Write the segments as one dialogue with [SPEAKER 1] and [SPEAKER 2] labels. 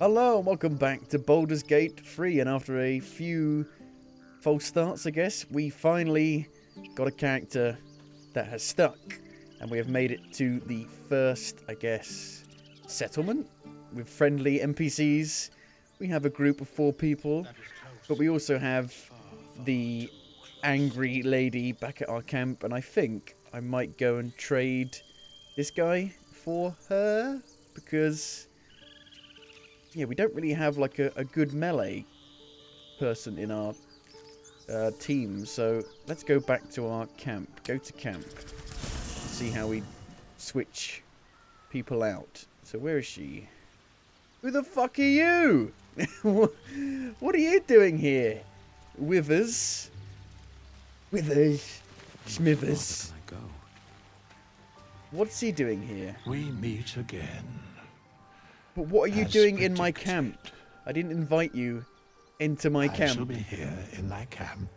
[SPEAKER 1] Hello and welcome back to Baldur's Gate 3, and after a few false starts, I guess, we finally got a character that has stuck, and we have made it to the first, I guess, settlement with friendly NPCs. We have a group of 4 people, but we also have the angry lady back at our camp, and I think I might go and trade this guy for her, because yeah, we don't really have like a good melee person in our team, so let's go back to our camp. Go to camp. See how we switch people out. So where is she? Who the fuck are you? What are you doing here? Withers. Withers. Smithers.
[SPEAKER 2] Where can I go?
[SPEAKER 1] What's he doing here?
[SPEAKER 2] We meet again.
[SPEAKER 1] But what are you
[SPEAKER 2] As
[SPEAKER 1] doing in my
[SPEAKER 2] predicted.
[SPEAKER 1] camp? I didn't invite you into my
[SPEAKER 2] I
[SPEAKER 1] camp.
[SPEAKER 2] shall be here in thy camp.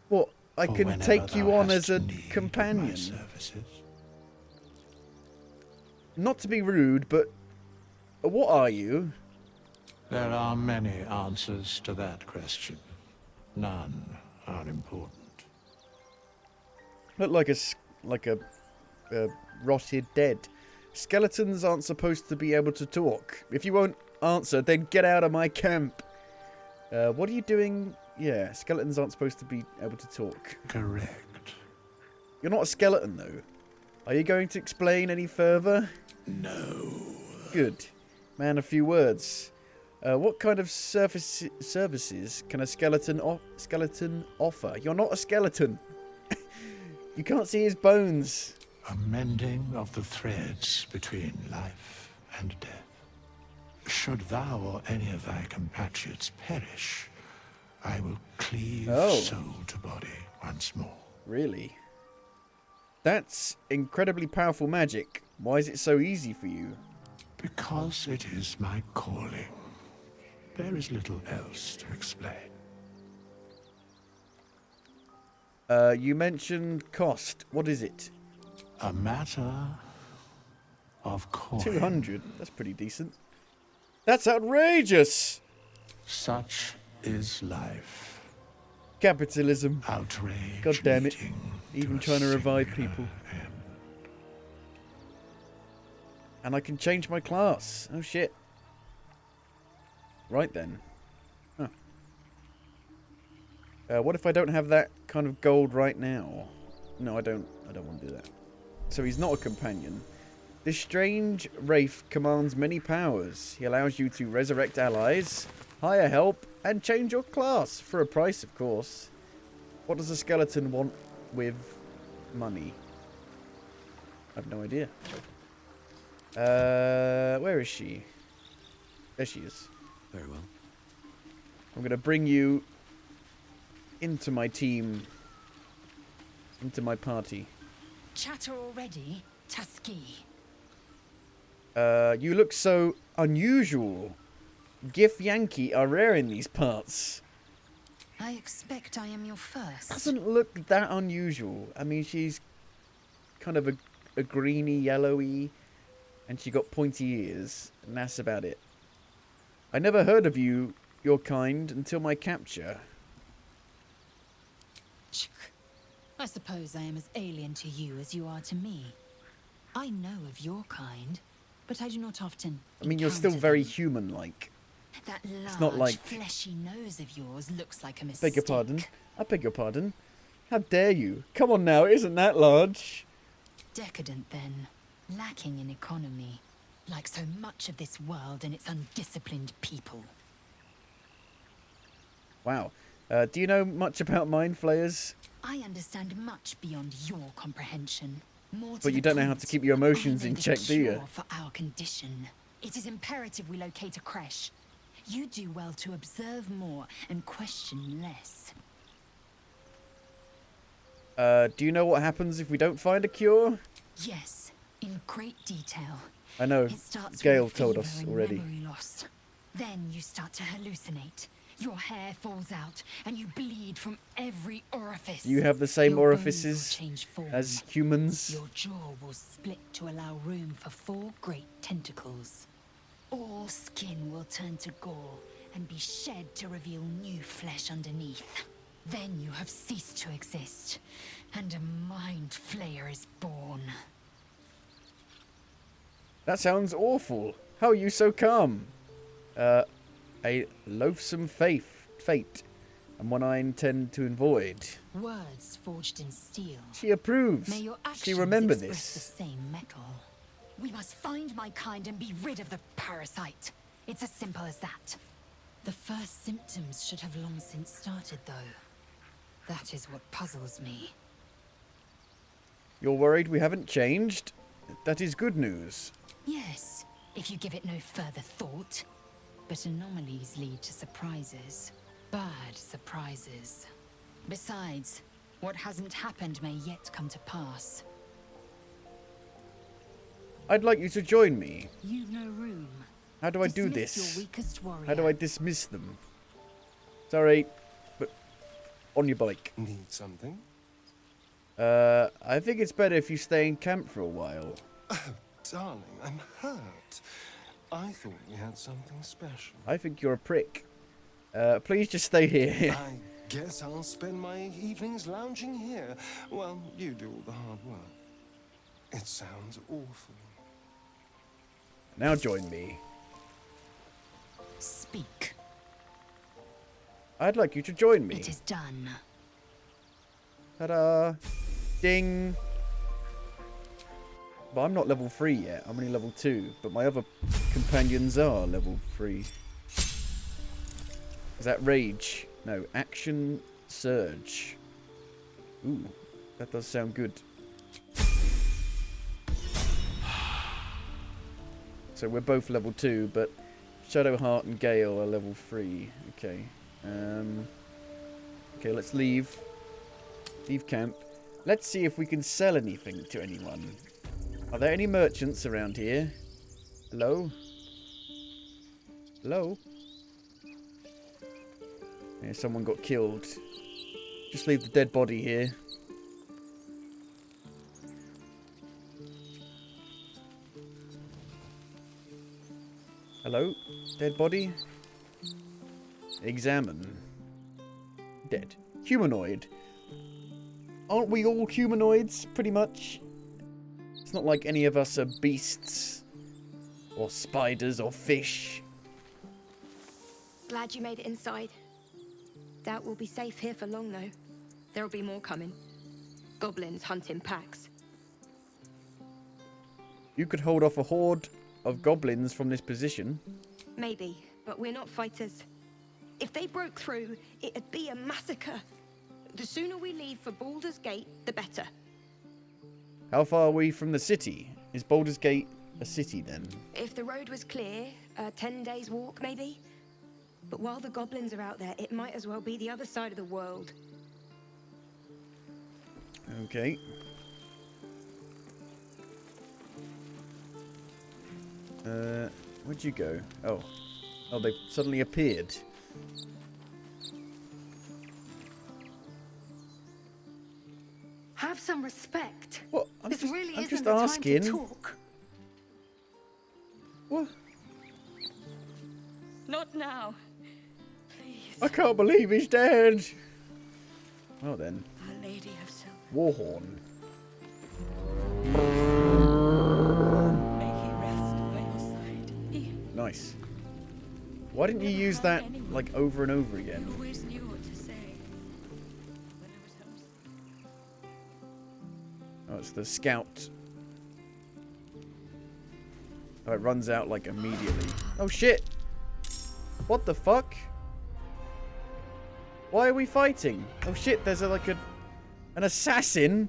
[SPEAKER 1] What? I
[SPEAKER 2] for
[SPEAKER 1] can
[SPEAKER 2] whenever
[SPEAKER 1] take you
[SPEAKER 2] thou
[SPEAKER 1] on
[SPEAKER 2] hast
[SPEAKER 1] as a
[SPEAKER 2] need of my
[SPEAKER 1] companion.
[SPEAKER 2] services.
[SPEAKER 1] Not to be rude, but what are you?
[SPEAKER 2] There are many answers to that question. None are important.
[SPEAKER 1] Look like a rotted dead. Skeletons aren't supposed to be able to talk. If you won't answer, then get out of my camp. What are you doing? Yeah, skeletons aren't supposed to be able to talk.
[SPEAKER 2] Correct.
[SPEAKER 1] You're not a skeleton, though. Are you going to explain any further?
[SPEAKER 2] No.
[SPEAKER 1] Good. Man, a few words. What kind of services can a skeleton offer? You're not a skeleton. You can't see his bones.
[SPEAKER 2] A mending of the threads between life and death. Should thou or any of thy compatriots perish, I will cleave soul to body once more.
[SPEAKER 1] Really? That's incredibly powerful magic. Why is it so easy for you?
[SPEAKER 2] Because it is my calling. There is little else to explain.
[SPEAKER 1] You mentioned cost. What is it?
[SPEAKER 2] A matter of coin.
[SPEAKER 1] 200. That's pretty decent. That's outrageous!
[SPEAKER 2] Such is life.
[SPEAKER 1] Capitalism.
[SPEAKER 2] Outrage.
[SPEAKER 1] God damn it.
[SPEAKER 2] leading
[SPEAKER 1] Even
[SPEAKER 2] a
[SPEAKER 1] trying to revive
[SPEAKER 2] singular
[SPEAKER 1] people.
[SPEAKER 2] end.
[SPEAKER 1] And I can change my class. Oh shit. Right then. Huh. What if I don't have that kind of gold right now? No, I don't want to do that. So he's not a companion. This strange wraith commands many powers. He allows you to resurrect allies, hire help, and change your class. For a price, of course. What does a skeleton want with money? I have no idea. Where is she? There she is.
[SPEAKER 3] Very well.
[SPEAKER 1] I'm going to bring you into my team. Into my party.
[SPEAKER 4] Chatter already, Tusky.
[SPEAKER 1] You look so unusual. Gif Yankee are rare in these parts.
[SPEAKER 4] I expect I am your first.
[SPEAKER 1] Doesn't look that unusual. I mean, she's kind of a greeny, yellowy, and she got pointy ears, and that's about it. I never heard of you, your kind, until my capture.
[SPEAKER 4] I suppose I am as alien to you as you are to me. I know of your kind, but I do not often.
[SPEAKER 1] I mean, you're still
[SPEAKER 4] encounter
[SPEAKER 1] very
[SPEAKER 4] them.
[SPEAKER 1] human-like.
[SPEAKER 4] That large,
[SPEAKER 1] not like-
[SPEAKER 4] fleshy nose of yours looks like a mistake.
[SPEAKER 1] Beg your pardon. I beg your pardon. How dare you? Come on now, it isn't that large.
[SPEAKER 4] Decadent, then. Lacking in economy. Like so much of this world and its undisciplined people.
[SPEAKER 1] Wow. Do you know much about mind flayers?
[SPEAKER 4] I understand much beyond your comprehension. More to
[SPEAKER 1] But you
[SPEAKER 4] the
[SPEAKER 1] don't know how
[SPEAKER 4] point,
[SPEAKER 1] to keep your emotions
[SPEAKER 4] I know
[SPEAKER 1] in
[SPEAKER 4] the
[SPEAKER 1] check, do you?
[SPEAKER 4] cure for our condition. It is imperative we locate a creche. You do well to observe more and question less.
[SPEAKER 1] Do you know what happens if we don't find a cure?
[SPEAKER 4] Yes, in great detail.
[SPEAKER 1] I know.
[SPEAKER 4] It starts
[SPEAKER 1] Gail
[SPEAKER 4] with
[SPEAKER 1] told
[SPEAKER 4] fever
[SPEAKER 1] us
[SPEAKER 4] and
[SPEAKER 1] already.
[SPEAKER 4] memory loss. Then you start to hallucinate. Your hair falls out, and you bleed from every orifice.
[SPEAKER 1] You have the same
[SPEAKER 4] Your bones will
[SPEAKER 1] orifices
[SPEAKER 4] change form.
[SPEAKER 1] as humans.
[SPEAKER 4] Your jaw will split to allow room for 4 great tentacles. All skin will turn to gore and be shed to reveal new flesh underneath. Then you have ceased to exist, and a mind flayer is born.
[SPEAKER 1] That sounds awful. How are you so calm? A loathsome fate, and one I intend to avoid.
[SPEAKER 4] Words forged in steel.
[SPEAKER 1] She approves.
[SPEAKER 4] May your
[SPEAKER 1] She
[SPEAKER 4] actions
[SPEAKER 1] remember
[SPEAKER 4] express
[SPEAKER 1] this.
[SPEAKER 4] the same metal. We must find my kind and be rid of the parasite. It's as simple as that. The first symptoms should have long since started, though. That is what puzzles me.
[SPEAKER 1] You're worried we haven't changed? That is good news.
[SPEAKER 4] Yes, if you give it no further thought. But anomalies lead to surprises. Bad surprises. Besides, what hasn't happened may yet come to pass.
[SPEAKER 1] I'd like you to join me.
[SPEAKER 4] You've no room.
[SPEAKER 1] How do I do
[SPEAKER 4] Dismiss
[SPEAKER 1] this?
[SPEAKER 4] your weakest warrior.
[SPEAKER 1] How do I dismiss them? Sorry, but on your bike.
[SPEAKER 3] Need something?
[SPEAKER 1] I think it's better if you stay in camp for a while.
[SPEAKER 3] Oh, darling, I'm hurt. I thought we had something special.
[SPEAKER 1] I think you're a prick. Please just stay here.
[SPEAKER 3] I guess I'll spend my evenings lounging here while you do all the hard work. It sounds awful.
[SPEAKER 1] Now join me.
[SPEAKER 4] Speak.
[SPEAKER 1] I'd like you to join me.
[SPEAKER 4] It is done.
[SPEAKER 1] Ta-da! Ding! But I'm not level 3 yet. I'm only level 2. But my other companions are level 3. Is that rage? No, action surge. Ooh, that does sound good. So we're both level 2, but Shadowheart and Gale are level 3. Okay. Okay, let's leave. Leave camp. Let's see if we can sell anything to anyone. Are there any merchants around here? Hello? Hello? Yeah, someone got killed. Just leave the dead body here. Hello? Dead body? Examine. Dead. Humanoid. Aren't we all humanoids, pretty much? It's not like any of us are beasts. Or spiders or fish.
[SPEAKER 5] Glad you made it inside. Doubt we'll be safe here for long, though. There'll be more coming. Goblins hunt in packs.
[SPEAKER 1] You could hold off a horde of goblins from this position.
[SPEAKER 5] Maybe, but we're not fighters. If they broke through, it'd be a massacre. The sooner we leave for Baldur's Gate, the better.
[SPEAKER 1] How far are we from the city? Is Baldur's Gate a city then?
[SPEAKER 5] If the road was clear, 10 days walk maybe. But while the goblins are out there, it might as well be the other side of the world.
[SPEAKER 1] Okay. Where'd you go? Oh. Oh, they've suddenly appeared.
[SPEAKER 5] Have some respect.
[SPEAKER 1] What? I'm
[SPEAKER 5] This
[SPEAKER 1] just,
[SPEAKER 5] really
[SPEAKER 1] I'm
[SPEAKER 5] isn't
[SPEAKER 1] just
[SPEAKER 5] the
[SPEAKER 1] asking.
[SPEAKER 5] time to talk.
[SPEAKER 1] What?
[SPEAKER 5] Not now. Please.
[SPEAKER 1] I can't believe he's dead. Well then.
[SPEAKER 5] Our Lady of Silver.
[SPEAKER 1] Warhorn.
[SPEAKER 5] May he rest by your side.
[SPEAKER 1] Nice. Why didn't you use that like over and over again?
[SPEAKER 5] Always knew what to say. When I was homesick.
[SPEAKER 1] Oh, it's the scout. Oh, it runs out like immediately. Oh shit! What the fuck? Why are we fighting? Oh shit! There's an assassin,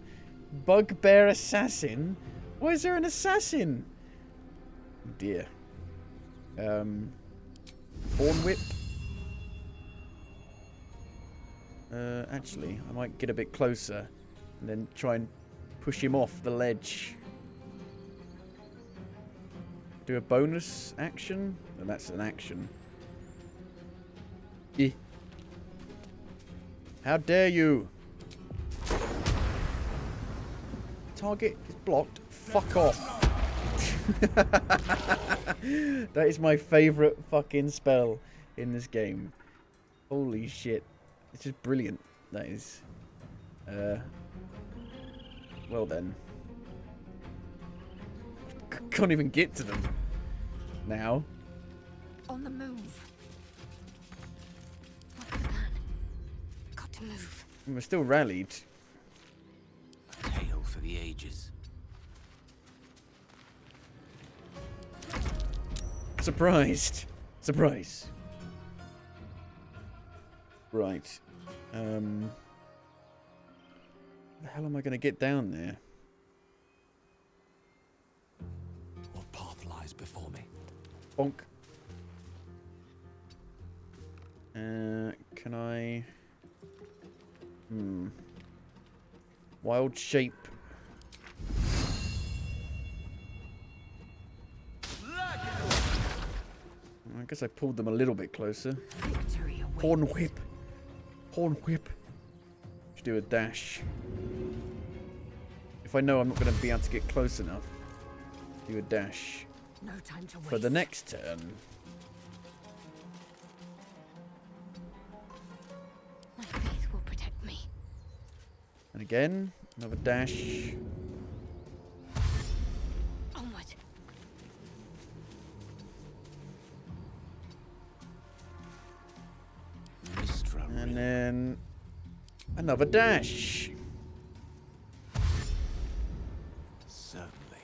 [SPEAKER 1] bugbear assassin. Why is there an assassin? Oh dear. Horn whip. Actually, I might get a bit closer and then try and push him off the ledge. Do a bonus action? And that's an action. Eh. How dare you? Target is blocked. Fuck off. That is my favourite fucking spell in this game. Holy shit. It's just brilliant. That is. Well then. Can't even get to them now.
[SPEAKER 4] On the move. What's the plan? Got to move.
[SPEAKER 1] We're still rallied.
[SPEAKER 6] A tale for the ages.
[SPEAKER 1] Surprised. Surprise. Right. The hell am I going to get down there?
[SPEAKER 6] What path lies before me?
[SPEAKER 1] Bonk. Can I... Wild shape. I guess I pulled them a little bit closer.
[SPEAKER 4] Victory awaits.
[SPEAKER 1] Horn whip. Horn whip. Should do a dash. If I know I'm not going to be able to get close enough, do a dash
[SPEAKER 4] No time to waste.
[SPEAKER 1] for the next turn.
[SPEAKER 4] My faith will protect me.
[SPEAKER 1] And again, another dash.
[SPEAKER 4] Onward.
[SPEAKER 6] Mistra
[SPEAKER 1] And then another dash.
[SPEAKER 6] certainly.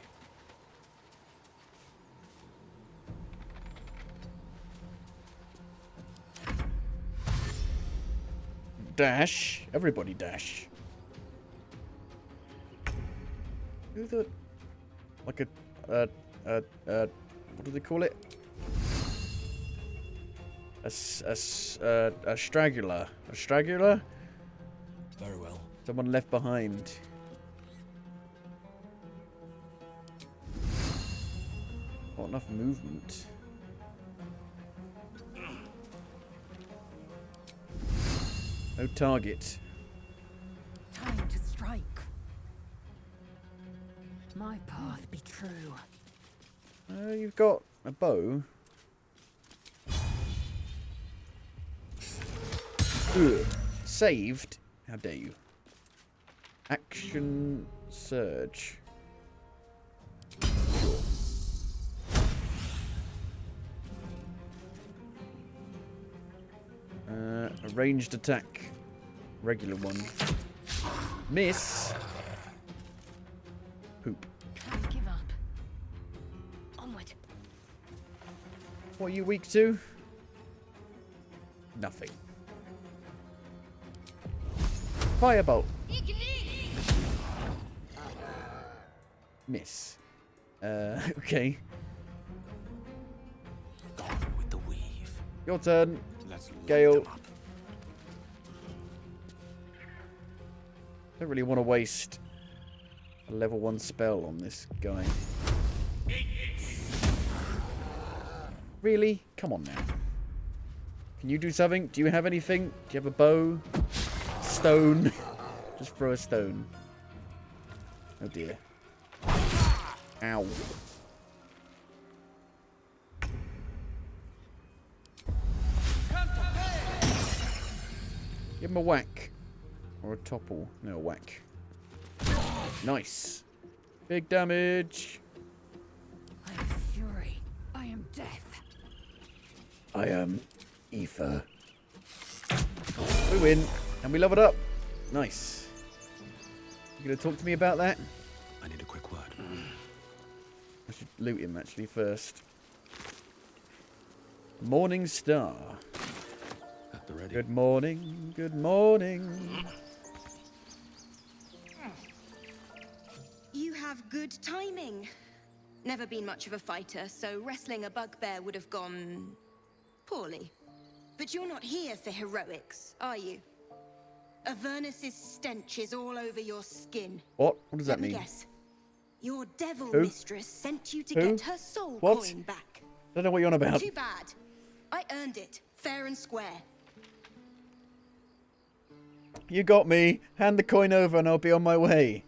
[SPEAKER 1] Dash. Everybody dash. Who the... Like what do they call it? A straggler. A straggler?
[SPEAKER 6] Very well.
[SPEAKER 1] Someone left behind. Not enough movement. No target.
[SPEAKER 4] Time to strike. My path be true.
[SPEAKER 1] You've got a bow. Ugh. Saved. How dare you? Action surge. Sure. A ranged attack. Regular one. Miss. Poop.
[SPEAKER 4] Can't give up. Onward.
[SPEAKER 1] What are you weak to? Nothing. Firebolt. Miss. Okay.
[SPEAKER 6] Gone with the weave.
[SPEAKER 1] Your turn.
[SPEAKER 6] Let's light
[SPEAKER 1] Gale.
[SPEAKER 6] them up.
[SPEAKER 1] Don't really want to waste a level 1 spell on this guy. Really? Come on now. Can you do something? Do you have anything? Do you have a bow? Stone? Just throw a stone. Oh dear. Ow. Give him a whack. Or a topple. No, a whack. Nice. Big damage.
[SPEAKER 4] I am fury. I am death.
[SPEAKER 1] I am ether. We win. And we leveled up. Nice. You gonna talk to me about that?
[SPEAKER 6] I need a quick word.
[SPEAKER 1] I should loot him actually first. Morning Star.
[SPEAKER 6] At the ready.
[SPEAKER 1] Good morning. Good morning.
[SPEAKER 5] You have good timing. Never been much of a fighter, so wrestling a bugbear would have gone poorly. But you're not here for heroics, are you? Avernus's stench is all over your skin.
[SPEAKER 1] What? What does that
[SPEAKER 5] Let me
[SPEAKER 1] mean?
[SPEAKER 5] guess. Your devil
[SPEAKER 1] Who?
[SPEAKER 5] mistress sent you to
[SPEAKER 1] Who?
[SPEAKER 5] get her soul
[SPEAKER 1] What?
[SPEAKER 5] coin back.
[SPEAKER 1] Don't know what you're on about.
[SPEAKER 5] Too bad. I earned it, fair and square.
[SPEAKER 1] You got me. Hand the coin over and I'll be on my way.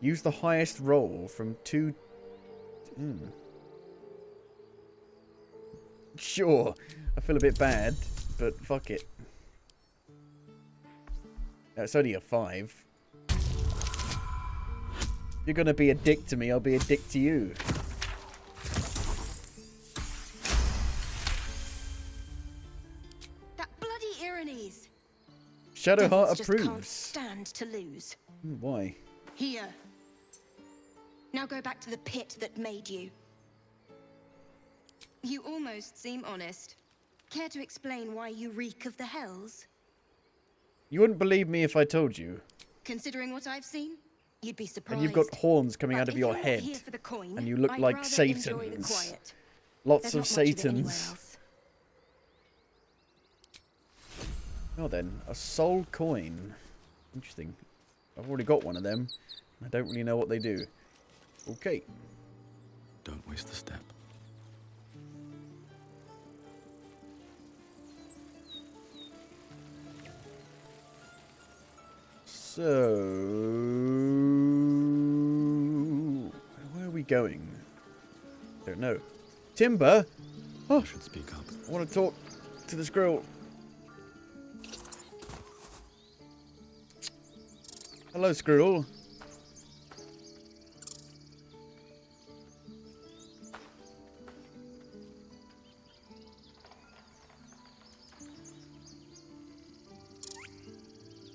[SPEAKER 1] Use the highest roll from 2... Sure. I feel a bit bad, but fuck it. It's only a 5. If you're gonna be a dick to me, I'll be a dick to you.
[SPEAKER 5] That bloody Irenes!
[SPEAKER 1] Shadowheart
[SPEAKER 5] Just can't
[SPEAKER 1] approves.
[SPEAKER 5] stand to lose.
[SPEAKER 1] Why?
[SPEAKER 5] Here. Now go back to the pit that made you. You almost seem honest. Care to explain why you reek of the hells?
[SPEAKER 1] You wouldn't believe me if I told you.
[SPEAKER 5] Considering what I've seen, you'd be surprised.
[SPEAKER 1] And you've got horns coming
[SPEAKER 5] But
[SPEAKER 1] out of
[SPEAKER 5] if
[SPEAKER 1] your
[SPEAKER 5] you're not
[SPEAKER 1] head.
[SPEAKER 5] here for the coin,
[SPEAKER 1] And you look
[SPEAKER 5] I'd
[SPEAKER 1] like
[SPEAKER 5] rather enjoy the
[SPEAKER 1] Satans.
[SPEAKER 5] quiet.
[SPEAKER 1] Lots
[SPEAKER 5] There's
[SPEAKER 1] of
[SPEAKER 5] not much it anywhere
[SPEAKER 1] Satans.
[SPEAKER 5] else.
[SPEAKER 1] Oh then, a soul coin. Interesting. I've already got one of them. I don't really know what they do. Okay.
[SPEAKER 6] Don't waste the step.
[SPEAKER 1] So... where are we going? Don't know. Timber? Oh,
[SPEAKER 6] Should speak up.
[SPEAKER 1] I want to talk to the squirrel. Hello, squirrel.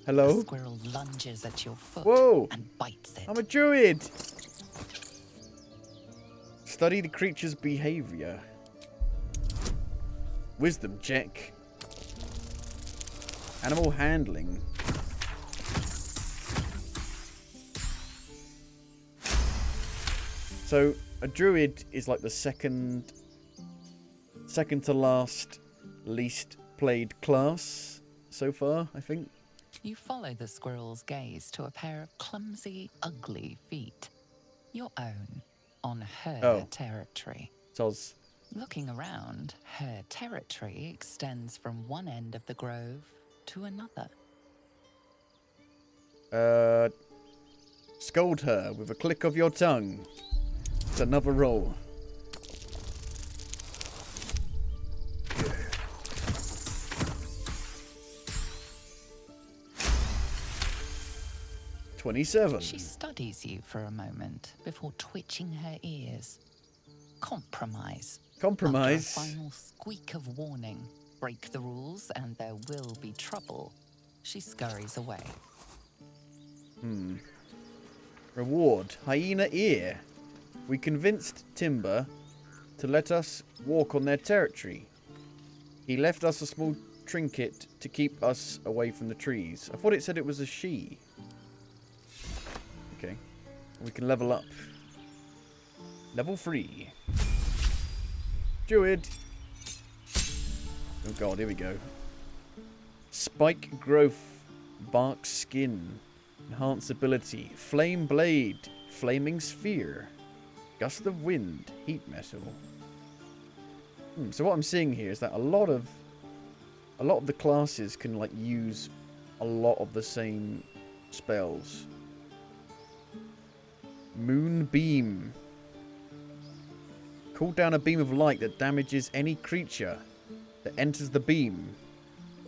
[SPEAKER 1] Hello?
[SPEAKER 7] The squirrel lunges at your foot
[SPEAKER 1] Whoa!
[SPEAKER 7] and bites it.
[SPEAKER 1] I'm a druid! Study the creature's behavior. Wisdom check. Animal handling. So, a druid is like the second to last least played class so far, I think.
[SPEAKER 7] You follow the squirrel's gaze to a pair of clumsy, ugly feet. Your own, on her territory.
[SPEAKER 1] Soz.
[SPEAKER 7] Looking around, her territory extends from one end of the grove to another.
[SPEAKER 1] Scold her with a click of your tongue. It's another roll. $27.
[SPEAKER 7] She studies you for a moment before twitching her ears. Compromise.
[SPEAKER 1] Compromise?
[SPEAKER 7] After a final squeak of warning, break the rules and there will be trouble. She scurries away.
[SPEAKER 1] Reward. Hyena ear. We convinced Timber to let us walk on their territory. He left us a small trinket to keep us away from the trees. I thought it said it was a she. Okay. We can level up. Level 3. Druid. Oh god, here we go. Spike growth. Bark skin. Enhance ability. Flame blade. Flaming sphere. Gust of wind. Heat metal. So what I'm seeing here is that a lot of the classes can like use a lot of the same spells. Moonbeam. Call down a beam of light that damages any creature that enters the beam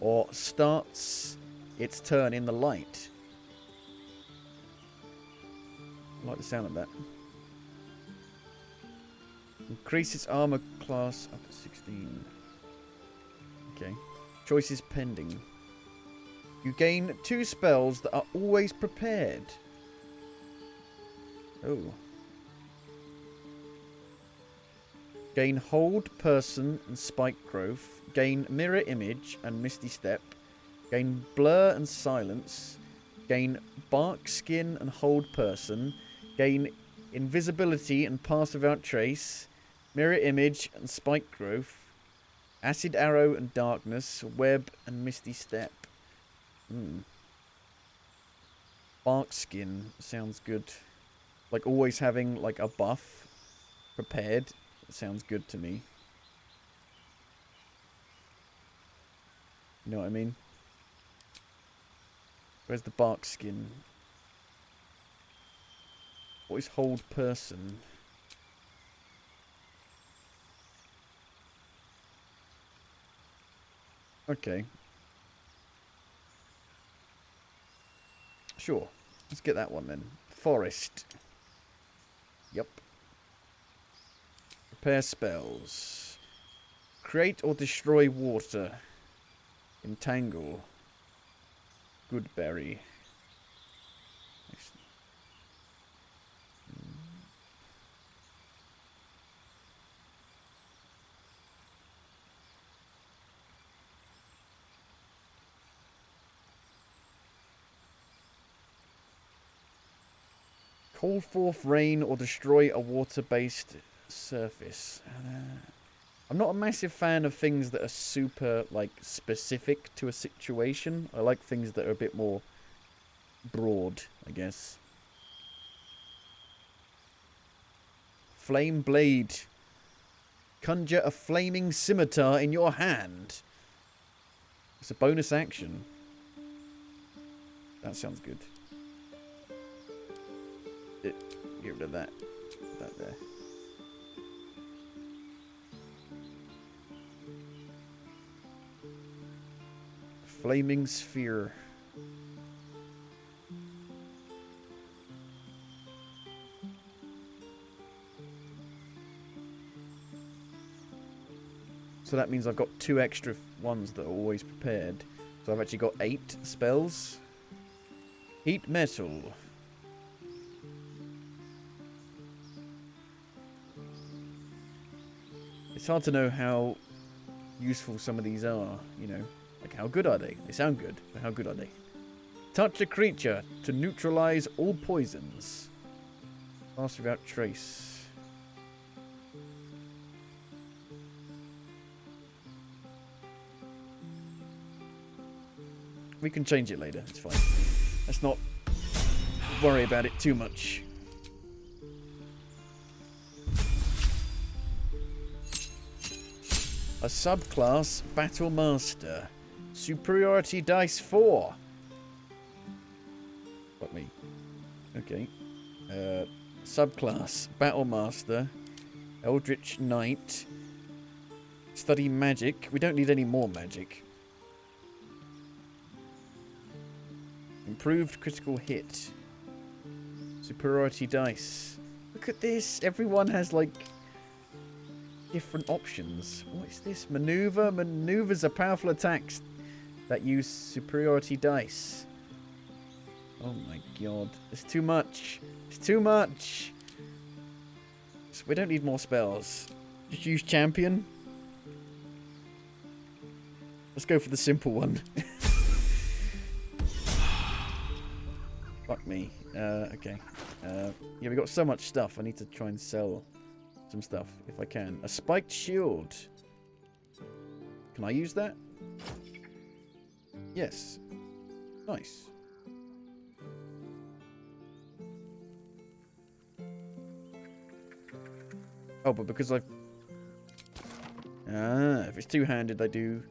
[SPEAKER 1] or starts its turn in the light. I like the sound of that. Increase its armor class up to 16. Okay. Choices pending. You gain 2 spells that are always prepared. Oh. Gain Hold, Person, and Spike Growth. Gain Mirror Image and Misty Step. Gain Blur and Silence. Gain Bark Skin and Hold Person. Gain Invisibility and Pass Without Trace. Mirror Image and Spike Growth. Acid Arrow and Darkness. Web and Misty Step. Bark Skin sounds good. Like always having like a buff prepared. It sounds good to me. You know what I mean? Where's the bark skin? What is hold person? Okay. Sure. Let's get that one then. Forest. Yep. Prepare spells. Create or destroy water. Entangle. Goodberry. Call forth rain or destroy a water-based surface. I'm not a massive fan of things that are super, like, specific to a situation. I like things that are a bit more broad, I guess. Flame blade. Conjure a flaming scimitar in your hand. It's a bonus action. That sounds good. Get rid of that. That there. Flaming sphere. So that means I've got 2 extra ones that are always prepared. So I've actually got 8 spells. Heat metal. It's hard to know how useful some of these are, you know. Like, how good are they? They sound good, but how good are they? Touch a creature to neutralize all poisons. Pass without trace. We can change it later, it's fine. Let's not worry about it too much. A subclass Battle Master. Superiority dice 4. Fuck me. Okay. Subclass Battle Master. Eldritch Knight. Study magic. We don't need any more magic. Improved critical hit. Superiority dice. Look at this. Everyone has like different options. What is this? Maneuver. Maneuvers are powerful attacks that use superiority dice. Oh my god. It's too much. It's too much. So we don't need more spells. Just use champion. Let's go for the simple one. Fuck me. Okay. Yeah, we got so much stuff. I need to try and sell some stuff if I can. A spiked shield. Can I use that? Yes. Nice. Oh, but because I've... if it's two-handed, I do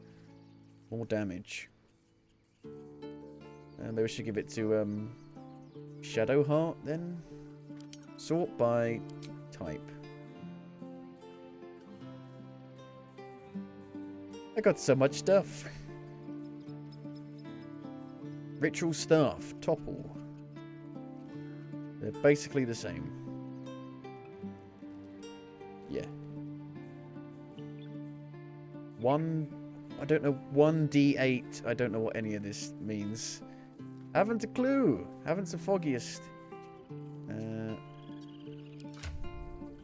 [SPEAKER 1] more damage. Maybe we should give it to Shadowheart then. Sort by type. I got so much stuff. Ritual staff, topple. They're basically the same. Yeah. I don't know, 1d8. I don't know what any of this means. Haven't a clue. Haven't the foggiest.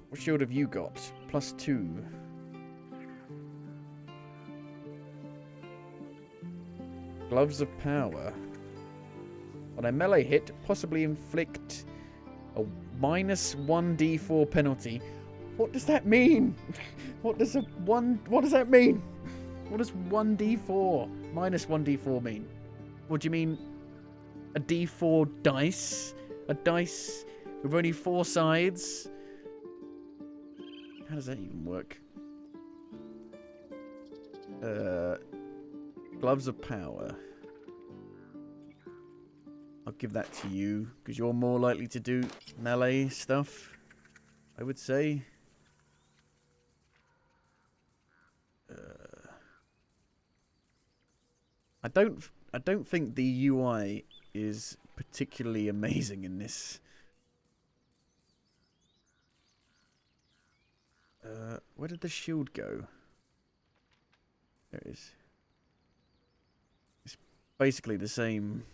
[SPEAKER 1] What shield have you got? +2. Gloves of power. On a melee hit, possibly inflict a -1d4 penalty. What does that mean? What does that mean? What does 1d4 -1d4 mean? What do you mean? A d4 dice? A dice with only 4 sides? How does that even work? Gloves of power. give that to you, because you're more likely to do melee stuff, I would say. I don't think the UI is particularly amazing in this. Where did the shield go? There it is. It's basically the same.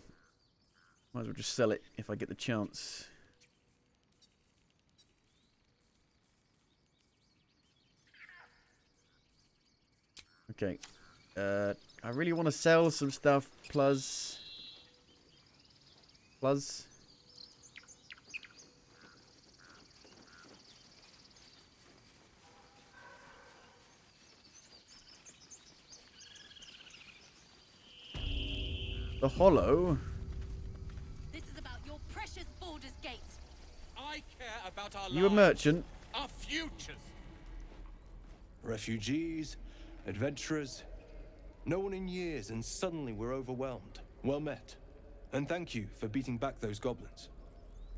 [SPEAKER 1] Might as well just sell it if I get the chance. Okay. I really want to sell some stuff. Plus. The hollow.
[SPEAKER 8] This is about your precious Baldur's Gate.
[SPEAKER 9] I care about our
[SPEAKER 1] You a merchant?
[SPEAKER 9] Our futures.
[SPEAKER 3] Refugees, adventurers, no one in years, and suddenly we're overwhelmed. Well met. And thank you for beating back those goblins.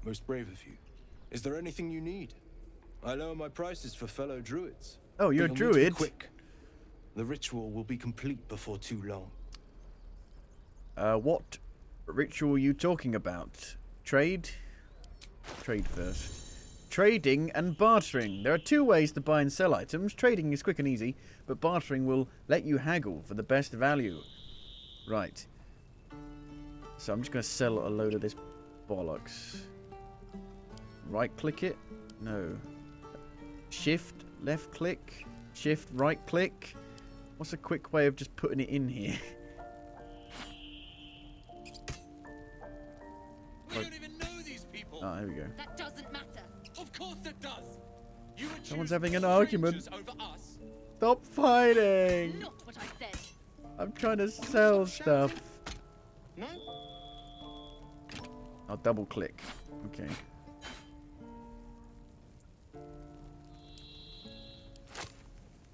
[SPEAKER 3] Most brave of you. Is there anything you need? I lower my prices for fellow druids.
[SPEAKER 1] Oh, you're a
[SPEAKER 3] But you'll need to be
[SPEAKER 1] druid?
[SPEAKER 3] quick. The ritual will be complete before too long.
[SPEAKER 1] What ritual are you talking about? Trade? Trade first. Trading and bartering. There are two ways to buy and sell items. Trading is quick and easy, but bartering will let you haggle for the best value. Right. So I'm just going to sell a load of this bollocks. Right click it? No. Shift, left click. Shift, right click. What's a quick way of just putting it in here?
[SPEAKER 9] We don't even know these people.
[SPEAKER 1] Oh, here we go.
[SPEAKER 8] That doesn't matter.
[SPEAKER 9] Of course it does. You would
[SPEAKER 1] Someone's
[SPEAKER 9] choose
[SPEAKER 1] having an
[SPEAKER 9] strangers
[SPEAKER 1] argument.
[SPEAKER 9] over us.
[SPEAKER 1] Stop fighting!
[SPEAKER 8] Not what I said.
[SPEAKER 1] I'm trying to sell stuff.
[SPEAKER 3] No?
[SPEAKER 1] I'll double click. Okay.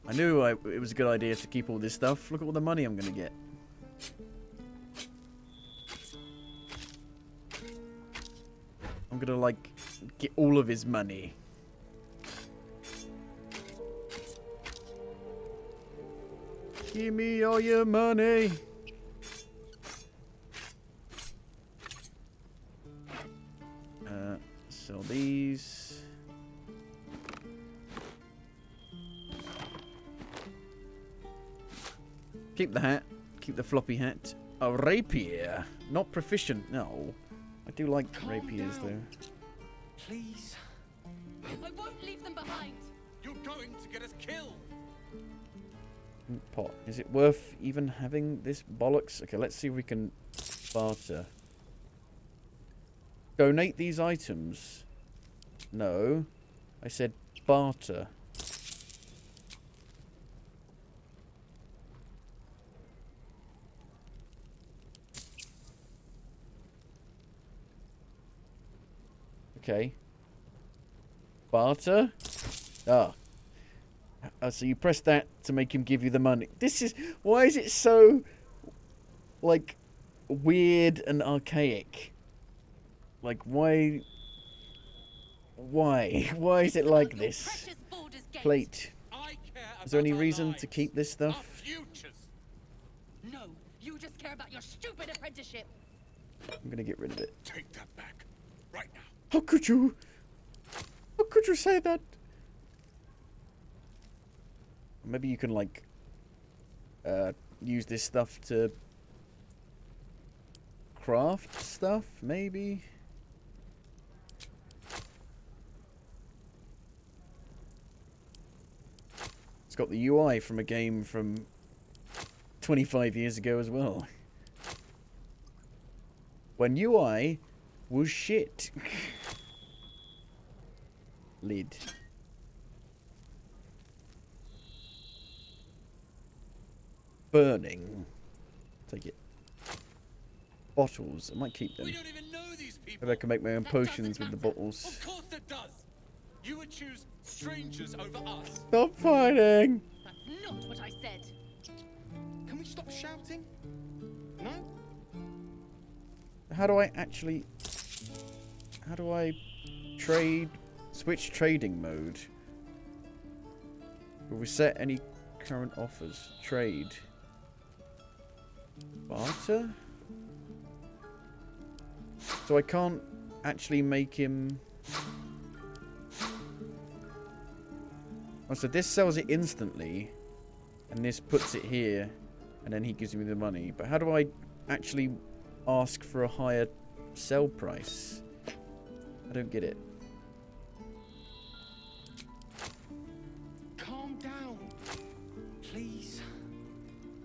[SPEAKER 1] I knew it was a good idea to keep all this stuff. Look at all the money I'm going to get. I'm going to, like, get all of his money. Give me all your money. Sell these. Keep the hat. Keep the floppy hat. A rapier. Not proficient. No. I do like rapiers, though.
[SPEAKER 3] Please.
[SPEAKER 8] I won't leave them behind.
[SPEAKER 9] You're going to get us killed.
[SPEAKER 1] Pot. Is it worth even having this bollocks? Okay, let's see if we can barter. Donate these items. No. I said barter. Okay. Barter? Ah. So you press that to make him give you the money. This is... Why is it so... like... weird and archaic? Like, why... Why? Why is it like this? Plate. Is there any reason to keep this stuff?
[SPEAKER 8] No, you just care about your stupid apprenticeship.
[SPEAKER 1] I'm gonna get rid of it.
[SPEAKER 9] Take that back. Right now.
[SPEAKER 1] How could you? How could you say that? Maybe you can, like, use this stuff to craft stuff, maybe? It's got the UI from a game from 25 years ago as well. When UI was shit. Lid. Burning. Take it. Bottles. I might keep them.
[SPEAKER 9] We don't even know these people.
[SPEAKER 1] Maybe I can make my own
[SPEAKER 8] That
[SPEAKER 1] potions
[SPEAKER 8] doesn't
[SPEAKER 1] with the
[SPEAKER 8] matter.
[SPEAKER 1] bottles.
[SPEAKER 9] Of course it does. You would choose strangers over us.
[SPEAKER 1] Stop fighting!
[SPEAKER 8] That's not what I said.
[SPEAKER 3] Can we stop shouting? No?
[SPEAKER 1] how do I actually... How do I trade... Switch trading mode? Will we set any current offers? Trade. Barter? So I can't actually make him... Oh, so this sells it instantly. And this puts it here. And then he gives me the money. But how do I actually ask for a higher sell price? I don't get it.
[SPEAKER 9] Calm down. Please.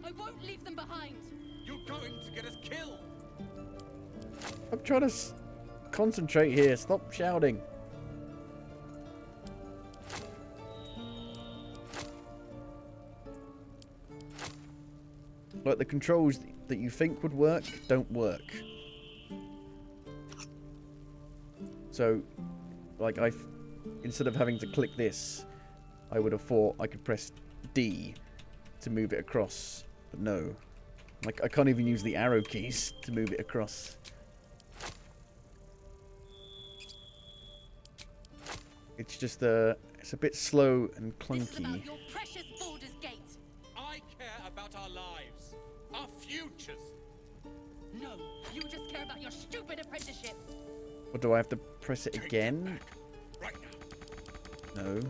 [SPEAKER 8] I won't leave them behind.
[SPEAKER 9] You're going to get us killed.
[SPEAKER 1] I'm trying to concentrate here. Stop shouting. Like, the controls that you think would work don't work. So, like, instead of having to click this, I would have thought I could press D to move it across. But no. Like, I can't even use the arrow keys to move it across. It's just it's a bit slow and clunky.
[SPEAKER 8] This is about your precious Baldur's Gate.
[SPEAKER 9] I care about our lives, our futures.
[SPEAKER 8] No, you just care about your stupid apprenticeship.
[SPEAKER 1] Or do I have to press it again?
[SPEAKER 9] Right now.
[SPEAKER 1] No.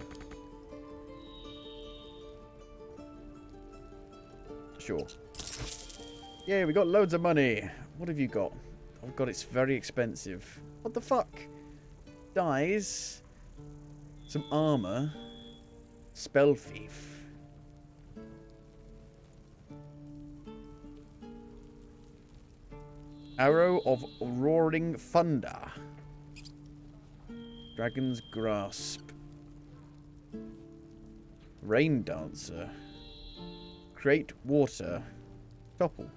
[SPEAKER 1] Sure. Yeah, we got loads of money. What have you got? Oh god, it's very expensive. What the fuck? Dies. Some armor. Spell thief. Arrow of roaring thunder. Dragon's grasp. Rain dancer. Create water. Topple.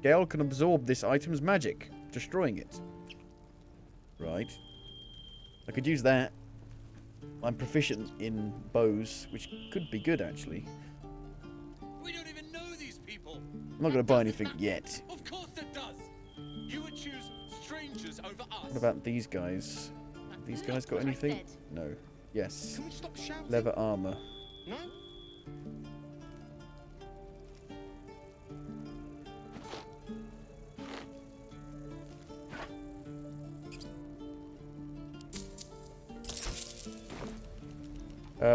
[SPEAKER 1] Gale can absorb this item's magic, destroying it. Right. I could use that. I'm proficient in bows, which could be good, actually.
[SPEAKER 9] We don't even know these people.
[SPEAKER 1] I'm not going to buy anything yet.
[SPEAKER 9] Of course it does. You would choose strangers over us.
[SPEAKER 1] What about these guys? Have these guys got anything? No. Yes.
[SPEAKER 9] Can we stop shouting?
[SPEAKER 1] Leather armor.
[SPEAKER 9] No?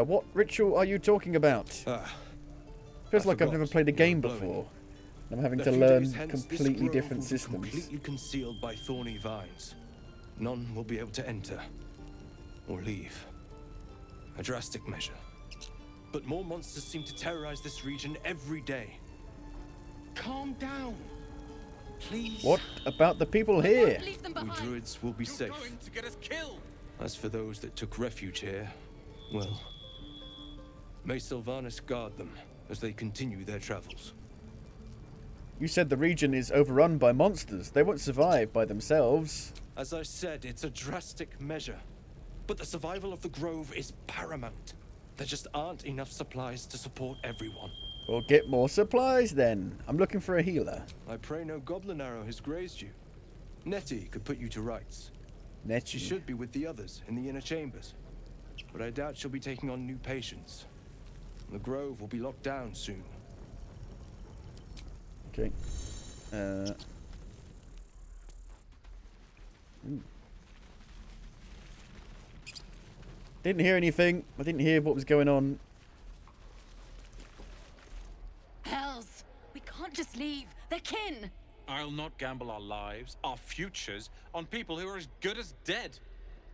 [SPEAKER 1] What ritual are you talking about? Feels like I've never played a game before. I'm having to learn completely different systems.
[SPEAKER 3] Completely concealed by thorny vines. None will be able to enter or leave. A drastic measure. But more monsters seem to terrorize this region every day.
[SPEAKER 9] Calm down. Please.
[SPEAKER 1] What about the people here?
[SPEAKER 8] Leave them
[SPEAKER 3] We
[SPEAKER 8] behind.
[SPEAKER 3] druids will be
[SPEAKER 9] You're
[SPEAKER 3] safe.
[SPEAKER 9] going to get us killed.
[SPEAKER 3] As for those that took refuge here, well, may Sylvanas guard them as they continue their travels.
[SPEAKER 1] You said the region is overrun by monsters. They won't survive by themselves.
[SPEAKER 3] As I said, it's a drastic measure. But the survival of the Grove is paramount. There just aren't enough supplies to support everyone.
[SPEAKER 1] Well, get more supplies then. I'm looking for a healer.
[SPEAKER 3] I pray no goblin arrow has grazed you. Nettie could put you to rights.
[SPEAKER 1] Nettie.
[SPEAKER 3] She should be with the others in the inner chambers. But I doubt she'll be taking on new patients. The Grove will be locked down soon.
[SPEAKER 1] Okay. Didn't hear anything. I didn't hear what was going on.
[SPEAKER 8] Hells, we can't just leave. They're kin.
[SPEAKER 9] I'll not gamble our lives, our futures, on people who are as good as dead.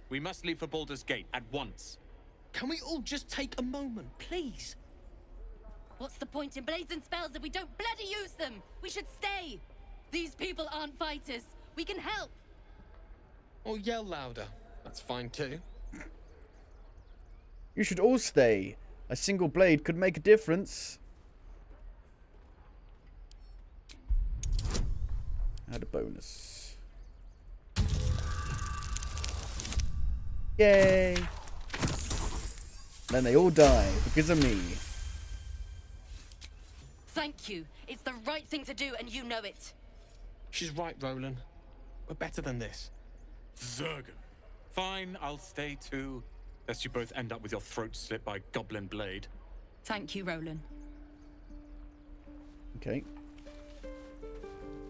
[SPEAKER 9] We must leave for Baldur's Gate at once.
[SPEAKER 10] Can we all just take a moment, please?
[SPEAKER 8] What's the point in blades and spells if we don't bloody use them? We should stay. These people aren't fighters. We can help.
[SPEAKER 10] Or yell louder. That's fine too.
[SPEAKER 1] You should all stay. A single blade could make a difference. Add a bonus. Yay! Then they all die because of me.
[SPEAKER 8] Thank you. It's the right thing to do, and you know it.
[SPEAKER 10] She's right, Roland. We're better than this.
[SPEAKER 9] Zergan. Fine, I'll stay too. Lest you both end up with your throats slit by goblin blade.
[SPEAKER 8] Thank you, Roland.
[SPEAKER 1] Okay.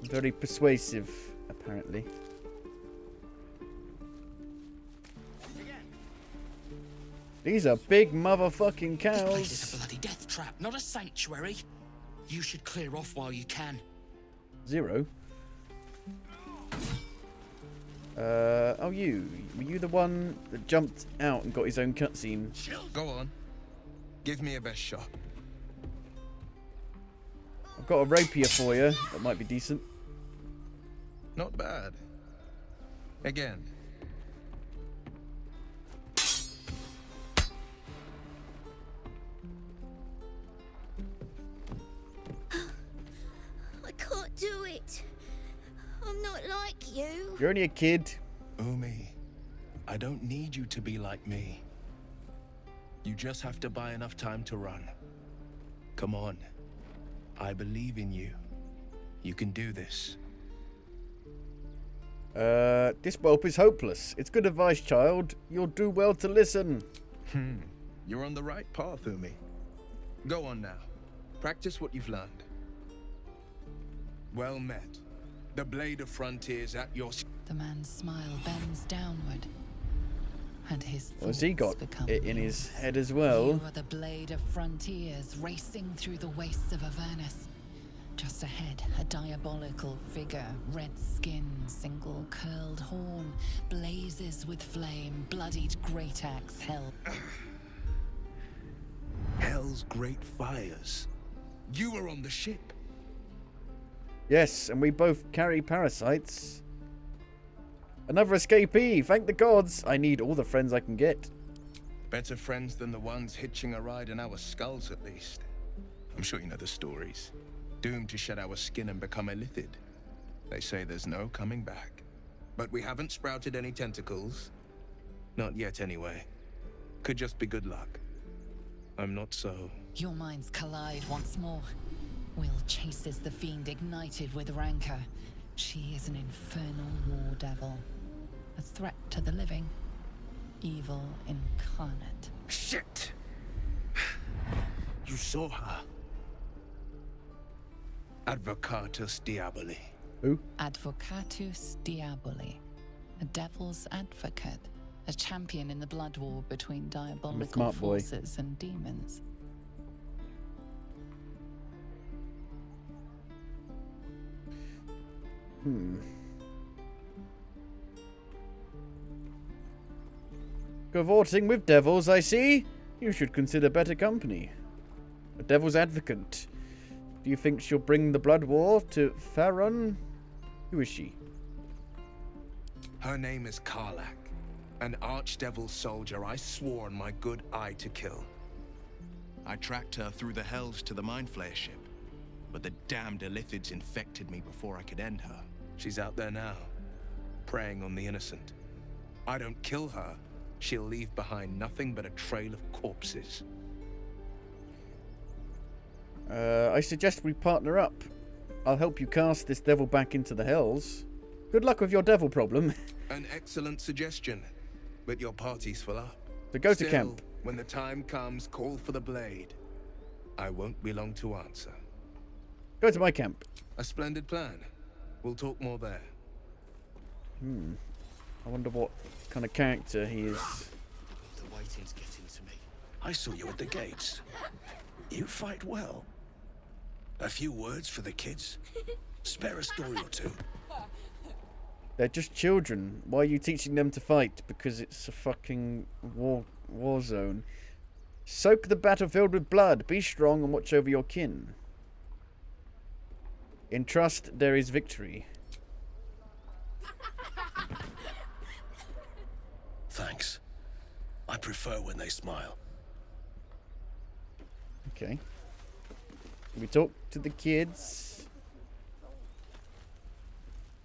[SPEAKER 1] Very persuasive, apparently. These are big motherfucking
[SPEAKER 6] This place
[SPEAKER 1] cows.
[SPEAKER 6] is a bloody death trap, not a sanctuary. You should clear off while you can.
[SPEAKER 1] 0. Oh, were you the one that jumped out and got his own cutscene?
[SPEAKER 10] Go on. Give me your best shot.
[SPEAKER 1] I've got a rapier for you. That might be decent.
[SPEAKER 10] Not bad. Again.
[SPEAKER 5] I can't do it. I'm not like you.
[SPEAKER 1] You're only a kid.
[SPEAKER 3] Umi, I don't need you to be like me. You just have to buy enough time to run. Come on. I believe in you. You can do this.
[SPEAKER 1] This whelp is hopeless. It's good advice, child. You'll do well to listen.
[SPEAKER 3] You're on the right path, Umi. Go on now. Practice what you've learned. Well met. The blade of frontiers at your...
[SPEAKER 7] The man's smile bends downward, and his
[SPEAKER 1] Well,
[SPEAKER 7] thoughts
[SPEAKER 1] has he got
[SPEAKER 7] become
[SPEAKER 1] it in his
[SPEAKER 7] yours.
[SPEAKER 1] head as well?
[SPEAKER 7] You are the blade of frontiers racing through the wastes of Avernus. Just ahead, a diabolical figure, red skin, single curled horn, blazes with flame, bloodied great axe held.
[SPEAKER 3] Hell's great fires. You were on the ship.
[SPEAKER 1] Yes, and we both carry parasites. Another escapee. Thank the gods. I need all the friends I can get.
[SPEAKER 3] Better friends than the ones hitching a ride in our skulls, at least. I'm sure you know the stories. Doomed to shed our skin and become elithid. They say there's no coming back. But we haven't sprouted any tentacles. Not yet, anyway. Could just be good luck. I'm not so...
[SPEAKER 7] Your minds collide once more. Will chases the fiend ignited with rancor. She is an infernal war devil. A threat to the living. Evil incarnate.
[SPEAKER 3] Shit! You saw her. Advocatus Diaboli.
[SPEAKER 1] Who?
[SPEAKER 7] Advocatus Diaboli. A devil's advocate. A champion in the blood war between diabolical
[SPEAKER 1] smart boy.
[SPEAKER 7] forces and demons.
[SPEAKER 1] Cavorting with devils, I see. You should consider better company. A devil's advocate. Do you think she'll bring the blood war to Farron? Who is she?
[SPEAKER 3] Her name is Karlak, an archdevil soldier I swore on my good eye to kill. I tracked her through the hells to the Mindflayer ship, but the damned Illithids infected me before I could end her. She's out there now, preying on the innocent. I don't kill her, she'll leave behind nothing but a trail of corpses.
[SPEAKER 1] I suggest we partner up. I'll help you cast this devil back into the hells. Good luck with your devil problem.
[SPEAKER 3] An excellent suggestion, but your party's full up.
[SPEAKER 1] So go to
[SPEAKER 3] Still,
[SPEAKER 1] camp.
[SPEAKER 3] when the time comes, call for the blade. I won't be long to answer.
[SPEAKER 1] Go to my camp.
[SPEAKER 3] A splendid plan. We'll talk more there.
[SPEAKER 1] I wonder what kind of character he is.
[SPEAKER 6] The waiting's getting to me.
[SPEAKER 2] I saw you at the gates. You fight well. A few words for the kids? Spare a story or two.
[SPEAKER 1] They're just children. Why are you teaching them to fight? Because it's a fucking war zone. Soak the battlefield with blood. Be strong and watch over your kin. In trust, there is victory.
[SPEAKER 2] Thanks. I prefer when they smile.
[SPEAKER 1] Okay. We talk to the kids.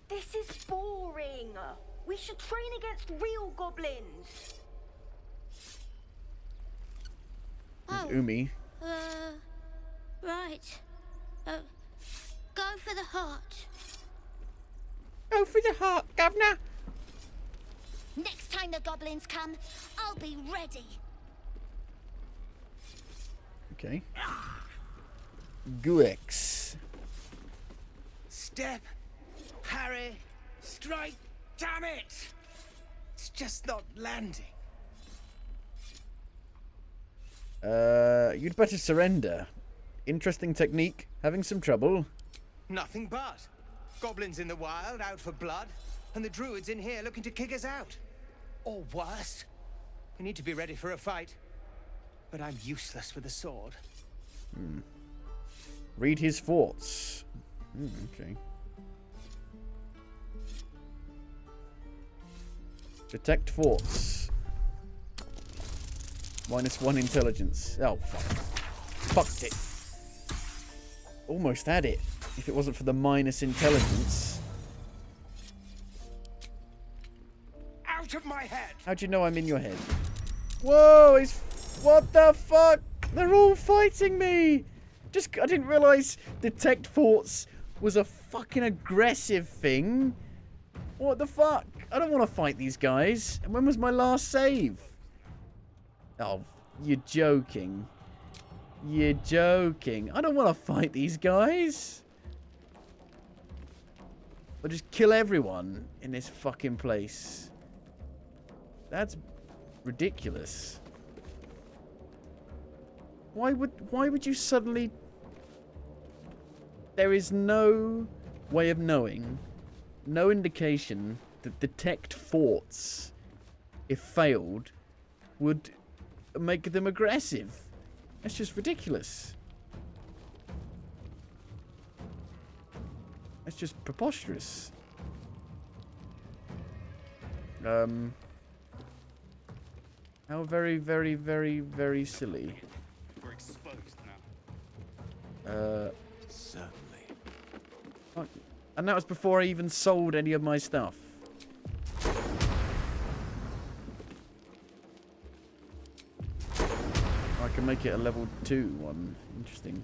[SPEAKER 11] This is boring. We should train against real goblins.
[SPEAKER 1] There's Umi.
[SPEAKER 5] Right. Go for the heart.
[SPEAKER 1] Go for the heart, governor.
[SPEAKER 11] Next time the goblins come, I'll be ready.
[SPEAKER 1] Okay. Guex.
[SPEAKER 12] Step, parry, strike. Damn it! It's just not landing.
[SPEAKER 1] You'd better surrender. Interesting technique. Having some trouble.
[SPEAKER 12] Nothing but. Goblins in the wild, out for blood, and the druids in here looking to kick us out. Or worse. We need to be ready for a fight. But I'm useless with a sword.
[SPEAKER 1] Read his thoughts. Okay. Detect thoughts. -1 intelligence. Oh, fuck. Fucked it. Almost had it. If it wasn't for the minus intelligence.
[SPEAKER 12] Out of my head!
[SPEAKER 1] How'd you know I'm in your head? Whoa, he's... What the fuck? They're all fighting me! I didn't realise detect thoughts was a fucking aggressive thing. What the fuck? I don't want to fight these guys. And when was my last save? Oh, you're joking. You're joking. I don't want to fight these guys. I'll just kill everyone in this fucking place. That's ridiculous. Why would you suddenly... There is no way of knowing, no indication that detect thoughts, if failed, would make them aggressive. That's just ridiculous. That's just preposterous. How very, very, very, very silly.
[SPEAKER 13] We're exposed now.
[SPEAKER 12] Certainly.
[SPEAKER 1] And that was before I even sold any of my stuff. I can make it a level 2 one. Interesting.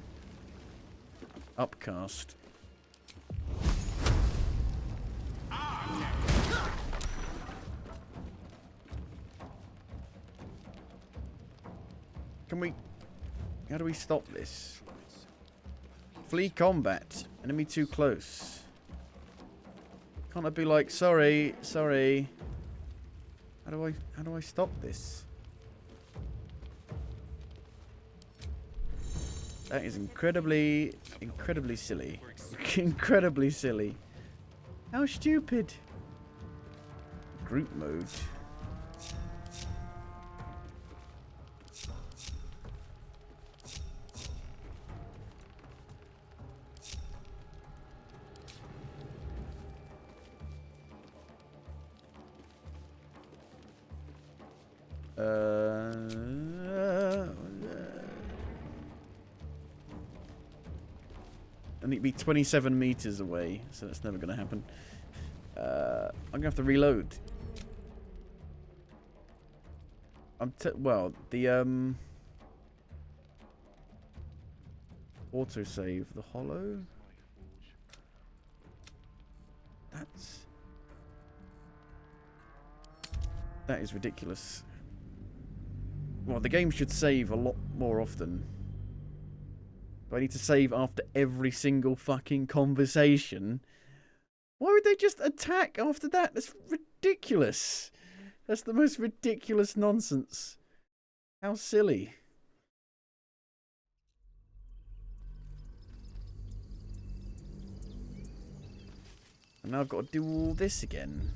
[SPEAKER 1] Upcast. Can we... How do we stop this? Flee combat. Enemy too close. Can't I be like, sorry. How do I stop this? That is incredibly silly. Incredibly silly. How stupid. Group mode. I need to be 27 meters away, so that's never going to happen. I'm going to have to reload. Well, the autosave, the hollow. That is ridiculous. Well, the game should save a lot more often. Do I need to save after every single fucking conversation? Why would they just attack after that? That's ridiculous. That's the most ridiculous nonsense. How silly. And now I've got to do all this again.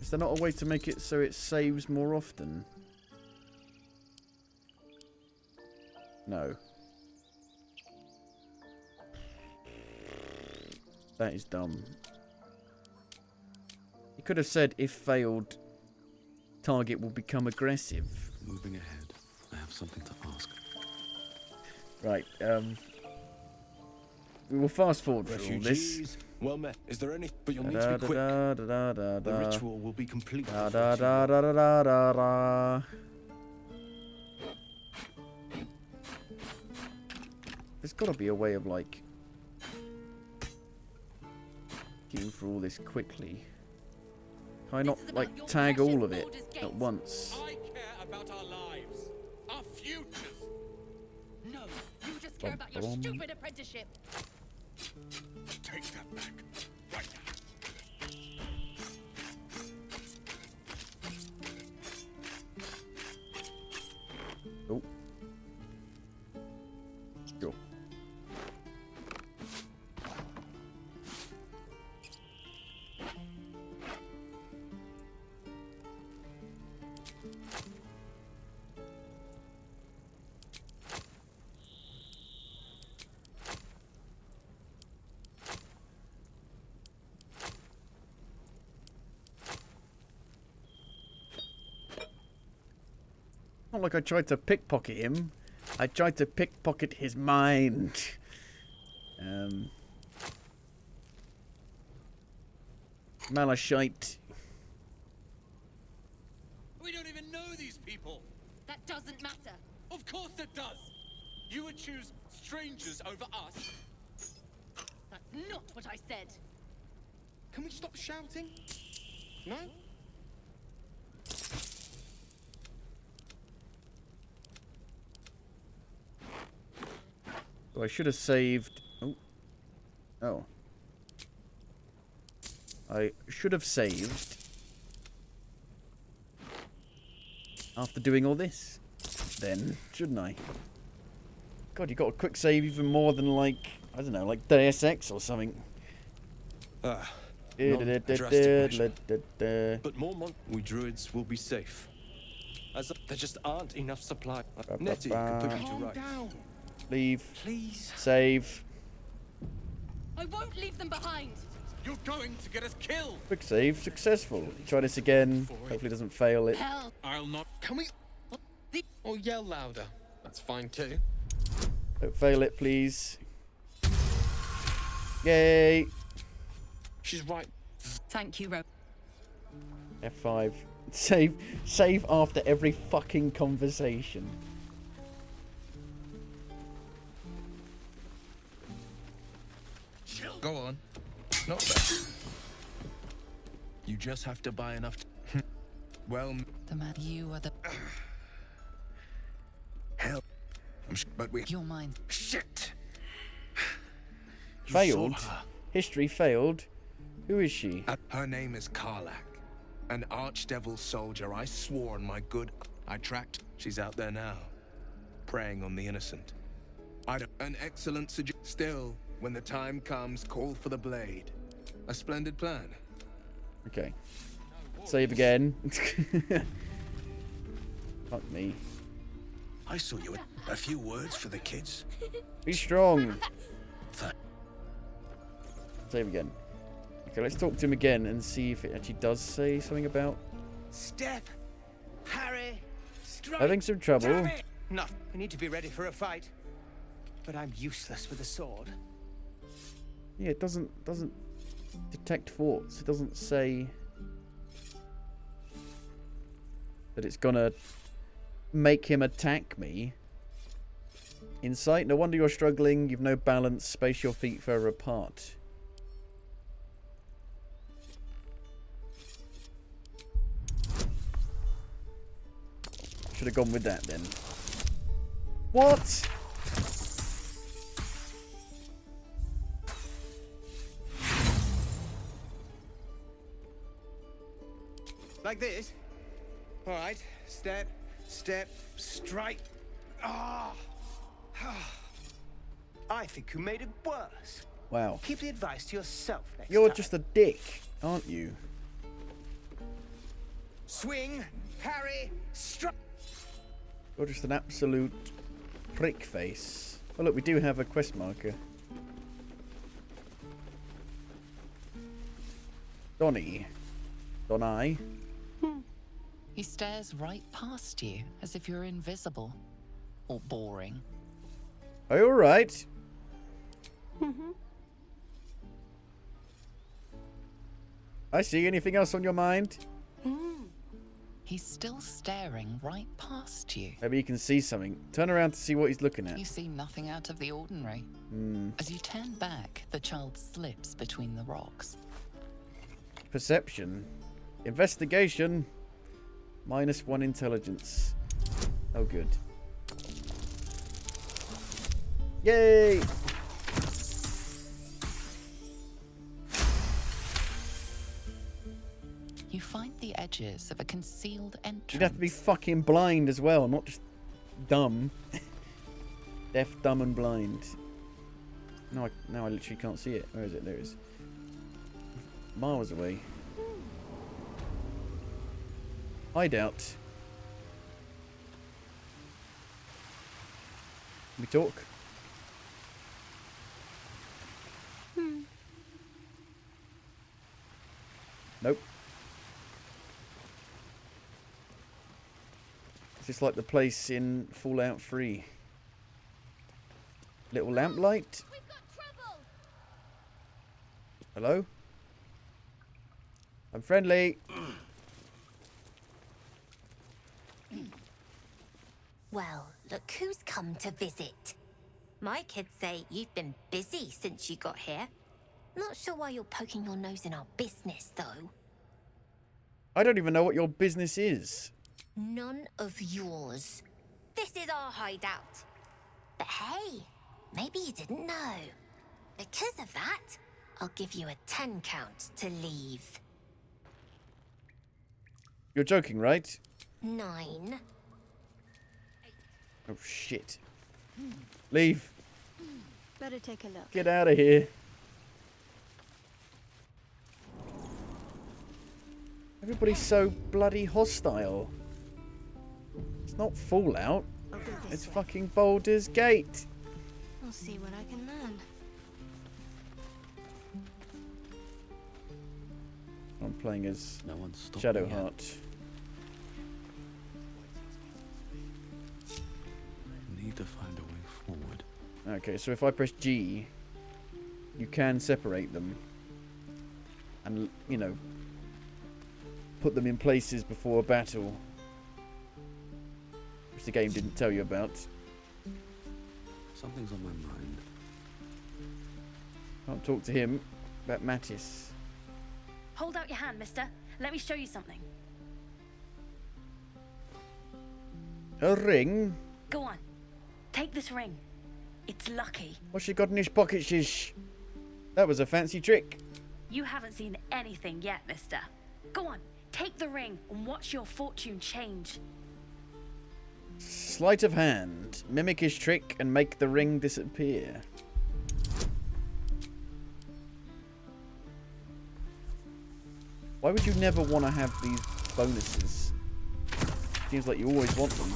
[SPEAKER 1] Is there not a way to make it so it saves more often? No. That is dumb. He could have said, if failed, target will become aggressive.
[SPEAKER 13] Moving ahead, I have something to ask.
[SPEAKER 1] Right, we will fast forward through all this.
[SPEAKER 3] Well met. Is there any? But you'll need to be quick. The ritual will be complete.
[SPEAKER 1] There's got to be a way of, like... looking for all this quickly. Can I not, like, tag all of it at once?
[SPEAKER 9] I care about our lives, our futures.
[SPEAKER 8] No, you just care about your stupid apprenticeship.
[SPEAKER 9] Take that back, right now.
[SPEAKER 1] Oh. Go. Not like I tried to pickpocket him. I tried to pickpocket his mind. Malachite.
[SPEAKER 9] We don't even know these people.
[SPEAKER 8] That doesn't matter.
[SPEAKER 9] Of course it does. You would choose strangers over us.
[SPEAKER 8] That's not what I said.
[SPEAKER 10] Can we stop shouting? No?
[SPEAKER 1] So I should have saved... Oh. Oh. I should have saved after doing all this. Then, shouldn't I? God, you got a quick save even more than, like, I don't know, like Deus Ex or something.
[SPEAKER 3] Not a drastic measure. But we druids will be safe. As there just aren't enough supply. Nettie can put you to rights.
[SPEAKER 1] Leave.
[SPEAKER 3] Please.
[SPEAKER 1] Save.
[SPEAKER 8] I won't leave them behind.
[SPEAKER 9] You're going to get us killed.
[SPEAKER 1] Quick save. Successful. Try this again. Hopefully it doesn't fail it.
[SPEAKER 8] Hell.
[SPEAKER 9] I'll not.
[SPEAKER 10] Can we? Or yell louder. That's fine too.
[SPEAKER 1] Don't fail it, please. Yay.
[SPEAKER 10] She's right.
[SPEAKER 8] Thank you, Ro.
[SPEAKER 1] F5. Save after every fucking conversation.
[SPEAKER 14] Go on. Not bad. You just have to buy enough. Well,
[SPEAKER 7] The man you are the
[SPEAKER 14] hell. But we.
[SPEAKER 7] your mind.
[SPEAKER 14] Shit. You
[SPEAKER 1] Failed.
[SPEAKER 14] saw her.
[SPEAKER 1] History failed. Who is she?
[SPEAKER 14] Her name is Karlak, an archdevil soldier. I swore on my good. I tracked. She's out there now, preying on the innocent. An excellent suggestion. Still, when the time comes, call for the blade. A splendid plan.
[SPEAKER 1] Okay. Save again. Fuck me.
[SPEAKER 14] I saw you. A few words for the kids.
[SPEAKER 1] Be strong. Save again. Okay, let's talk to him again and see if it actually does say something about...
[SPEAKER 12] Step, Harry, strike.
[SPEAKER 1] Having some trouble.
[SPEAKER 12] No, we need to be ready for a fight. But I'm useless with a sword.
[SPEAKER 1] Yeah, it doesn't detect thoughts. It doesn't say that it's gonna make him attack me. Insight. No wonder you're struggling. You've no balance. Space your feet further apart. Should have gone with that then. What?
[SPEAKER 12] Like this? All right. Step, step, strike. Ah! I think you made it worse.
[SPEAKER 1] Wow.
[SPEAKER 12] Keep the advice to yourself next
[SPEAKER 1] You're
[SPEAKER 12] time.
[SPEAKER 1] just a dick, aren't you?
[SPEAKER 12] Swing, Harry, strike.
[SPEAKER 1] You're just an absolute prick face. Oh look, we do have a quest marker. Donnie. Donai.
[SPEAKER 7] He stares right past you, as if you're invisible. Or boring.
[SPEAKER 1] Are you alright? I see. Anything else on your mind?
[SPEAKER 7] He's still staring right past you.
[SPEAKER 1] Maybe you can see something. Turn around to see what he's looking at.
[SPEAKER 7] You see nothing out of the ordinary.
[SPEAKER 1] Hmm.
[SPEAKER 7] As you turn back, the child slips between the rocks.
[SPEAKER 1] Perception. Investigation. -1 intelligence. Oh, good. Yay!
[SPEAKER 7] You find the edges of a concealed entrance.
[SPEAKER 1] You'd have to be fucking blind as well, not just dumb. Deaf, dumb, and blind. Now I literally can't see it. Where is it? There it is. Miles away. Hideout. Can we talk? Nope. It's just like the place in Fallout 3. Little lamplight. Hello? I'm friendly.
[SPEAKER 15] Well, look who's come to visit. My kids say you've been busy since you got here. Not sure why you're poking your nose in our business, though.
[SPEAKER 1] I don't even know what your business is.
[SPEAKER 15] None of yours. This is our hideout. But hey, maybe you didn't know. Because of that, I'll give you a 10 count to leave.
[SPEAKER 1] You're joking, right?
[SPEAKER 15] 9.
[SPEAKER 1] Oh, shit. Leave.
[SPEAKER 16] Better take a look.
[SPEAKER 1] Get out of here. Everybody's so bloody hostile. It's not Fallout. It's fucking Baldur's Gate.
[SPEAKER 16] I'll see what I can learn.
[SPEAKER 1] I'm playing as
[SPEAKER 13] No one's stopped
[SPEAKER 1] Shadowheart.
[SPEAKER 13] I need to find a way forward.
[SPEAKER 1] Okay, so if I press G, you can separate them. And, you know, put them in places before a battle. Which the game didn't tell you about.
[SPEAKER 13] Something's on my mind.
[SPEAKER 1] Can't talk to him about Mattis.
[SPEAKER 8] Hold out your hand, mister. Let me show you something.
[SPEAKER 1] A ring?
[SPEAKER 8] Go on. Take this ring. It's lucky.
[SPEAKER 1] What's she got in his pocket, shish? That was a fancy trick.
[SPEAKER 8] You haven't seen anything yet, mister. Go on. Take the ring and watch your fortune change.
[SPEAKER 1] Sleight of hand. Mimic his trick and make the ring disappear. Why would you never want to have these bonuses? Seems like you always want them.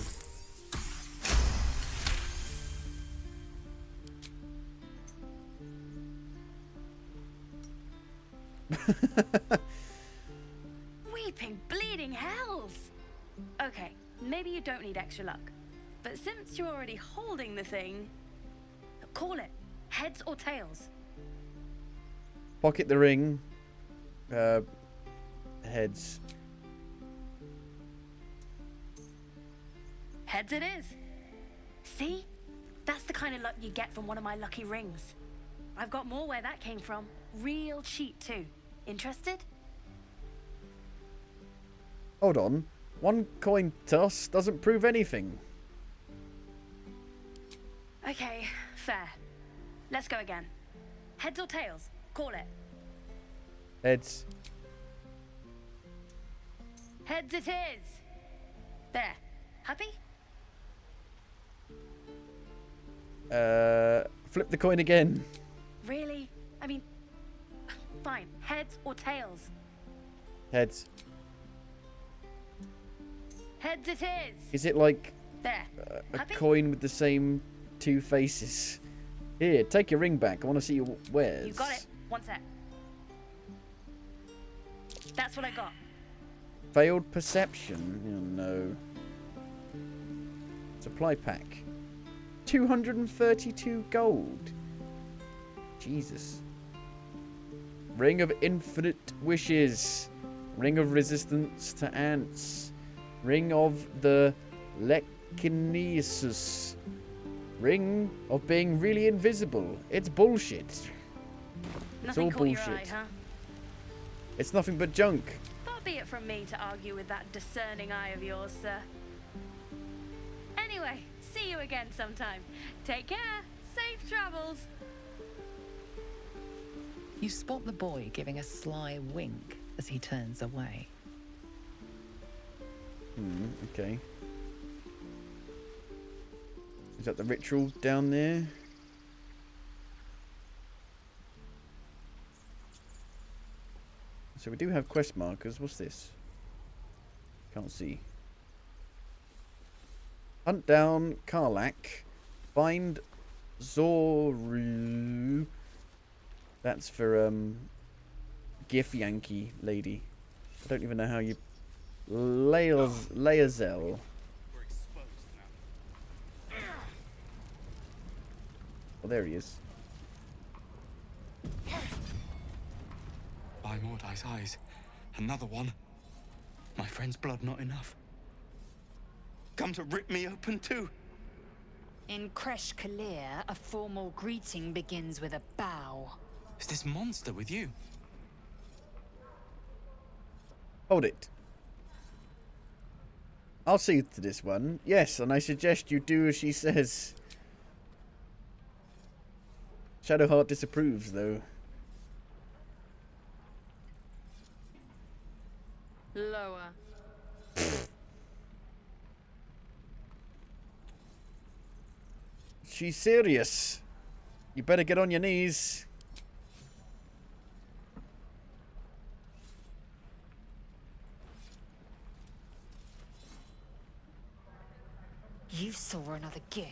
[SPEAKER 8] Weeping, bleeding hells! Okay, maybe you don't need extra luck. But since you're already holding the thing, call it. Heads or tails?
[SPEAKER 1] Pocket the ring. Heads.
[SPEAKER 8] Heads it is. See? That's the kind of luck you get from one of my lucky rings. I've got more where that came from. Real cheap too. Interested?
[SPEAKER 1] Hold on. One coin toss doesn't prove anything.
[SPEAKER 8] Okay, fair. Let's go again. Heads or tails? Call it.
[SPEAKER 1] Heads.
[SPEAKER 8] Heads it is. There. Happy?
[SPEAKER 1] Flip the coin again.
[SPEAKER 8] Really? I mean, fine. Heads or tails?
[SPEAKER 1] Heads.
[SPEAKER 8] Heads it is.
[SPEAKER 1] Is it like
[SPEAKER 8] There.
[SPEAKER 1] a
[SPEAKER 8] Happy?
[SPEAKER 1] coin with the same two faces? Here, take your ring back. I want to see your wares.
[SPEAKER 8] You got it. One sec. That's what I got.
[SPEAKER 1] Failed perception. Oh no. Supply pack. 232 gold. Jesus. Ring of infinite wishes. Ring of resistance to ants. Ring of the Lekinesis. Ring of being really invisible. It's bullshit. It's
[SPEAKER 8] Nothing
[SPEAKER 1] all
[SPEAKER 8] caught your
[SPEAKER 1] bullshit.
[SPEAKER 8] eye, huh?
[SPEAKER 1] It's nothing but junk.
[SPEAKER 8] Far be it from me to argue with that discerning eye of yours, sir. Anyway, see you again sometime. Take care. Safe travels.
[SPEAKER 7] You spot the boy giving a sly wink as he turns away.
[SPEAKER 1] Okay. Is that the ritual down there? So we do have quest markers. What's this? Can't see. Hunt down Karlach. Find Zoru. That's for Gif Yankee lady. I don't even know how you Laezel. Oh, there he is.
[SPEAKER 17] By Mordai's eyes, another one. My friend's blood not enough. Come to rip me open too.
[SPEAKER 4] In Kresh Kalir, a formal greeting begins with a bow.
[SPEAKER 17] Is this monster with you?
[SPEAKER 1] Hold it. I'll see to this one. Yes, and I suggest you do as she says. Shadowheart disapproves, though.
[SPEAKER 4] Lower.
[SPEAKER 1] She's serious. You better get on your knees.
[SPEAKER 4] You saw another gif.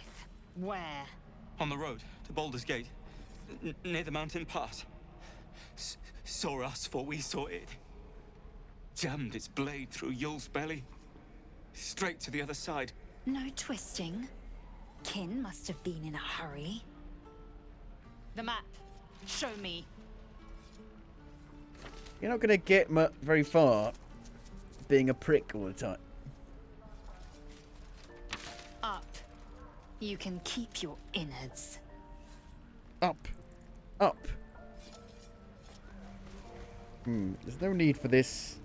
[SPEAKER 4] Where?
[SPEAKER 17] On the road to Baldur's Gate, near the mountain pass. Saw us before we saw it. Jammed its blade through Yul's belly. Straight to the other side.
[SPEAKER 4] No twisting. Kin must have been in a hurry. The map. Show me.
[SPEAKER 1] You're not going to get very far being a prick all the time.
[SPEAKER 4] Up. You can keep your innards.
[SPEAKER 1] Up. Up. There's no need for this.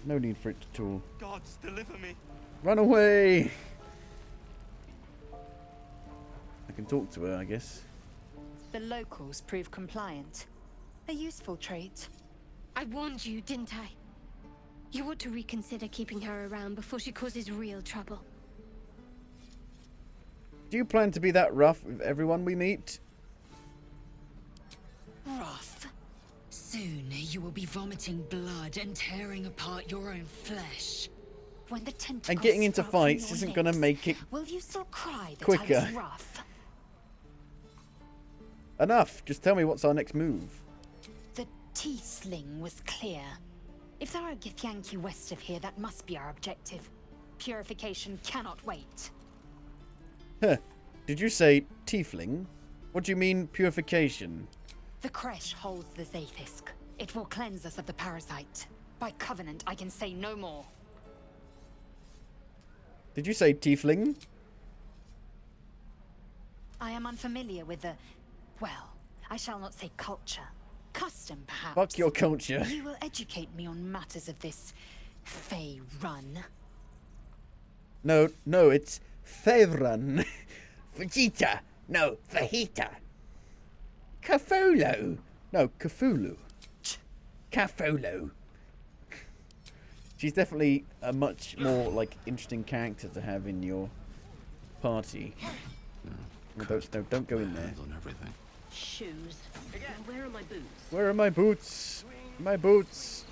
[SPEAKER 1] No need for it at all.
[SPEAKER 17] Gods, deliver me.
[SPEAKER 1] Run away! I can talk to her, I guess.
[SPEAKER 4] The locals prove compliant. A useful trait.
[SPEAKER 16] I warned you, didn't I? You ought to reconsider keeping her around before she causes real trouble.
[SPEAKER 1] Do you plan to be that rough with everyone we meet?
[SPEAKER 4] Rough. Soon you will be vomiting blood and tearing apart your own flesh. When the tentacles
[SPEAKER 1] And getting into
[SPEAKER 4] sprout from
[SPEAKER 1] fights
[SPEAKER 4] your
[SPEAKER 1] isn't
[SPEAKER 4] lips,
[SPEAKER 1] going to make it
[SPEAKER 4] will you still cry that
[SPEAKER 1] quicker.
[SPEAKER 4] I was rough?
[SPEAKER 1] Enough. Just tell me what's our next move.
[SPEAKER 4] The T-sling was clear. If there are a Githyanki west of here, that must be our objective. Purification cannot wait.
[SPEAKER 1] Huh. Did you say tiefling? What do you mean purification?
[SPEAKER 4] The Kresh holds the Zaithisk. It will cleanse us of the parasite. By covenant, I can say no more.
[SPEAKER 1] Did you say tiefling?
[SPEAKER 4] I am unfamiliar with the... well, I shall not say culture. Custom, perhaps.
[SPEAKER 1] Fuck your culture.
[SPEAKER 4] You will educate me on matters of this... Fey run.
[SPEAKER 1] No, it's Fevran. Vegeta. No, Fajita. Cthulhu. No, Cthulhu. Cthulhu. She's definitely a much more, interesting character to have in your party. Don't go in there.
[SPEAKER 13] On everything.
[SPEAKER 11] Shoes. Where are my boots?
[SPEAKER 1] Where are my boots? My boots.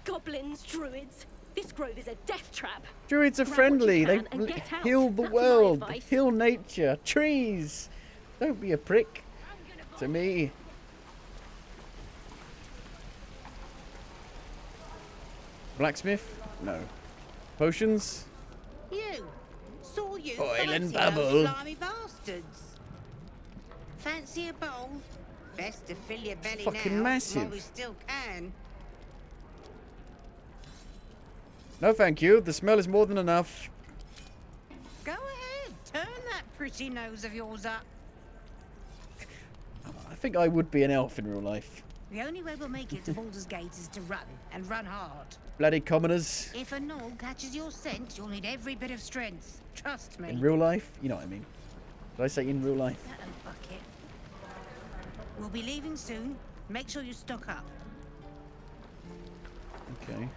[SPEAKER 11] Goblins, druids. This grove is a death trap.
[SPEAKER 1] Druids are
[SPEAKER 11] Grab what
[SPEAKER 1] friendly.
[SPEAKER 11] you
[SPEAKER 1] They
[SPEAKER 11] can and get out.
[SPEAKER 1] heal the
[SPEAKER 11] That's my
[SPEAKER 1] world.
[SPEAKER 11] advice.
[SPEAKER 1] Heal nature. Trees. Don't be a prick to me. Blacksmith? No. Potions?
[SPEAKER 18] You. Saw you
[SPEAKER 1] Oil
[SPEAKER 18] fighting
[SPEAKER 1] and
[SPEAKER 18] those
[SPEAKER 1] bubble.
[SPEAKER 18] slimy bastards. Fancy a bowl? Best to fill your belly
[SPEAKER 1] fucking
[SPEAKER 18] now,
[SPEAKER 1] massive.
[SPEAKER 18] while we still can.
[SPEAKER 1] No, thank you. The smell is more than enough.
[SPEAKER 18] Go ahead, turn that pretty nose of yours up.
[SPEAKER 1] I think I would be an elf in real life.
[SPEAKER 18] The only way we'll make it to Baldur's Gate is to run, and run hard.
[SPEAKER 1] Bloody commoners.
[SPEAKER 18] If a gnoll catches your scent, you'll need every bit of strength. Trust me.
[SPEAKER 1] In real life? You know what I mean. Did I say in real life?
[SPEAKER 18] Uh-oh, bucket. We'll be leaving soon. Make sure you stock up.
[SPEAKER 1] Okay.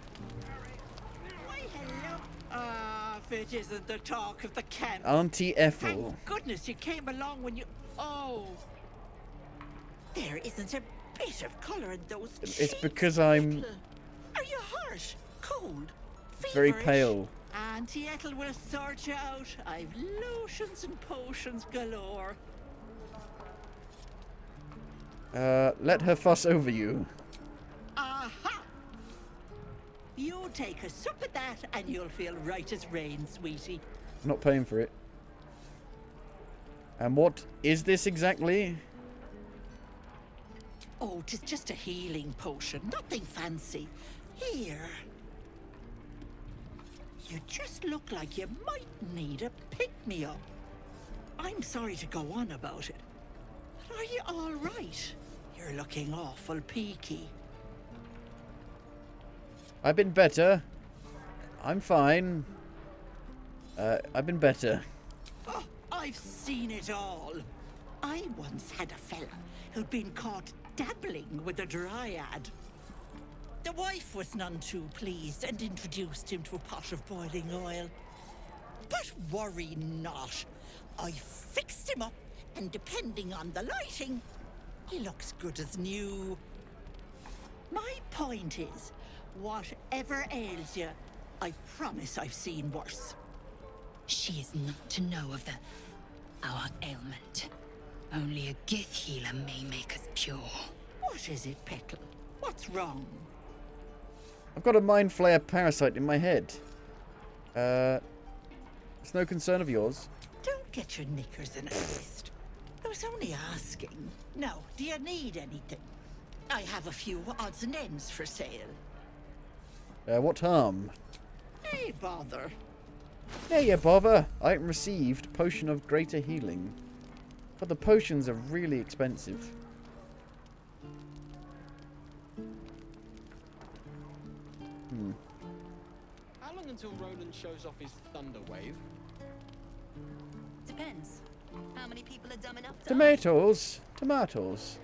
[SPEAKER 19] Why, hello. Ah, if it isn't the talk of the camp.
[SPEAKER 1] Auntie Ethel.
[SPEAKER 19] Thank goodness you came along when you... Oh. There isn't a bit of colour in those cheeks.
[SPEAKER 1] It's because I'm...
[SPEAKER 19] Are you harsh? Cold?
[SPEAKER 1] very
[SPEAKER 19] Feverish?
[SPEAKER 1] pale.
[SPEAKER 19] Auntie Ethel will sort you out. I've lotions and potions galore.
[SPEAKER 1] Let her fuss over you.
[SPEAKER 19] Aha! You take a sup at that and you'll feel right as rain, sweetie.
[SPEAKER 1] I'm not paying for it. And what is this exactly?
[SPEAKER 19] Oh, 'tis just a healing potion. Nothing fancy. Here. You just look like you might need a pick-me-up. I'm sorry to go on about it. But are you all right? You're looking awful peaky.
[SPEAKER 1] I've been better. I'm fine. I've been better.
[SPEAKER 19] Oh, I've seen it all. I once had a fella who'd been caught dabbling with a dryad. The wife was none too pleased and introduced him to a pot of boiling oil. But worry not. I fixed him up, and depending on the lighting, he looks good as new. My point is, whatever ails you, I promise I've seen worse.
[SPEAKER 4] She is not to know of our ailment. Only a Gith healer may make us pure.
[SPEAKER 19] What is it, Petal? What's wrong?
[SPEAKER 1] I've got a mind flayer parasite in my head. It's no concern of yours.
[SPEAKER 19] Don't get your knickers in a twist. I was only asking. Now, do you need anything? I have a few odds and ends for sale.
[SPEAKER 1] What harm?
[SPEAKER 19] Hey, bother.
[SPEAKER 1] Nay, you bother. Item received. Potion of greater healing. But the potions are really expensive.
[SPEAKER 10] How long until Roland shows off his thunder wave?
[SPEAKER 5] Depends. How many people are dumb enough to...
[SPEAKER 1] Tomatoes. Tomatoes.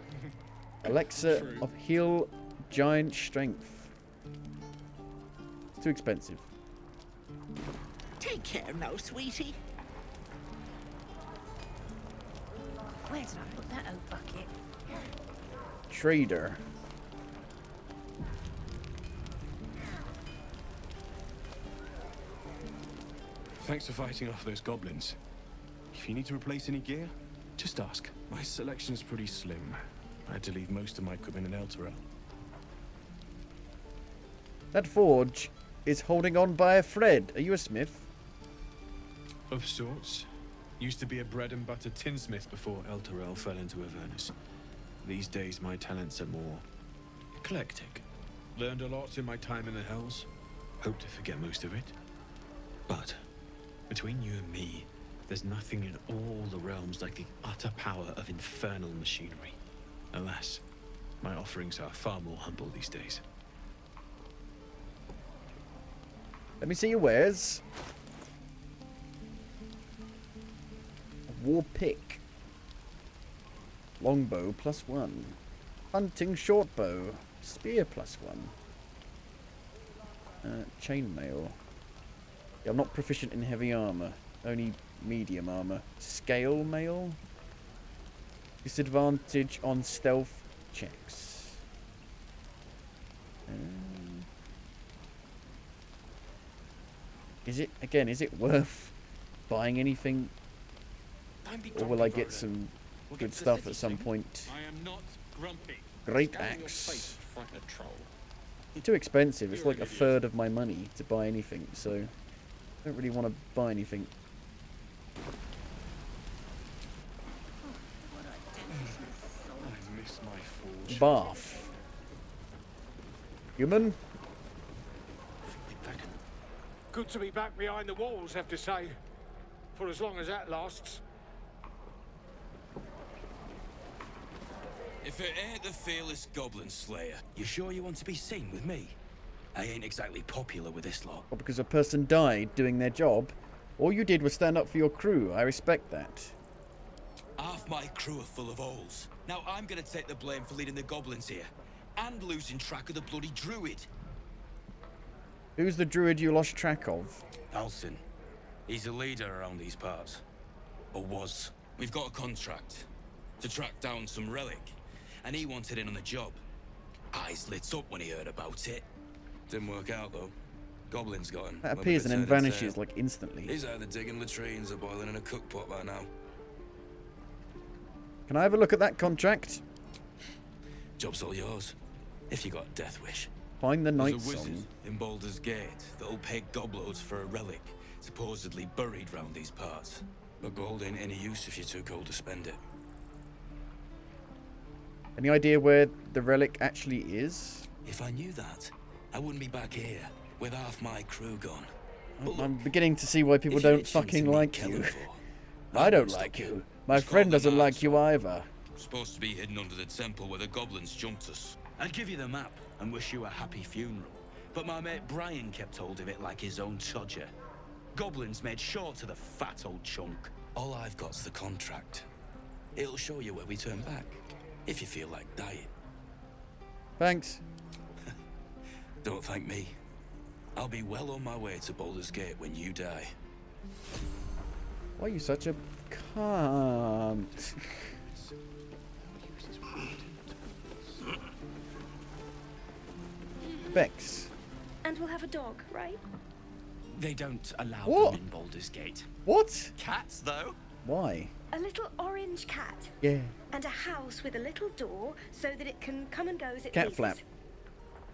[SPEAKER 1] Elixir of heal giant strength. Too expensive.
[SPEAKER 19] Take care now, sweetie.
[SPEAKER 18] Where did I put that old bucket?
[SPEAKER 1] Trader.
[SPEAKER 3] Thanks for fighting off those goblins. If you need to replace any gear, just ask. My selection's pretty slim. I had to leave most of my equipment in Elturel.
[SPEAKER 1] That forge is holding on by a thread. Are you a smith?
[SPEAKER 3] Of sorts. Used to be a bread and butter tinsmith before Elturel fell into Avernus. These days my talents are more eclectic. Learned a lot in my time in the Hells. Hope to forget most of it. But between you and me, there's nothing in all the realms like the utter power of infernal machinery. Alas, my offerings are far more humble these days.
[SPEAKER 1] Let me see your wares. A war pick. Longbow +1. Hunting shortbow. Spear +1. Chainmail. Yeah, I'm not proficient in heavy armor. Only medium armor. Scale mail. Disadvantage on stealth checks. Is it worth buying anything? Or will I get some good stuff at some point?
[SPEAKER 9] I am not grumpy.
[SPEAKER 1] Great axe. Too expensive. It's like a third of my money to buy anything, so I don't really want to buy anything.
[SPEAKER 3] I miss my forge.
[SPEAKER 1] Bath. Human?
[SPEAKER 20] Good to be back behind the walls, have to say. For as long as that lasts.
[SPEAKER 17] If it ain't the fearless goblin slayer, you sure you want to be seen with me? I ain't exactly popular with this lot.
[SPEAKER 1] Or because a person died doing their job. All you did was stand up for your crew. I respect that.
[SPEAKER 17] Half my crew are full of holes. Now I'm gonna take the blame for leading the goblins here. And losing track of the bloody druid.
[SPEAKER 1] Who's the druid you lost track of?
[SPEAKER 17] Alcin. He's a leader around these parts. Or was. We've got a contract to track down some relic. And he wanted in on the job. Eyes lit up when he heard about it. Didn't work out though. Goblins got him.
[SPEAKER 1] That appears and then vanishes like instantly.
[SPEAKER 17] He's either digging latrines or boiling in a cookpot by now.
[SPEAKER 1] Can I have a look at that contract?
[SPEAKER 17] Job's all yours. If you got a death wish.
[SPEAKER 1] Find the night
[SPEAKER 17] There's a wizard
[SPEAKER 1] song.
[SPEAKER 17] in Baldur's Gate that'll pay gobloads for a relic, supposedly buried round these parts. But gold ain't any use if you're too cold to spend it.
[SPEAKER 1] Any idea where the relic actually is?
[SPEAKER 17] If I knew that, I wouldn't be back here with half my crew gone.
[SPEAKER 1] I'm beginning to see why people don't fucking like you. I don't like you. My friend doesn't like you either.
[SPEAKER 17] Supposed to be hidden under the temple where the goblins jumped us. I'd give you the map and wish you a happy funeral. But my mate Brian kept hold of it like his own todger. Goblins made sure to the fat old chunk. All I've got's the contract. It'll show you where we turn back, if you feel like dying.
[SPEAKER 1] Thanks.
[SPEAKER 17] Don't thank me. I'll be well on my way to Baldur's Gate when you die.
[SPEAKER 1] Why are you such a cunt? Bex.
[SPEAKER 8] And we'll have a dog, right?
[SPEAKER 17] They don't allow
[SPEAKER 1] What?
[SPEAKER 17] them in Baldur's Gate.
[SPEAKER 1] What?
[SPEAKER 17] Cats, though?
[SPEAKER 1] Why?
[SPEAKER 8] A little orange cat.
[SPEAKER 1] Yeah.
[SPEAKER 8] And a house with a little door so that it can come and go as it
[SPEAKER 1] Cat
[SPEAKER 8] pleases.
[SPEAKER 1] flap.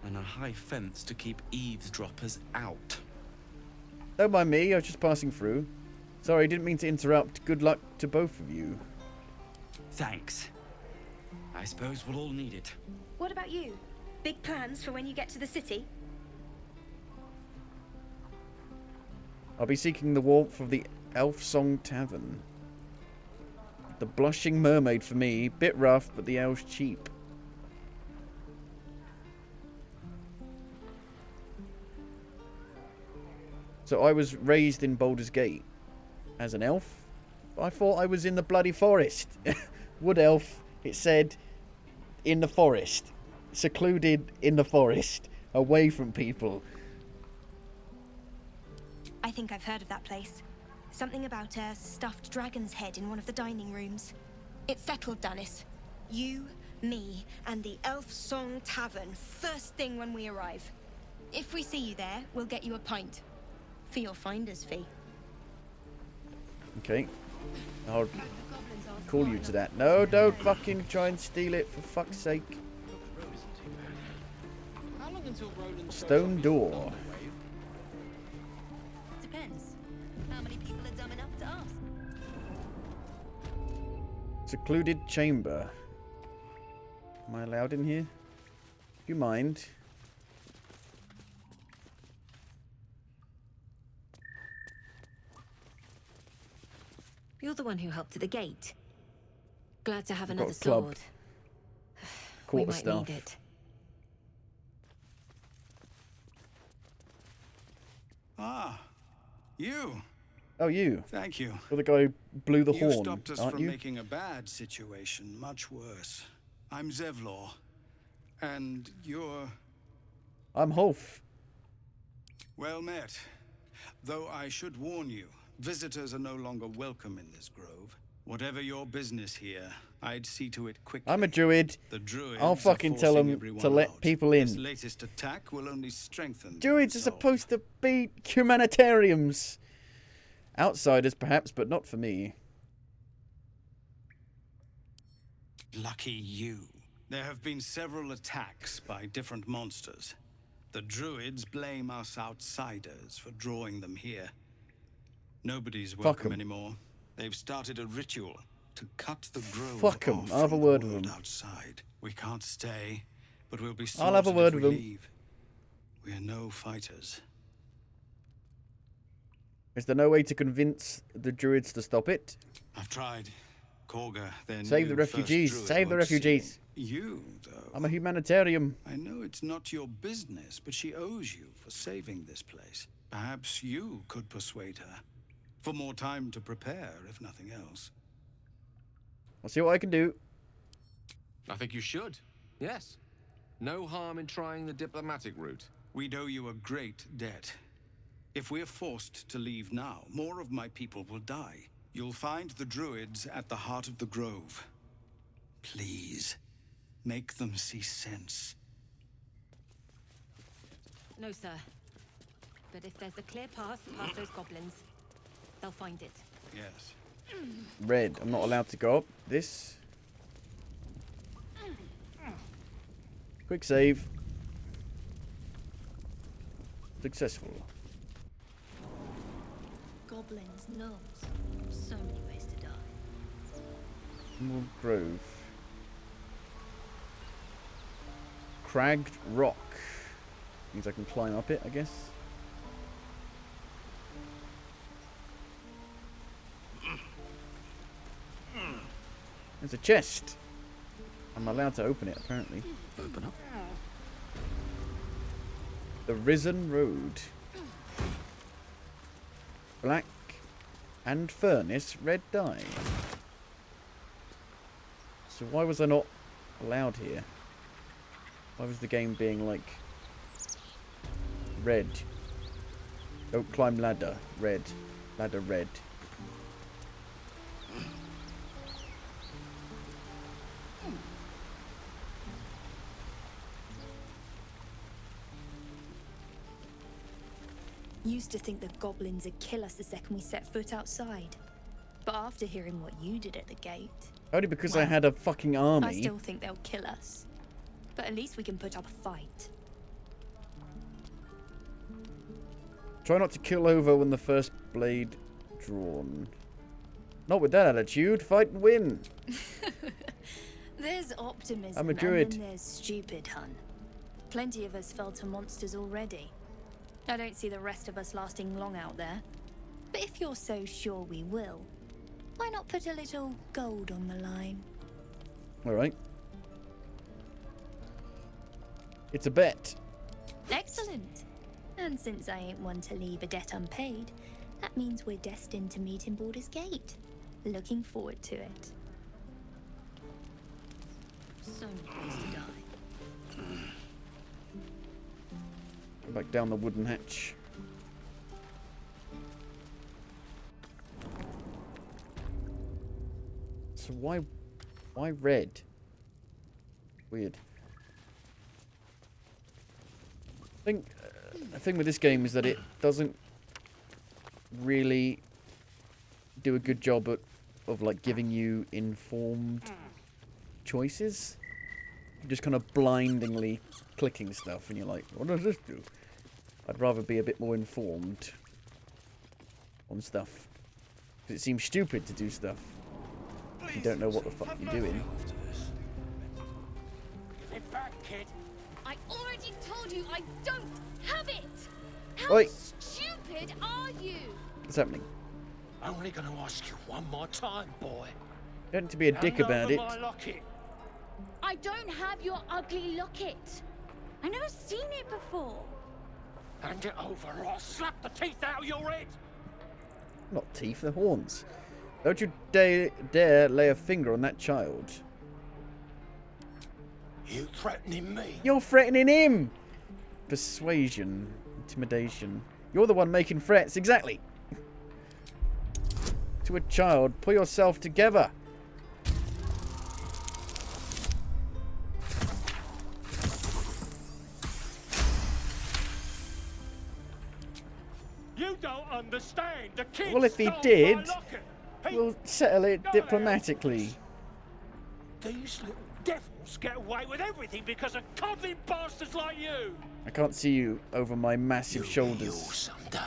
[SPEAKER 17] And a high fence to keep eavesdroppers out.
[SPEAKER 1] Don't mind me, I was just passing through. Sorry, didn't mean to interrupt. Good luck to both of you.
[SPEAKER 17] Thanks. I suppose we'll all need it.
[SPEAKER 8] What about you? Big plans for when you get to the city?
[SPEAKER 1] I'll be seeking the warmth of the Elf Song Tavern. The Blushing Mermaid for me. Bit rough, but the ale's cheap. So I was raised in Baldur's Gate as an elf. I thought I was in the bloody forest. Wood elf, it said, in the forest. Secluded in the forest. Away from people.
[SPEAKER 5] I think I've heard of that place. Something about a stuffed dragon's head in one of the dining rooms. It's settled, Dennis. You, me, and the Elf Song Tavern first thing when we arrive. If we see you there, we'll get you a pint. For your finder's fee.
[SPEAKER 1] Okay. I'll call you to that. No, don't fucking try and steal it, for fuck's sake. Stone door.
[SPEAKER 15] Depends. How many people are dumb enough to ask?
[SPEAKER 1] Secluded chamber. Am I allowed in here? Do you mind?
[SPEAKER 21] You're the one who helped at the gate. Glad to have
[SPEAKER 1] I've got
[SPEAKER 21] another
[SPEAKER 1] a club.
[SPEAKER 21] sword. We might
[SPEAKER 1] Quarterstaff.
[SPEAKER 21] need it.
[SPEAKER 22] Ah, you.
[SPEAKER 1] Oh, you.
[SPEAKER 22] Thank you.
[SPEAKER 1] You're the guy who blew the
[SPEAKER 22] You
[SPEAKER 1] horn,
[SPEAKER 22] stopped us
[SPEAKER 1] aren't
[SPEAKER 22] from
[SPEAKER 1] you?
[SPEAKER 22] making a bad situation much worse. I'm Zevlor. And you're...
[SPEAKER 1] I'm Holf.
[SPEAKER 22] Well met. Though I should warn you, visitors are no longer welcome in this grove. Whatever your business here, I'd see to it quickly.
[SPEAKER 1] I'm a druid.
[SPEAKER 22] The druids
[SPEAKER 1] I'll
[SPEAKER 22] are
[SPEAKER 1] fucking tell
[SPEAKER 22] forcing
[SPEAKER 1] them
[SPEAKER 22] everyone
[SPEAKER 1] to let
[SPEAKER 22] out.
[SPEAKER 1] people
[SPEAKER 22] This
[SPEAKER 1] in.
[SPEAKER 22] latest attack will only strengthen.
[SPEAKER 1] Druids are supposed to be humanitarians. Outsiders, perhaps, but not for me.
[SPEAKER 22] Lucky you. There have been several attacks by different monsters. The druids blame us outsiders for drawing them here. Nobody's
[SPEAKER 1] Fuck
[SPEAKER 22] welcome
[SPEAKER 1] 'em.
[SPEAKER 22] anymore. They've started a ritual to cut the grove
[SPEAKER 1] Fuck 'em.
[SPEAKER 22] off
[SPEAKER 1] I'll have a
[SPEAKER 22] from
[SPEAKER 1] word
[SPEAKER 22] the
[SPEAKER 1] with
[SPEAKER 22] world
[SPEAKER 1] 'em.
[SPEAKER 22] outside. We can't stay, but we'll be
[SPEAKER 1] I'll have a
[SPEAKER 22] slaughtered
[SPEAKER 1] word
[SPEAKER 22] if
[SPEAKER 1] with
[SPEAKER 22] we
[SPEAKER 1] 'em.
[SPEAKER 22] leave. We're no fighters.
[SPEAKER 1] Is there no way to convince the druids to stop it?
[SPEAKER 22] I've tried. Korga, their
[SPEAKER 1] Save
[SPEAKER 22] new
[SPEAKER 1] the
[SPEAKER 22] first
[SPEAKER 1] refugees.
[SPEAKER 22] druid,
[SPEAKER 1] Save the
[SPEAKER 22] won't see me.
[SPEAKER 1] refugees.
[SPEAKER 22] you, though.
[SPEAKER 1] I'm a humanitarian.
[SPEAKER 22] I know it's not your business, but she owes you for saving this place. Perhaps you could persuade her. For more time to prepare, if nothing else.
[SPEAKER 1] I'll see what I can do.
[SPEAKER 14] I think you should. Yes. No harm in trying the diplomatic route.
[SPEAKER 22] We'd owe you a great debt. If we're forced to leave now, more of my people will die. You'll find the druids at the heart of the grove. Please, make them see sense.
[SPEAKER 21] No, sir. But if there's a clear path past those goblins, they'll find it.
[SPEAKER 22] Yes.
[SPEAKER 1] Red. I'm not allowed to go up this. Quick save. Successful.
[SPEAKER 16] Goblins, gnomes. So many ways to die.
[SPEAKER 1] Emerald Grove. Cragged rock. Means I can climb up it, I guess. There's a chest. I'm allowed to open it, apparently.
[SPEAKER 13] Open up.
[SPEAKER 1] The Risen Road. Black and furnace red dye. So why was I not allowed here? Why was the game being like red? Don't climb ladder. Red. Ladder red.
[SPEAKER 2] Used to think the goblins would kill us the second we set foot outside. But after hearing what you did at the gate...
[SPEAKER 1] Only because I had a fucking army.
[SPEAKER 2] I still think they'll kill us. But at least we can put up a fight.
[SPEAKER 1] Try not to kill over when the first blade drawn. Not with that attitude. Fight and win.
[SPEAKER 2] There's optimism,
[SPEAKER 1] I'm a druid.
[SPEAKER 2] and then there's stupid, hun. Plenty of us fell to monsters already. I don't see the rest of us lasting long out there. But if you're so sure we will, why not put a little gold on the line?
[SPEAKER 1] Alright. It's a bet.
[SPEAKER 2] Excellent. And since I ain't one to leave a debt unpaid, that means we're destined to meet in Baldur's Gate. Looking forward to it.
[SPEAKER 16] So many ways to die.
[SPEAKER 1] Go back down the wooden hatch. So why red? Weird. I think the thing with this game is that it doesn't really do a good job of like giving you informed choices. You're just kind of blindingly clicking stuff and you're like, what does this do? I'd rather be a bit more informed on stuff. Because it seems stupid to do stuff if you don't know what the fuck you're doing.
[SPEAKER 20] Give it back, kid.
[SPEAKER 16] I already told you I don't have it! How
[SPEAKER 1] Oi.
[SPEAKER 16] stupid are you?
[SPEAKER 1] What's happening?
[SPEAKER 20] Only gonna ask you one more time, boy.
[SPEAKER 1] You don't need to be a dick
[SPEAKER 20] Hand
[SPEAKER 1] about
[SPEAKER 20] over
[SPEAKER 1] it.
[SPEAKER 20] my locket.
[SPEAKER 16] I don't have your ugly locket. I never seen it before.
[SPEAKER 20] Hand it over or I'll slap the teeth out of your head.
[SPEAKER 1] Not teeth, they're horns. Don't you dare lay a finger on that child.
[SPEAKER 20] You threatening me?
[SPEAKER 1] You're threatening him! Persuasion. Intimidation. You're the one making threats, exactly. To a child, pull yourself together.
[SPEAKER 20] You don't understand. The kid
[SPEAKER 1] Well, if he
[SPEAKER 20] stole
[SPEAKER 1] did,
[SPEAKER 20] my locket. He...
[SPEAKER 1] we'll settle it diplomatically.
[SPEAKER 20] These little devils get away with everything because of coddling bastards like you.
[SPEAKER 1] I can't see you over my massive shoulders.
[SPEAKER 20] Someday.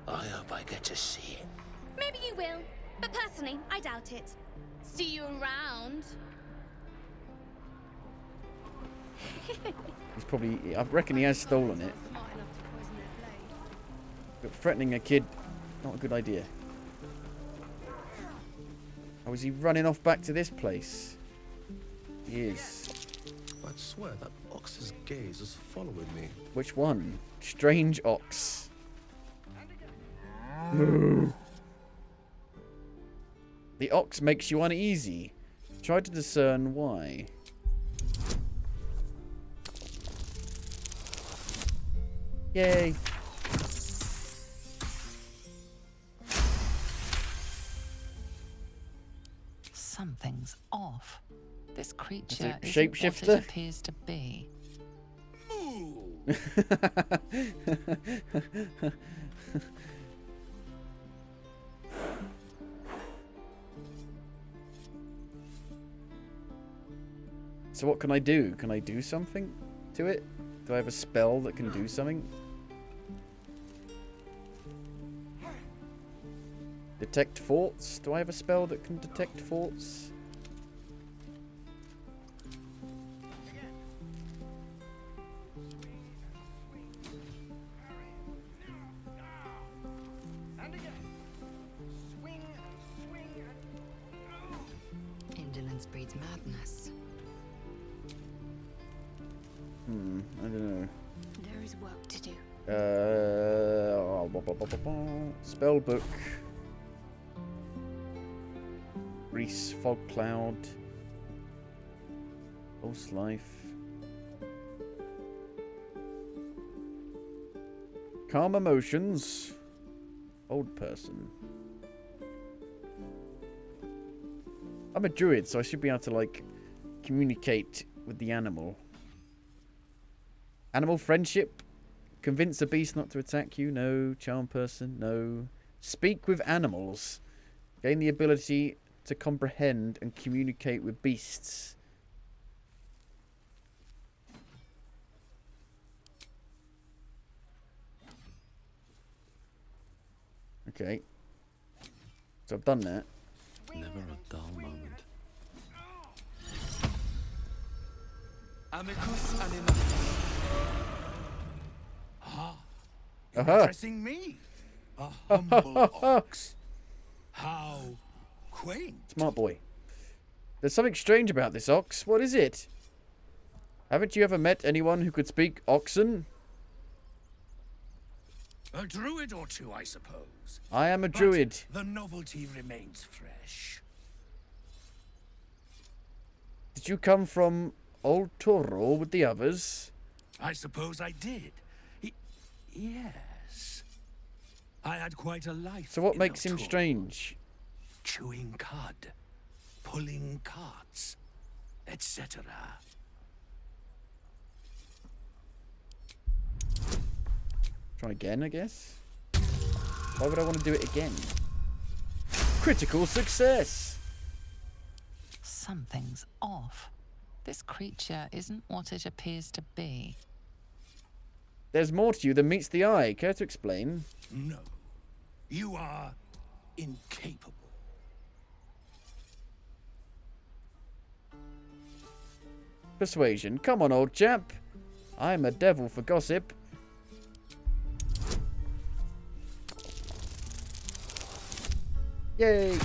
[SPEAKER 20] I hope I get to see it.
[SPEAKER 16] Maybe you will, but personally, I doubt it. See you around.
[SPEAKER 1] He's probably... I reckon he has stolen it. But threatening a kid, not a good idea. Oh, is he running off back to this place? He is.
[SPEAKER 13] I'd swear that ox's gaze is following me.
[SPEAKER 1] Which one? Strange ox. Moo. The ox makes you uneasy. Try to discern why. Yay.
[SPEAKER 7] Something's off. This creature
[SPEAKER 1] it
[SPEAKER 7] isn't what
[SPEAKER 1] shapeshifter?
[SPEAKER 7] it appears to be.
[SPEAKER 1] So what can I do? Can I do something to it? Do I have a spell that can do something? Detect thoughts? Do I have a spell that can detect thoughts?
[SPEAKER 4] Indolence breeds madness.
[SPEAKER 1] I don't know.
[SPEAKER 16] There is work to do.
[SPEAKER 1] Spell book. Reese Fog Cloud. False Life. Calm Emotions. Old Person. I'm a druid, so I should be able to, like, communicate with the animal. Animal Friendship. Convince a beast not to attack you. No. Charm Person. No. Speak with animals. Gain the ability to comprehend and communicate with beasts. Okay. So I've done that.
[SPEAKER 13] Never a dull moment.
[SPEAKER 14] Amicus animatus. Ah,
[SPEAKER 1] Aha.
[SPEAKER 22] Addressing me, a humble ox. How quaint.
[SPEAKER 1] Smart boy. There's something strange about this ox. What is it? Haven't you ever met anyone who could speak oxen?
[SPEAKER 22] A druid or two, I suppose.
[SPEAKER 1] I am a
[SPEAKER 22] But
[SPEAKER 1] druid.
[SPEAKER 22] the novelty remains fresh.
[SPEAKER 1] Did you come from Old Toro with the others?
[SPEAKER 22] I suppose I did. Yes. I had quite a life.
[SPEAKER 1] So what
[SPEAKER 22] in
[SPEAKER 1] makes him
[SPEAKER 22] Otor.
[SPEAKER 1] strange?
[SPEAKER 22] Chewing cud, pulling carts, etc.
[SPEAKER 1] Try again, I guess. Why would I want to do it again? Critical success!
[SPEAKER 7] Something's off. This creature isn't what it appears to be.
[SPEAKER 1] There's more to you than meets the eye. Care to explain?
[SPEAKER 22] No. You are incapable.
[SPEAKER 1] Persuasion. Come on, old chap. I'm a devil for gossip. Yay!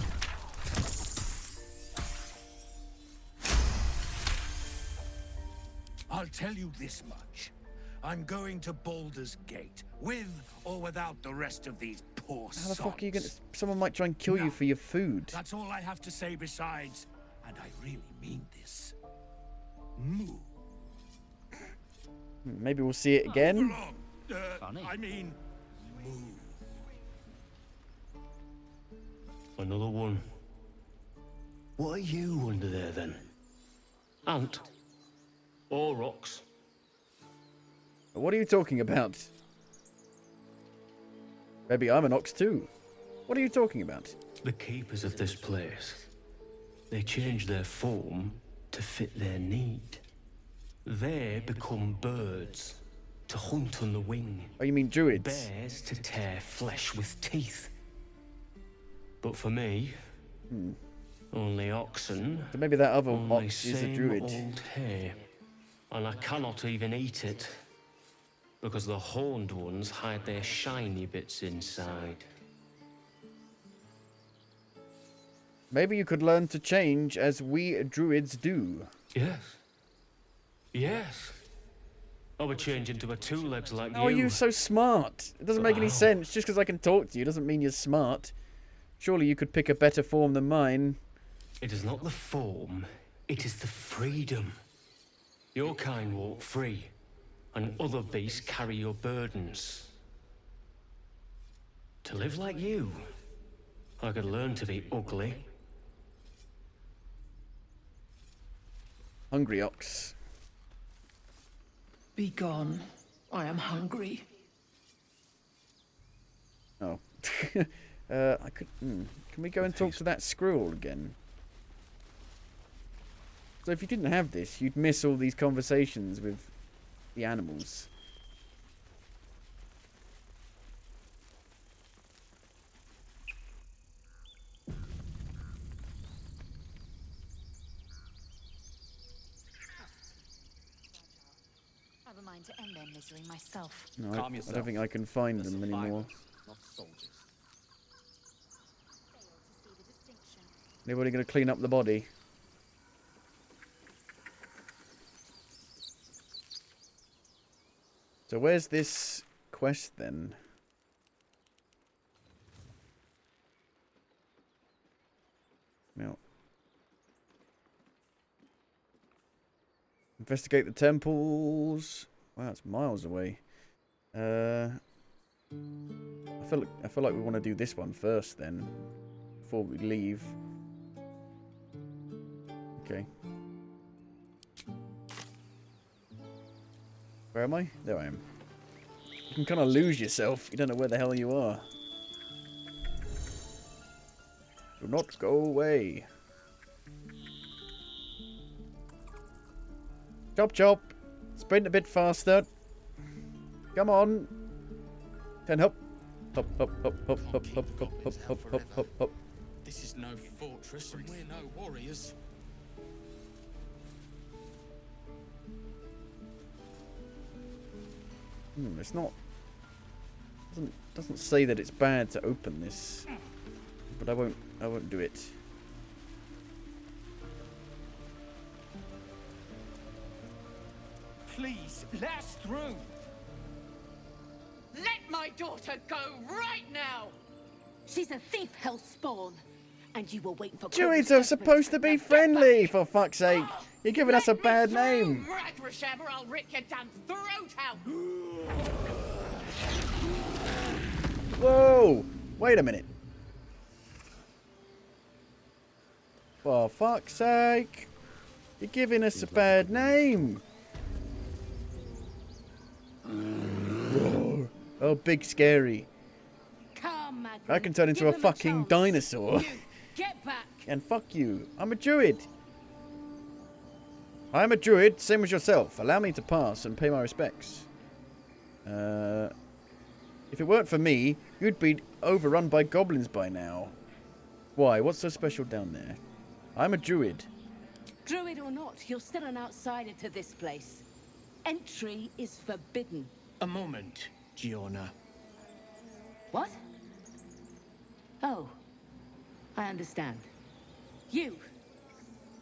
[SPEAKER 22] I'll tell you this much. I'm going to Baldur's Gate, with or without the rest of these poor
[SPEAKER 1] How the fuck are you
[SPEAKER 22] sods.
[SPEAKER 1] gonna... Someone might try and kill you for your food.
[SPEAKER 22] That's all I have to say besides, and I really mean this. Moo.
[SPEAKER 1] Maybe we'll see it again.
[SPEAKER 22] I mean, moo.
[SPEAKER 6] Another one. What are you under there then? Ant? Or rocks?
[SPEAKER 1] What are you talking about? Maybe I'm an ox too. What are you talking about?
[SPEAKER 6] The keepers of this place. They change their form to fit their need. They become birds to hunt on the wing.
[SPEAKER 1] Oh, you mean druids?
[SPEAKER 6] Bears to tear flesh with teeth. But for me, only oxen.
[SPEAKER 1] So maybe that other
[SPEAKER 6] only
[SPEAKER 1] ox is a
[SPEAKER 6] same
[SPEAKER 1] druid.
[SPEAKER 6] old hay. And I cannot even eat it. Because the horned ones hide their shiny bits inside.
[SPEAKER 1] Maybe you could learn to change as we druids do.
[SPEAKER 6] Yes. Yes. I would change into a two-legs like you.
[SPEAKER 1] How are you so smart? It doesn't make any
[SPEAKER 6] Wow.
[SPEAKER 1] sense. Just because I can talk to you doesn't mean you're smart. Surely you could pick a better form than mine.
[SPEAKER 6] It is not the form, it is the freedom. Your kind walk free, and other beasts carry your burdens. To live like you, I could learn to be ugly.
[SPEAKER 1] Hungry ox.
[SPEAKER 11] Be gone. I am hungry.
[SPEAKER 1] Oh. I could... Can we go and talk to that squirrel again? So if you didn't have this, you'd miss all these conversations with the animals.
[SPEAKER 4] Have a mind to end their misery myself.
[SPEAKER 1] No, I don't think I can find them anymore. Anybody going to clean up the body? So where's this quest then? No. Investigate the temples. Wow, it's miles away. I feel like we want to do this one first then, before we leave. Okay. Where am I? There I am. You can kind of lose yourself. You don't know where the hell you are. Do not go away. Chop chop. Sprint a bit faster. Come on. 10 hop. Hop hop hop hop hop hop hop hop hop hop hop hop.
[SPEAKER 9] This is no fortress, and we're no warriors.
[SPEAKER 1] It's not. Doesn't say that it's bad to open this, but I won't do it.
[SPEAKER 19] Please, let us through.
[SPEAKER 18] Let my daughter go right now! She's a thief, hellspawn. And you will wait for...
[SPEAKER 1] Druids are supposed to be friendly, for fuck's sake. You're giving us a bad name.
[SPEAKER 18] Ragrasham, or I'll rip your damn throat out!
[SPEAKER 1] Whoa! Wait a minute. For fuck's sake. You're giving us a bad name. Whoa. Oh, big scary.
[SPEAKER 18] Come, Magrin.
[SPEAKER 1] I can turn into
[SPEAKER 18] Give
[SPEAKER 1] a
[SPEAKER 18] him
[SPEAKER 1] fucking
[SPEAKER 18] chance.
[SPEAKER 1] dinosaur.
[SPEAKER 18] You, get back!
[SPEAKER 1] And fuck you. I'm a druid. I'm a druid, same as yourself. Allow me to pass and pay my respects. If it weren't for me, you'd be overrun by goblins by now. Why? What's so special down there? I'm a druid.
[SPEAKER 18] Druid or not, you're still an outsider to this place. Entry is forbidden.
[SPEAKER 20] A moment, Giona.
[SPEAKER 18] What? Oh, I understand. You.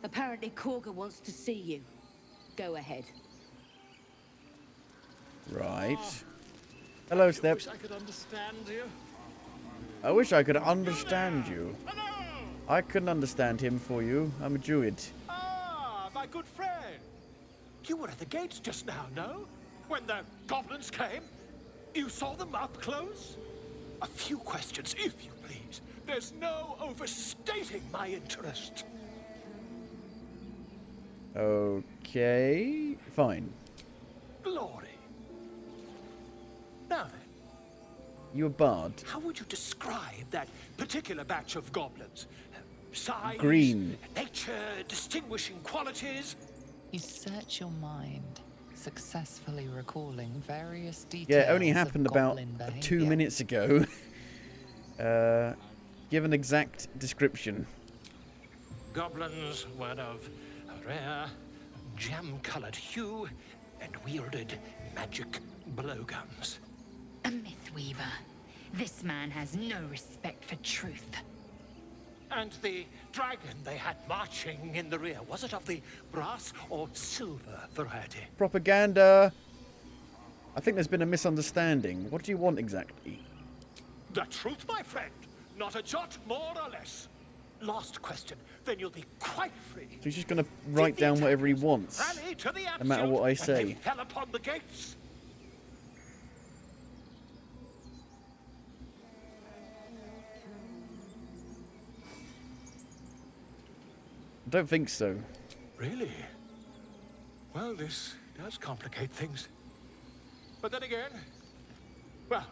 [SPEAKER 18] Apparently Korga wants to see you. Go ahead.
[SPEAKER 1] Right. Hello, Step.
[SPEAKER 20] I wish I could understand you.
[SPEAKER 1] I wish I could understand you. I couldn't understand him for you. I'm a druid.
[SPEAKER 20] Ah, my good friend. You were at the gates just now, no? When the goblins came? You saw them up close? A few questions, if you please. There's no overstating my interest.
[SPEAKER 1] Okay. Fine.
[SPEAKER 20] Glory. Now then,
[SPEAKER 1] You a bard.
[SPEAKER 20] how would you describe that particular batch of goblins? Size,
[SPEAKER 1] Green.
[SPEAKER 20] nature, distinguishing qualities?
[SPEAKER 7] You search your mind, successfully recalling various details.
[SPEAKER 1] Yeah, it only
[SPEAKER 7] of
[SPEAKER 1] happened about
[SPEAKER 7] goblin
[SPEAKER 1] 2
[SPEAKER 7] behavior.
[SPEAKER 1] minutes ago. Give an exact description.
[SPEAKER 20] Goblins were of a rare, jam-colored hue and wielded magic blowguns.
[SPEAKER 4] A myth weaver. This man has no respect for truth.
[SPEAKER 20] And the dragon they had marching in the rear, was it of the brass or silver variety?
[SPEAKER 1] Propaganda! I think there's been a misunderstanding. What do you want exactly?
[SPEAKER 20] The truth, my friend. Not a jot more or less. Last question, then you'll be quite free.
[SPEAKER 1] So he's just going to write down whatever he wants,
[SPEAKER 20] Rally to the
[SPEAKER 1] no matter what I
[SPEAKER 20] absolute, and
[SPEAKER 1] say.
[SPEAKER 20] they fell upon the gates.
[SPEAKER 1] I don't think so.
[SPEAKER 20] Really? Well, this does complicate things. But then again, well,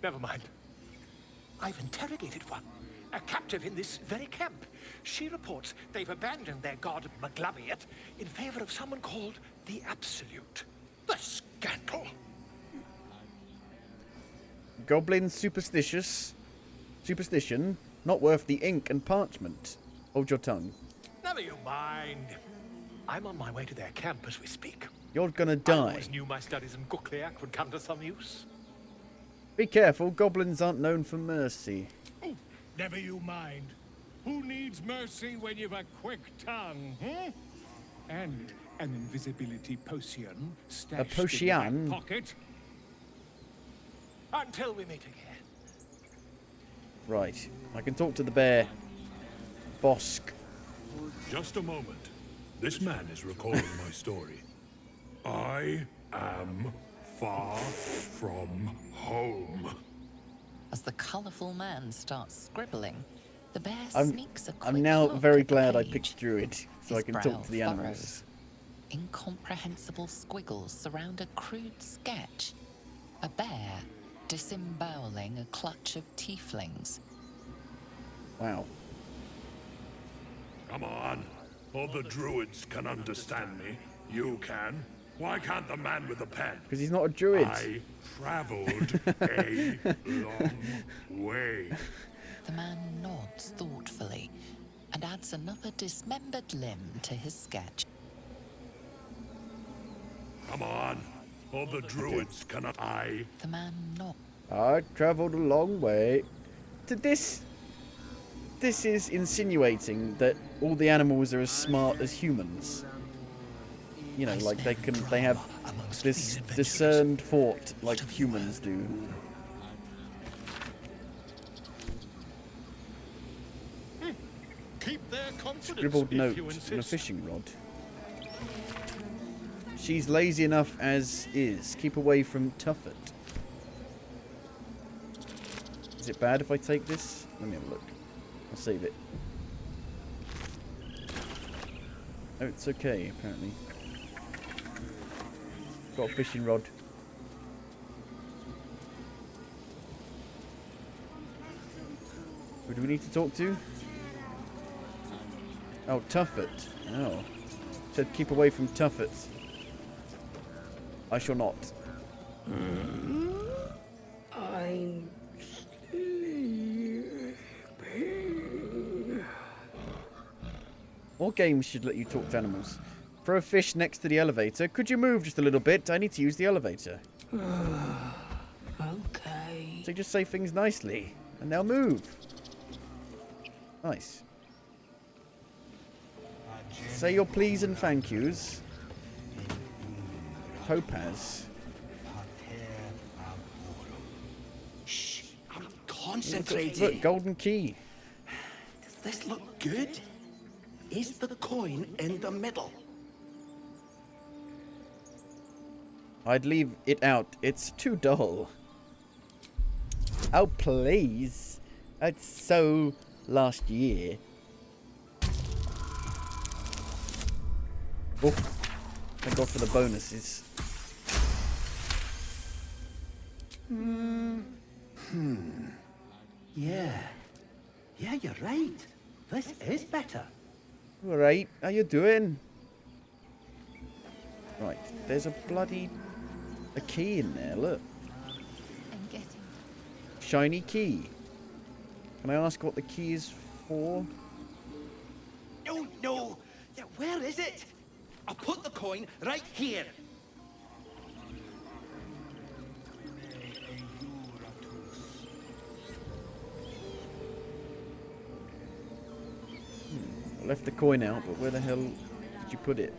[SPEAKER 20] never mind. I've interrogated one, a captive in this very camp. She reports they've abandoned their god Maglabiat in favor of someone called the Absolute. The scandal!
[SPEAKER 1] Goblin superstition, not worth the ink and parchment. Hold your tongue.
[SPEAKER 20] Never you mind. I'm on my way to their camp as we speak.
[SPEAKER 1] You're gonna
[SPEAKER 20] I
[SPEAKER 1] die.
[SPEAKER 20] always knew my studies in Gukliak would come to some use.
[SPEAKER 1] Be careful, goblins aren't known for mercy.
[SPEAKER 10] Oh, never you mind. Who needs mercy when you've a quick tongue, hmm? And an invisibility potion stashed in your back pocket.
[SPEAKER 20] Until we meet again.
[SPEAKER 1] Right, I can talk to the bear. Bosk.
[SPEAKER 10] Just a moment. This man is recalling my story. I am far from home.
[SPEAKER 7] As the colourful man starts scribbling, the bear
[SPEAKER 1] I'm
[SPEAKER 7] sneaks a quick
[SPEAKER 1] now
[SPEAKER 7] look
[SPEAKER 1] very
[SPEAKER 7] at the
[SPEAKER 1] glad I
[SPEAKER 7] page.
[SPEAKER 1] picked Druid, so
[SPEAKER 7] His
[SPEAKER 1] I can
[SPEAKER 7] brow
[SPEAKER 1] talk to the animals.
[SPEAKER 7] furrows. Incomprehensible squiggles surround a crude sketch. A bear disemboweling a clutch of tieflings.
[SPEAKER 1] Wow.
[SPEAKER 10] Come on. All the druids can understand me. You can. Why can't the man with the pen?
[SPEAKER 1] Because he's not a druid.
[SPEAKER 10] I traveled a long way.
[SPEAKER 7] The man nods thoughtfully and adds another dismembered limb to his sketch.
[SPEAKER 10] Come on. All the druids can.
[SPEAKER 7] The man nods.
[SPEAKER 1] I travelled a long way. This is insinuating that all the animals are as smart as humans. You know, like they have this discerned thought like humans do.
[SPEAKER 20] Keep their confidence
[SPEAKER 1] Scribbled
[SPEAKER 20] if you
[SPEAKER 1] note
[SPEAKER 20] insist.
[SPEAKER 1] and a fishing rod. She's lazy enough as is. Keep away from Tuffet. Is it bad if I take this? Let me have a look. I'll save it. Oh, it's okay, apparently. Got a fishing rod. Who do we need to talk to? Oh, Tuffet. Oh. Said keep away from Tuffet. I shall not.
[SPEAKER 11] I'm sleeping.
[SPEAKER 1] More games should let you talk to animals. Throw a fish next to the elevator. Could you move just a little bit? I need to use the elevator.
[SPEAKER 11] Okay.
[SPEAKER 1] So just say things nicely, and they'll move. Nice. Say your please and thank yous. Topaz.
[SPEAKER 11] Shh, I'm concentrating.
[SPEAKER 1] Look, golden key.
[SPEAKER 11] Does this look good? Is the coin in the middle?
[SPEAKER 1] I'd leave it out. It's too dull. Oh, please. That's so last year. Oh, thank God for the bonuses.
[SPEAKER 11] Yeah. Yeah, you're right. This is better.
[SPEAKER 1] All right, how you doing? Right, there's a key in there. Look,
[SPEAKER 2] I'm getting.
[SPEAKER 1] shiny key. Can I ask what the key is for?
[SPEAKER 11] No, no. Yeah, where is it? I'll put the coin right here.
[SPEAKER 1] I left the coin out, but where the hell did you put it?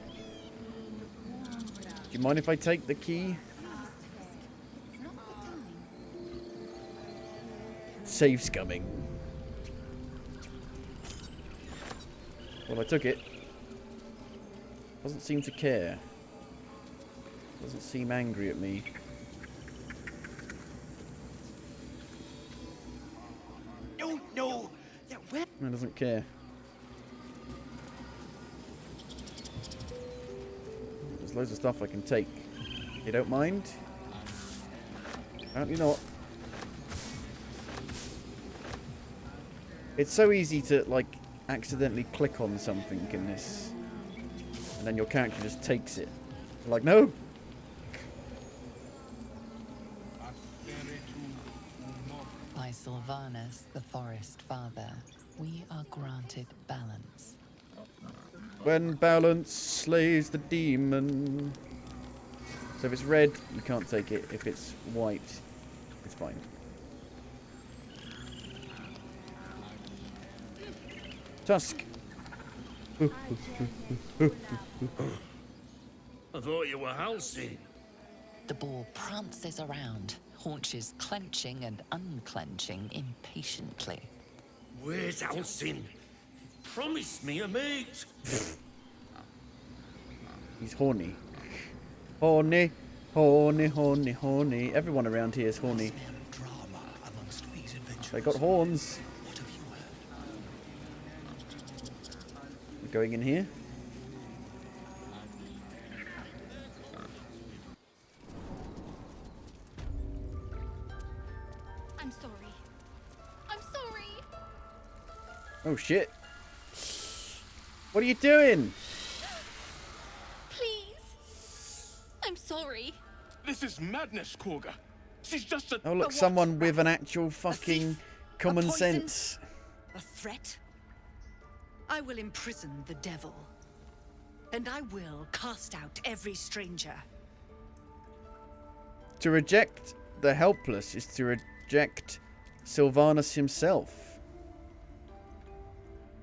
[SPEAKER 1] Do you mind if I take the key? Save scumming. Well, I took it. Doesn't seem to care. Doesn't seem angry at me.
[SPEAKER 11] No.
[SPEAKER 1] It doesn't care. There's loads of stuff I can take. You don't mind? Apparently not. It's so easy to, like, accidentally click on something in this. And then your character just takes it. You're like, no!
[SPEAKER 7] By Sylvanus, the Forest Father, we are granted balance.
[SPEAKER 1] When balance slays the demon. So if it's red, you can't take it. If it's white, it's fine. Tusk.
[SPEAKER 3] I thought you were Halcyon.
[SPEAKER 7] The boar prances around, haunches clenching and unclenching impatiently.
[SPEAKER 3] Where's Halcyon? Promise me a mate.
[SPEAKER 1] He's horny. Horny, horny, horny, horny. Everyone around here is horny. They got horns. We're going in here.
[SPEAKER 16] I'm sorry. I'm sorry.
[SPEAKER 1] Oh shit. What are you doing?
[SPEAKER 16] Please. I'm sorry.
[SPEAKER 14] This is madness, Korga. She's just a...
[SPEAKER 1] Oh look, someone with an actual fucking common sense.
[SPEAKER 12] A threat? I will imprison the devil. And I will cast out every stranger.
[SPEAKER 1] To reject the helpless is to reject Sylvanus himself.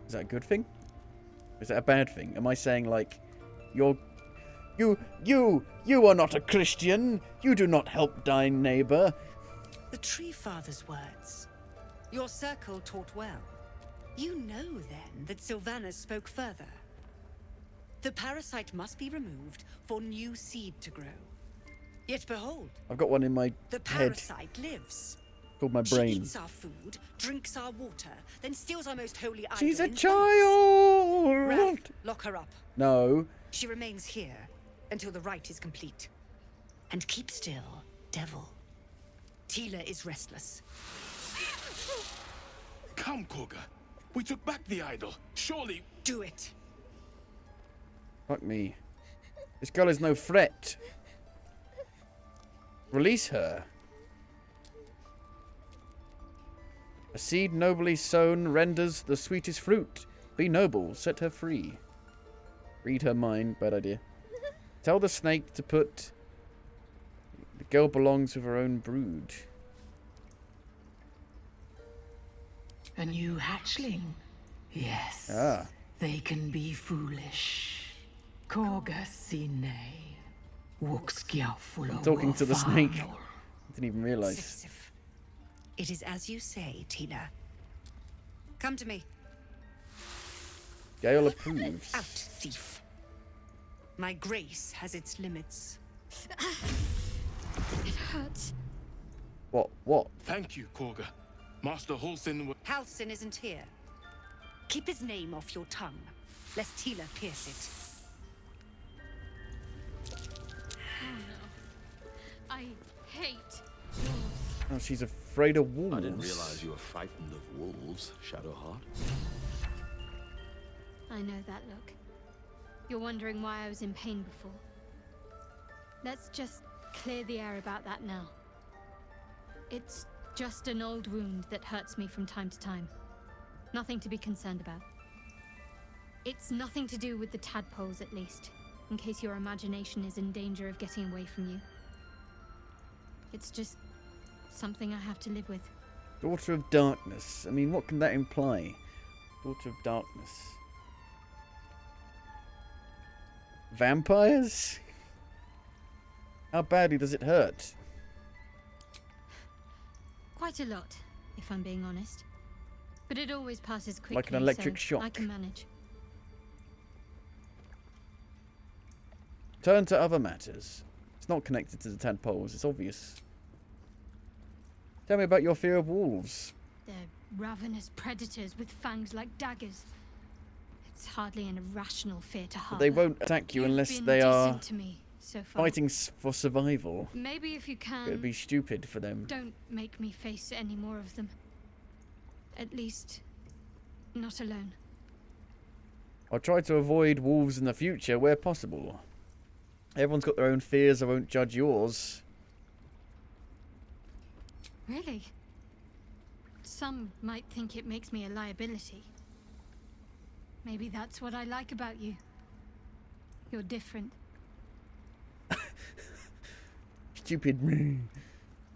[SPEAKER 1] Is that a good thing? Is that a bad thing? Am I saying like, you are not a Christian. You do not help thine neighbor.
[SPEAKER 12] The Tree Father's words. Your circle taught well. You know, then, that Sylvanus spoke further. The parasite must be removed for new seed to grow. Yet behold,
[SPEAKER 1] I've got one in my
[SPEAKER 12] the
[SPEAKER 1] head
[SPEAKER 12] parasite lives.
[SPEAKER 1] called my brain.
[SPEAKER 12] She eats our food, drinks our water, then steals our most holy idol.
[SPEAKER 1] She's a
[SPEAKER 12] in
[SPEAKER 1] child!
[SPEAKER 12] Wrath, lock her up.
[SPEAKER 1] No.
[SPEAKER 12] She remains here until the rite is complete. And keep still, devil. Tila is restless.
[SPEAKER 14] Come, Korga. We took back the idol. Surely...
[SPEAKER 12] Do it.
[SPEAKER 1] Fuck me. This girl is no threat. Release her. A seed nobly sown renders the sweetest fruit. Be noble, set her free. Read her mind, bad idea. Tell the snake to put... The girl belongs with her own brood.
[SPEAKER 23] A new hatchling? Yes.
[SPEAKER 1] Ah.
[SPEAKER 23] They can be foolish. Korga sine.
[SPEAKER 1] I'm talking to the snake. I didn't even realize.
[SPEAKER 12] It is as you say, Tina. Come to me.
[SPEAKER 1] Gale approves.
[SPEAKER 12] Out, thief. My grace has its limits.
[SPEAKER 16] It hurts.
[SPEAKER 1] What?
[SPEAKER 14] Thank you, Korga. Master Halcyon...
[SPEAKER 12] Halcyon isn't here. Keep his name off your tongue, lest Tila pierce it.
[SPEAKER 16] Oh no. I hate
[SPEAKER 1] Oh, she's afraid of wolves.
[SPEAKER 13] I didn't realize you were frightened of wolves, Shadowheart.
[SPEAKER 16] I know that look. You're wondering why I was in pain before. Let's just clear the air about that now. It's just an old wound that hurts me from time to time. Nothing to be concerned about. It's nothing to do with the tadpoles, at least, in case your imagination is in danger of getting away from you. It's just something I have to live with.
[SPEAKER 1] Daughter of Darkness. I mean, what can that imply? Daughter of Darkness. Vampires? How badly does it hurt?
[SPEAKER 16] Quite a lot, if I'm being honest. But it always passes quickly,
[SPEAKER 1] Like an electric
[SPEAKER 16] so
[SPEAKER 1] shock.
[SPEAKER 16] I can manage.
[SPEAKER 1] Turn to other matters. It's not connected to the tadpoles, it's obvious. Tell me about your fear of wolves.
[SPEAKER 16] They're ravenous predators with fangs like daggers. It's hardly an irrational fear to
[SPEAKER 1] But
[SPEAKER 16] harbor.
[SPEAKER 1] they won't attack you unless
[SPEAKER 16] been
[SPEAKER 1] they are
[SPEAKER 16] decent to me so far.
[SPEAKER 1] fighting for survival.
[SPEAKER 16] Maybe if you can,
[SPEAKER 1] It'd be stupid for them.
[SPEAKER 16] don't make me face any more of them. At least, not alone.
[SPEAKER 1] I'll try to avoid wolves in the future where possible. Everyone's got their own fears, I won't judge yours.
[SPEAKER 16] Really? Some might think it makes me a liability. Maybe that's what I like about you. You're different.
[SPEAKER 1] Stupid me.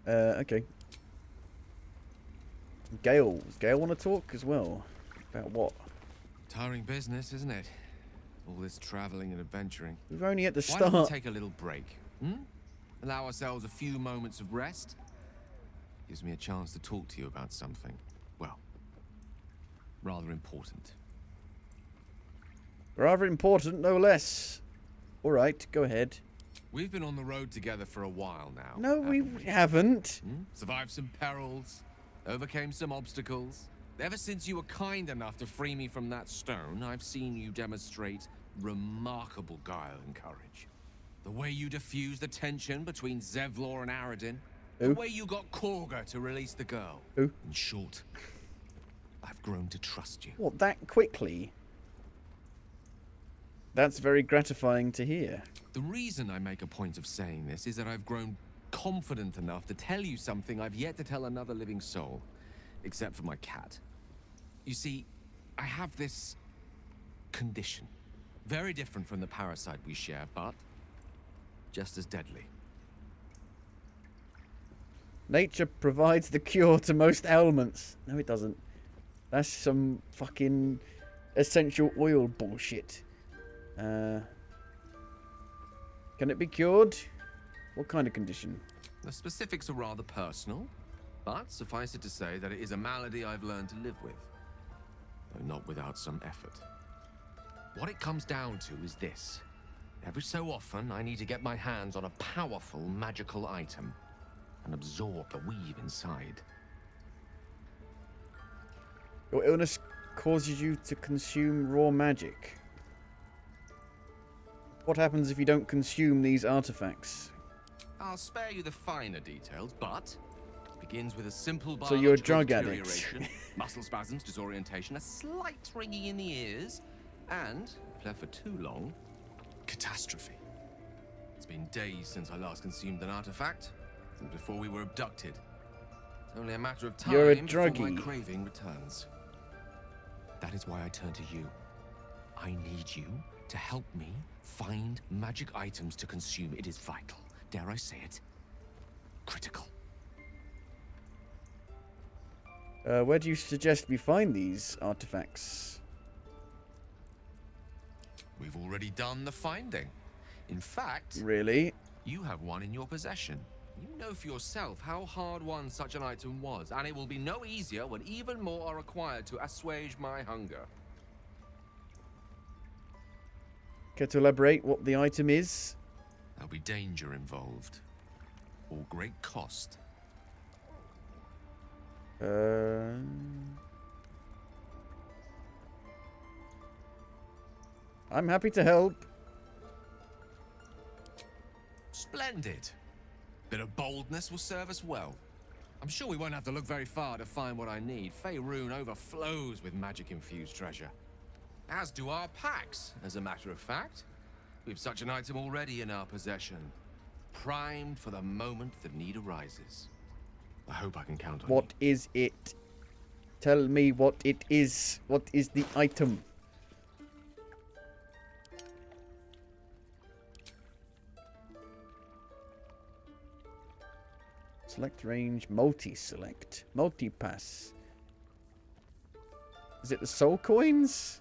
[SPEAKER 1] Okay. Gale. Does Gale want to talk as well? About what?
[SPEAKER 5] Tiring business, isn't it? All this traveling and adventuring.
[SPEAKER 1] We've only at the
[SPEAKER 5] Why don't we
[SPEAKER 1] start.
[SPEAKER 5] take a little break? Allow ourselves a few moments of rest? Gives me a chance to talk to you about something, well, rather important.
[SPEAKER 1] Rather important, no less. Alright, go ahead.
[SPEAKER 5] We've been on the road together for a while now.
[SPEAKER 1] No, we haven't.
[SPEAKER 5] Survived some perils, overcame some obstacles. Ever since you were kind enough to free me from that stone, I've seen you demonstrate remarkable guile and courage. The way you diffused the tension between Zevlor and Aradin. The way you got Korga to release the girl. In short, I've grown to trust you.
[SPEAKER 1] What, that quickly? That's very gratifying to hear.
[SPEAKER 5] The reason I make a point of saying this is that I've grown confident enough to tell you something I've yet to tell another living soul. Except for my cat. You see, I have this condition. Very different from the parasite we share, but just as deadly.
[SPEAKER 1] Nature provides the cure to most ailments. No, it doesn't. That's some fucking essential oil bullshit. Can it be cured? What kind of condition?
[SPEAKER 5] The specifics are rather personal, but suffice it to say that it is a malady I've learned to live with, though not without some effort. What it comes down to is this. Every so often, I need to get my hands on a powerful magical item and absorb the weave inside.
[SPEAKER 1] Your illness causes you to consume raw magic. What happens if you don't consume these artifacts?
[SPEAKER 5] I'll spare you the finer details, but it begins with a simple
[SPEAKER 1] So you're a
[SPEAKER 5] biological
[SPEAKER 1] drug addict.
[SPEAKER 5] deterioration, muscle spasms, disorientation, a slight ringing in the ears, and, if left for too long, catastrophe. It's been days since I last consumed an artifact, since before we were abducted. It's only a matter of time
[SPEAKER 1] You're a
[SPEAKER 5] before
[SPEAKER 1] druggie.
[SPEAKER 5] my craving returns. That is why I turn to you. I need you to help me find magic items to consume. It is vital. Dare I say it? Critical.
[SPEAKER 1] Where do you suggest we find these artifacts?
[SPEAKER 5] We've already done the finding. In fact,
[SPEAKER 1] Really?
[SPEAKER 5] you have one in your possession. You know for yourself how hard-won such an item was, and it will be no easier when even more are required to assuage my hunger.
[SPEAKER 1] Care to elaborate what the item is?
[SPEAKER 5] There'll be danger involved, or great cost.
[SPEAKER 1] I'm happy to help.
[SPEAKER 5] Splendid. Bit of boldness will serve us well. I'm sure we won't have to look very far to find what I need. Faerun overflows with magic-infused treasure. As do our packs, as a matter of fact. We've such an item already in our possession. Primed for the moment the need arises. I hope I can count on
[SPEAKER 1] What is it? Tell me what it is. What is the item? Select range, multi-select, multi-pass. Is it the soul coins?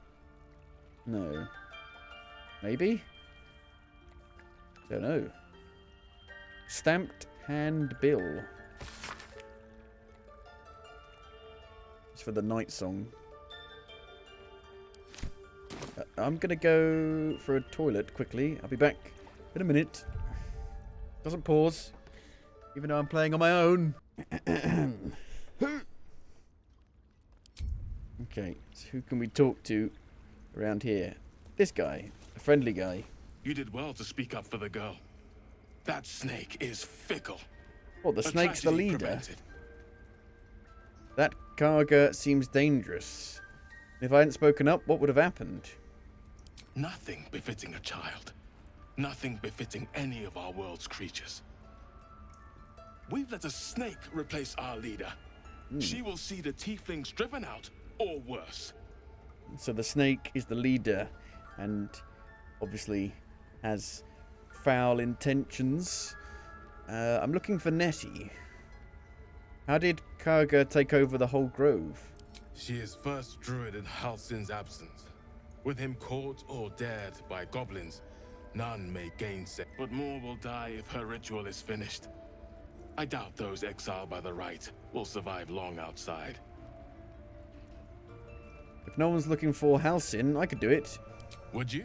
[SPEAKER 1] No. Maybe? Don't know. Stamped handbill. It's for the night song. I'm gonna go for a toilet quickly. I'll be back in a minute. Doesn't pause, even though I'm playing on my own. Okay, so who can we talk to around here? This guy, a friendly guy.
[SPEAKER 14] You did well to speak up for the girl. That snake is fickle.
[SPEAKER 1] What, the
[SPEAKER 14] A
[SPEAKER 1] snake's the
[SPEAKER 14] tragedy
[SPEAKER 1] leader?
[SPEAKER 14] prevented.
[SPEAKER 1] That Karga seems dangerous. If I hadn't spoken up, what would have happened?
[SPEAKER 14] Nothing befitting a child. Nothing befitting any of our world's creatures. We've let a snake replace our leader. She will see the tieflings driven out, or worse.
[SPEAKER 1] So the snake is the leader, and obviously has foul intentions. I'm looking for Nettie. How did Karga take over the whole grove?
[SPEAKER 14] She is first druid in Halsin's absence. With him caught or dared by goblins, none may gainsay. But more will die if her ritual is finished. I doubt those exiled by the right will survive long outside.
[SPEAKER 1] If no one's looking for Halsin, I could do it.
[SPEAKER 14] Would you?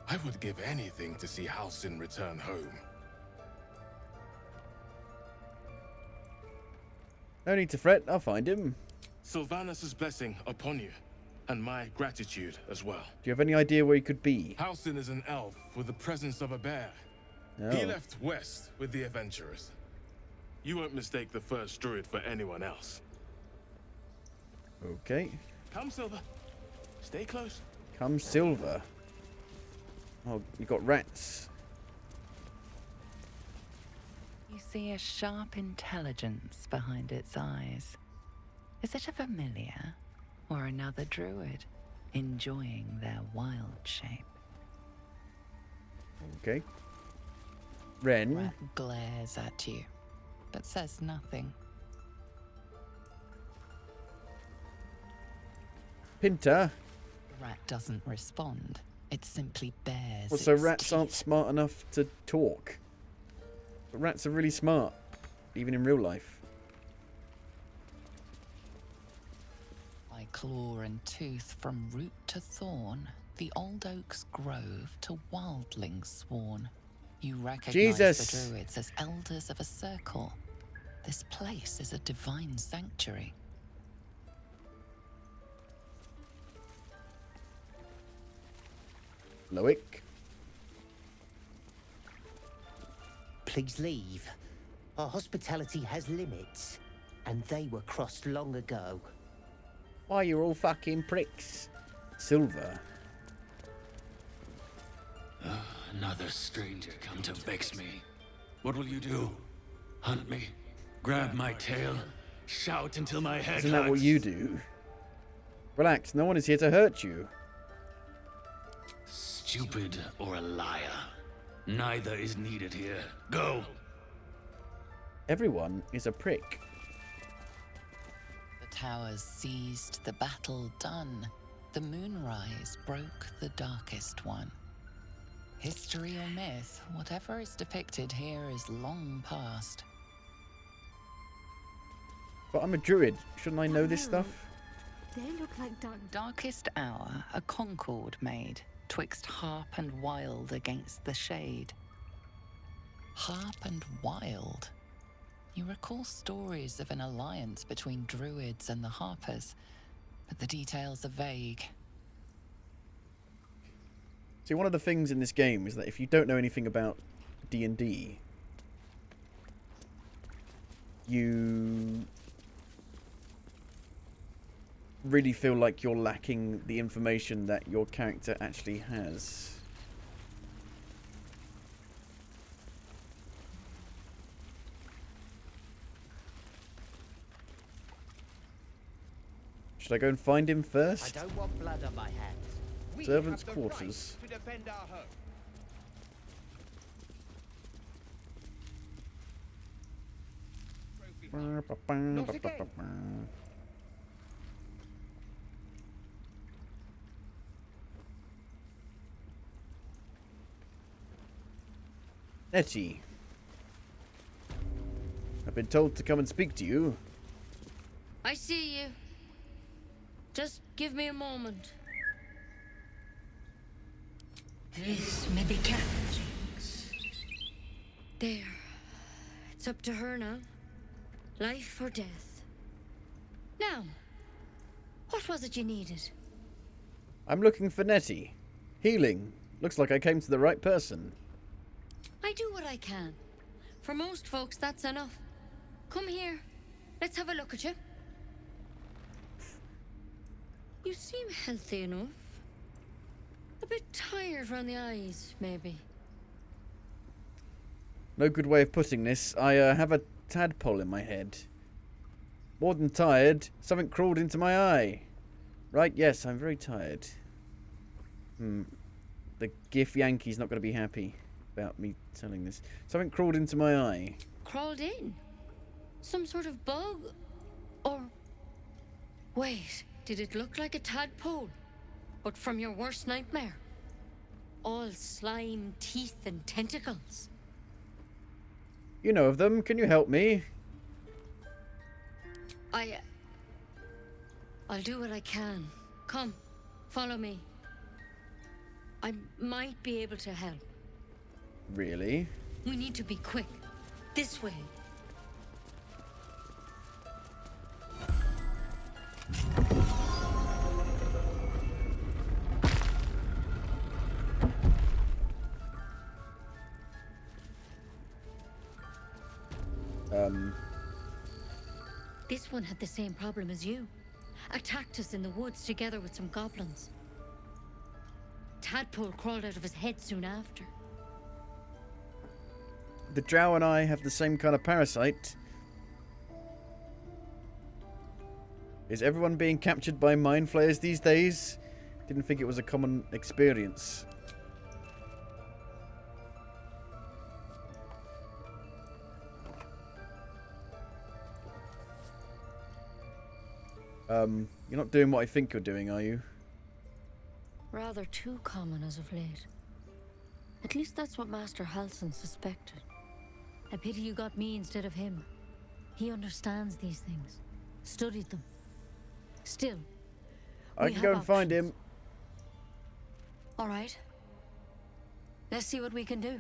[SPEAKER 14] I would give anything to see Halsin return home.
[SPEAKER 1] No need to fret, I'll find him.
[SPEAKER 14] Sylvanus' blessing upon you, and my gratitude as well.
[SPEAKER 1] Do you have any idea where he could be?
[SPEAKER 14] Halsin is an elf with the presence of a bear.
[SPEAKER 1] Oh.
[SPEAKER 14] He left west with the adventurers. You won't mistake the first druid for anyone else.
[SPEAKER 1] Okay.
[SPEAKER 14] Come, Silver. Stay close.
[SPEAKER 1] Come Silver. Oh, you got rats.
[SPEAKER 8] You see a sharp intelligence behind its eyes. Is it a familiar or another druid enjoying their wild shape?
[SPEAKER 1] Okay. Ren.
[SPEAKER 7] Rat glares at you, but says nothing.
[SPEAKER 1] Pinta.
[SPEAKER 7] Rat doesn't respond. It simply bears.
[SPEAKER 1] Well, so
[SPEAKER 7] its
[SPEAKER 1] rats
[SPEAKER 7] teeth.
[SPEAKER 1] aren't smart enough to talk. But rats are really smart, even in real life.
[SPEAKER 7] By claw and tooth from root to thorn, the old oak's grove to wildlings sworn. You recognize
[SPEAKER 1] Jesus.
[SPEAKER 7] the druids as elders of a circle. This place is a divine sanctuary.
[SPEAKER 1] Loic.
[SPEAKER 15] Please leave. Our hospitality has limits, and they were crossed long ago.
[SPEAKER 1] Why, you're all fucking pricks. Silver.
[SPEAKER 6] Another stranger come to vex me. What will you do? Hunt me? Grab my tail? Shout until my head
[SPEAKER 1] Isn't that what
[SPEAKER 6] hurts?
[SPEAKER 1] you do? Relax, no one is here to hurt you.
[SPEAKER 6] Stupid or a liar. Neither is needed here. Go!
[SPEAKER 1] Everyone is a prick.
[SPEAKER 7] The towers seized, the battle done. The moonrise broke the darkest one. History or myth, whatever is depicted here is long past.
[SPEAKER 1] But I'm a druid. Shouldn't I know this stuff?
[SPEAKER 4] They look like
[SPEAKER 7] Darkest hour, a concord made, twixt harp and wild against the shade. Harp and wild. You recall stories of an alliance between druids and the harpers, but the details are vague.
[SPEAKER 1] See, one of the things in this game is that if you don't know anything about D&D, you really feel like you're lacking the information that your character actually has. Should I go and find him first?
[SPEAKER 15] I don't want blood on my hands. We
[SPEAKER 1] Servants'
[SPEAKER 15] have the right
[SPEAKER 1] quarters.
[SPEAKER 15] to defend our home.
[SPEAKER 1] Not again. Nettie. I've been told to come and speak to you.
[SPEAKER 17] I see you. Just give me a moment.
[SPEAKER 12] This may be challenging. There. It's up to her now. Life or death. Now, what was it you needed?
[SPEAKER 1] I'm looking for Nettie. Healing. Looks like I came to the right person.
[SPEAKER 17] I do what I can. For most folks, that's enough. Come here. Let's have a look at you. You seem healthy enough. A bit tired around the eyes, maybe.
[SPEAKER 1] No good way of putting this. I have a tadpole in my head. More than tired, something crawled into my eye. Right, yes, I'm very tired. The GIF Yankee's not going to be happy about me telling this. Something crawled into my eye.
[SPEAKER 17] Crawled in? Some sort of bug? Or... Wait, did it look like a tadpole? But from your worst nightmare? All slime, teeth, and tentacles.
[SPEAKER 1] You know of them. Can you help me?
[SPEAKER 17] I'll do what I can. Come, follow me. I might be able to help.
[SPEAKER 1] Really?
[SPEAKER 17] We need to be quick. This way. This one had the same problem as you. Attacked us in the woods together with some goblins. Tadpole crawled out of his head soon after.
[SPEAKER 1] The drow and I have the same kind of parasite. Is everyone being captured by mind flayers these days? Didn't think it was a common experience. You're not doing what I think you're doing, are you?
[SPEAKER 17] Rather too common as of late. At least that's what Master Halsin suspected. A pity you got me instead of him. He understands these things. Studied them. Still,
[SPEAKER 1] I can go and find him.
[SPEAKER 17] All right. Let's see what we can do.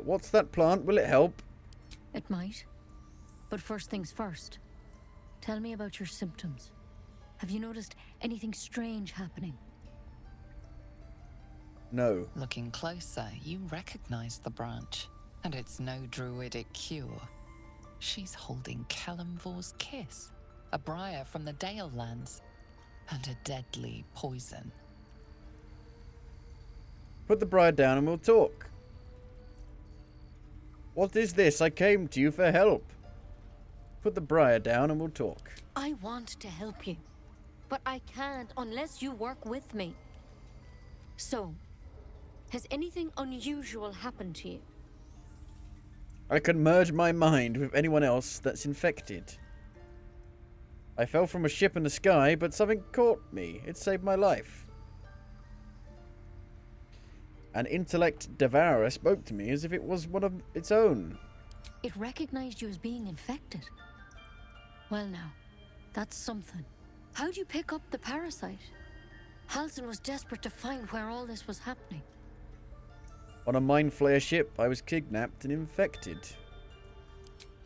[SPEAKER 1] What's that plant? Will it help?
[SPEAKER 17] It might. But first things first. Tell me about your symptoms. Have you noticed anything strange happening?
[SPEAKER 1] No.
[SPEAKER 8] Looking closer, you recognize the branch. And it's no druidic cure. She's holding Kalimvor's kiss, a briar from the Dale lands, and a deadly poison.
[SPEAKER 1] Put the briar down and we'll talk. What is this? I came to you for help. Put the briar down and we'll talk.
[SPEAKER 17] I want to help you, but I can't unless you work with me. So, has anything unusual happened to you?
[SPEAKER 1] I can merge my mind with anyone else that's infected. I fell from a ship in the sky, but something caught me. It saved my life. An intellect devourer spoke to me as if it was one of its own.
[SPEAKER 17] It recognized you as being infected. Well now, that's something. How'd you pick up the parasite? Halsin was desperate to find where all this was happening.
[SPEAKER 1] On a mind flayer ship, I was kidnapped and infected.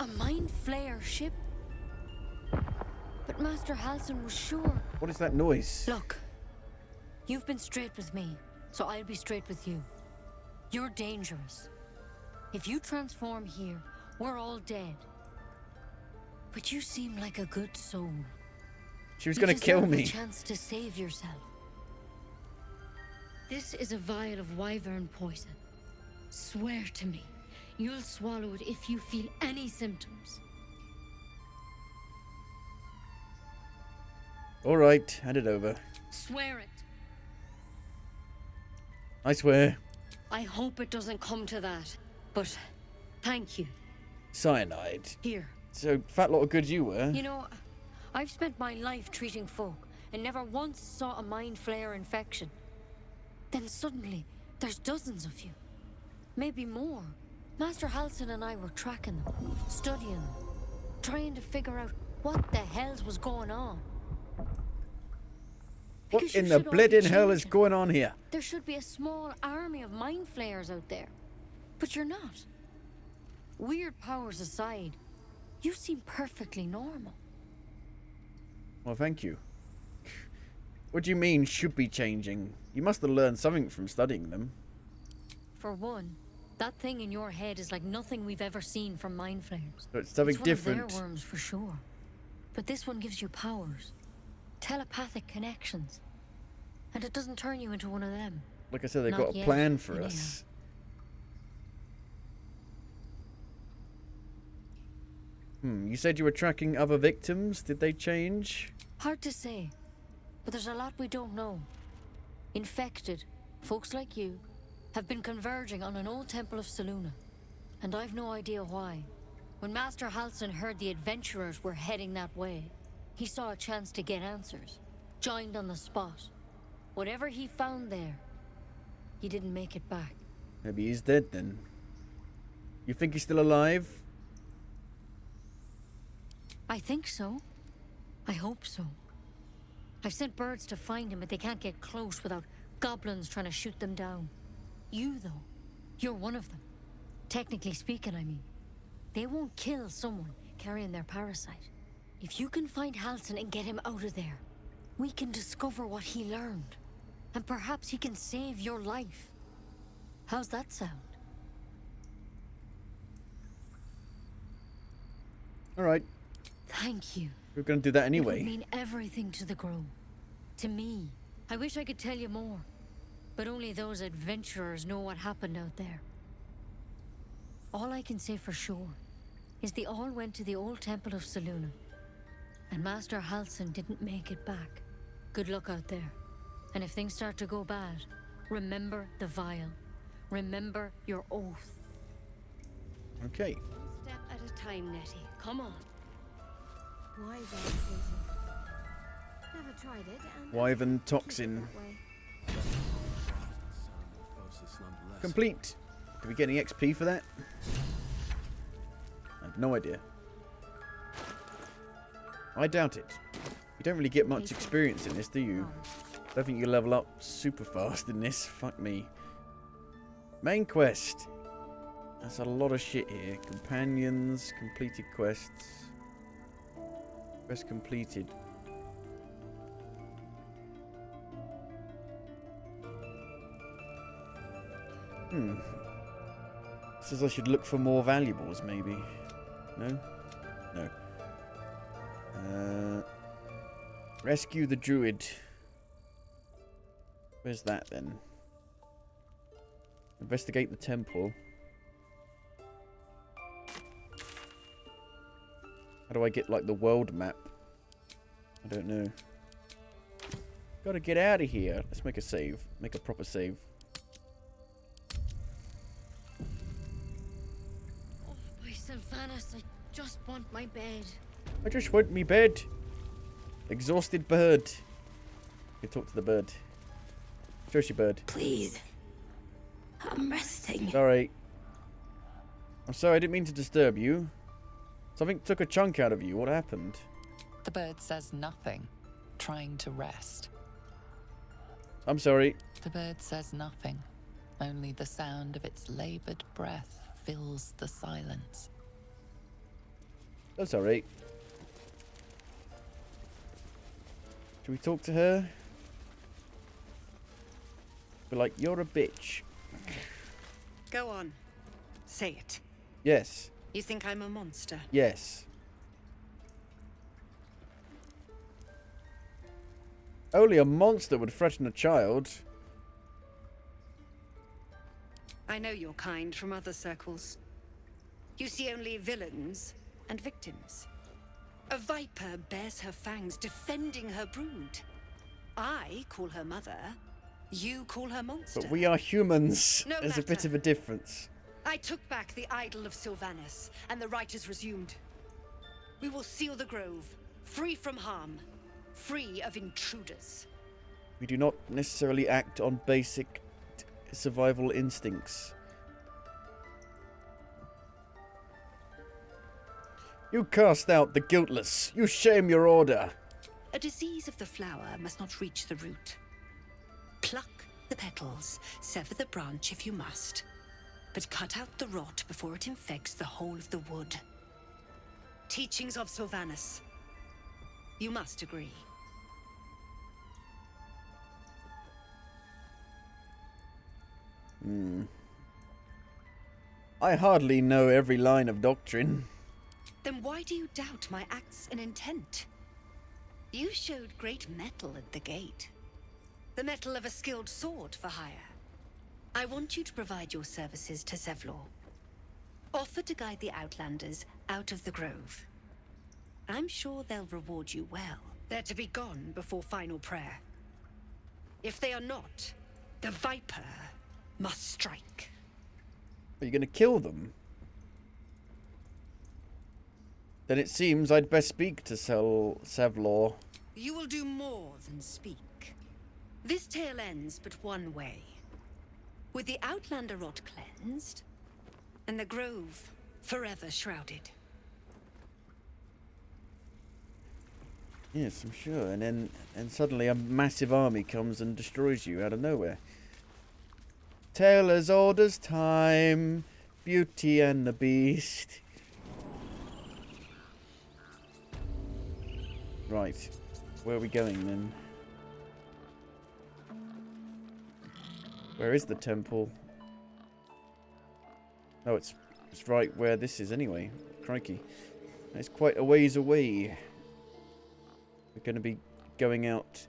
[SPEAKER 17] A mind flayer ship? But Master Halsin was sure.
[SPEAKER 1] What is that noise?
[SPEAKER 17] Look, you've been straight with me, so I'll be straight with you. You're dangerous. If you transform here, we're all dead. But you seem like a good soul.
[SPEAKER 1] She was going to kill me.
[SPEAKER 17] You deserve a chance to save yourself. This is a vial of wyvern poison. Swear to me, you'll swallow it if you feel any symptoms.
[SPEAKER 1] All right, hand it over.
[SPEAKER 17] Swear it.
[SPEAKER 1] I swear.
[SPEAKER 17] I hope it doesn't come to that, but thank you.
[SPEAKER 1] Cyanide.
[SPEAKER 17] Here.
[SPEAKER 1] So fat lot of good you were.
[SPEAKER 17] You know, I've spent my life treating folk and never once saw a mind flayer infection. Then suddenly, There's dozens of you. Maybe more. Master Halsin and I were tracking them, studying them, trying to figure out what the hell was going on.
[SPEAKER 1] What in the bleeding hell is going on here?
[SPEAKER 17] There should be a small army of mind flayers out there. But you're not. Weird powers aside, you seem perfectly normal.
[SPEAKER 1] Well, thank you. What do you mean, should be changing? You must have learned something from studying them.
[SPEAKER 17] For one, that thing in your head is like nothing we've ever seen from mind flayers.
[SPEAKER 1] So it's something different.
[SPEAKER 17] One of their worms for sure. But this one gives you powers. Telepathic connections. And it doesn't turn you into one of them.
[SPEAKER 1] Like I said, they've
[SPEAKER 17] Not
[SPEAKER 1] got a
[SPEAKER 17] yet,
[SPEAKER 1] plan for
[SPEAKER 17] anyhow.
[SPEAKER 1] us. You said you were tracking other victims. Did they change?
[SPEAKER 17] Hard to say. But there's a lot we don't know. Infected, folks like you, have been converging on an old temple of Selûne. And I've no idea why. When Master Halsin heard the adventurers were heading that way, he saw a chance to get answers. Joined on the spot. Whatever he found there, he didn't make it back.
[SPEAKER 1] Maybe he's dead then. You think he's still alive?
[SPEAKER 17] I think so. I hope so. I've sent birds to find him, but they can't get close without goblins trying to shoot them down. You, though, you're one of them. Technically speaking, I mean. They won't kill someone carrying their parasite. If you can find Halsin and get him out of there, we can discover what he learned. And perhaps he can save your life. How's that sound?
[SPEAKER 1] Alright.
[SPEAKER 17] Thank you.
[SPEAKER 1] We're going to do that
[SPEAKER 17] It
[SPEAKER 1] anyway.
[SPEAKER 17] would mean everything to the Grove. To me. I wish I could tell you more. But only those adventurers know what happened out there. All I can say for sure is they all went to the old temple of Selûne. And Master Halsin didn't make it back. Good luck out there. And if things start to go bad, remember the vial. Remember your oath.
[SPEAKER 1] Okay.
[SPEAKER 17] One step at a time, Nettie. Come on.
[SPEAKER 16] Wyvern poison. Never tried it. And
[SPEAKER 1] Wyvern toxin. Complete. Did we get any XP for that? I have no idea. I doubt it. You don't really get much experience in this, do you? I don't think you level up super fast in this. Fuck me. Main quest. That's a lot of shit here. Companions, completed quests. Quest completed. Says I should look for more valuables, maybe. No? No. Rescue the druid. Where's that then? Investigate the temple. How do I get, like, the world map? I don't know. Gotta get out of here. Let's make a save. Make a proper save.
[SPEAKER 17] Oh, by Sylvanas, I just want my bed.
[SPEAKER 1] I just want me bed. Exhausted bird. You talk to the bird. Joshi bird.
[SPEAKER 18] Please. I'm resting.
[SPEAKER 1] Sorry. I'm sorry, I didn't mean to disturb you. Something took a chunk out of you. What happened?
[SPEAKER 8] The bird says nothing, trying to rest.
[SPEAKER 1] I'm sorry.
[SPEAKER 8] The bird says nothing. Only the sound of its labored breath fills the silence.
[SPEAKER 1] That's alright. Should we talk to her? Be like, you're a bitch.
[SPEAKER 12] Go on. Say it.
[SPEAKER 1] Yes.
[SPEAKER 12] You think I'm a monster?
[SPEAKER 1] Yes. Only a monster would threaten a child.
[SPEAKER 12] I know your kind from other circles. You see only villains and victims. A viper bears her fangs defending her brood. I call her mother. You call her monster.
[SPEAKER 1] But we are humans.
[SPEAKER 12] No
[SPEAKER 1] There's a bit
[SPEAKER 12] matter.
[SPEAKER 1] of a difference.
[SPEAKER 12] I took back the idol of Sylvanas, and the rite is resumed. We will seal the grove, free from harm, free of intruders.
[SPEAKER 1] We do not necessarily act on basic survival instincts. You cast out the guiltless. You shame your order.
[SPEAKER 12] A disease of the flower must not reach the root. Pluck the petals, sever the branch if you must, but cut out the rot before it infects the whole of the wood. Teachings of Sylvanus. You must agree.
[SPEAKER 1] I hardly know every line of doctrine.
[SPEAKER 12] Then why do you doubt my acts and intent? You showed great mettle at the gate. The mettle of a skilled sword for hire. I want you to provide your services to Zevlor. Offer to guide the Outlanders out of the grove. I'm sure they'll reward you well. They're to be gone before final prayer. If they are not, the Viper must strike.
[SPEAKER 1] Are you going to kill them? Then it seems I'd best speak to Zevlor.
[SPEAKER 12] You will do more than speak. This tale ends but one way. With the Outlander rot cleansed, and the grove forever shrouded.
[SPEAKER 1] Yes, I'm sure. And then suddenly a massive army comes and destroys you out of nowhere. Tale as old as time, Beauty and the Beast. Right, where are we going then? Where is the temple? Oh, it's right where this is anyway. Crikey. It's quite a ways away. We're going to be going out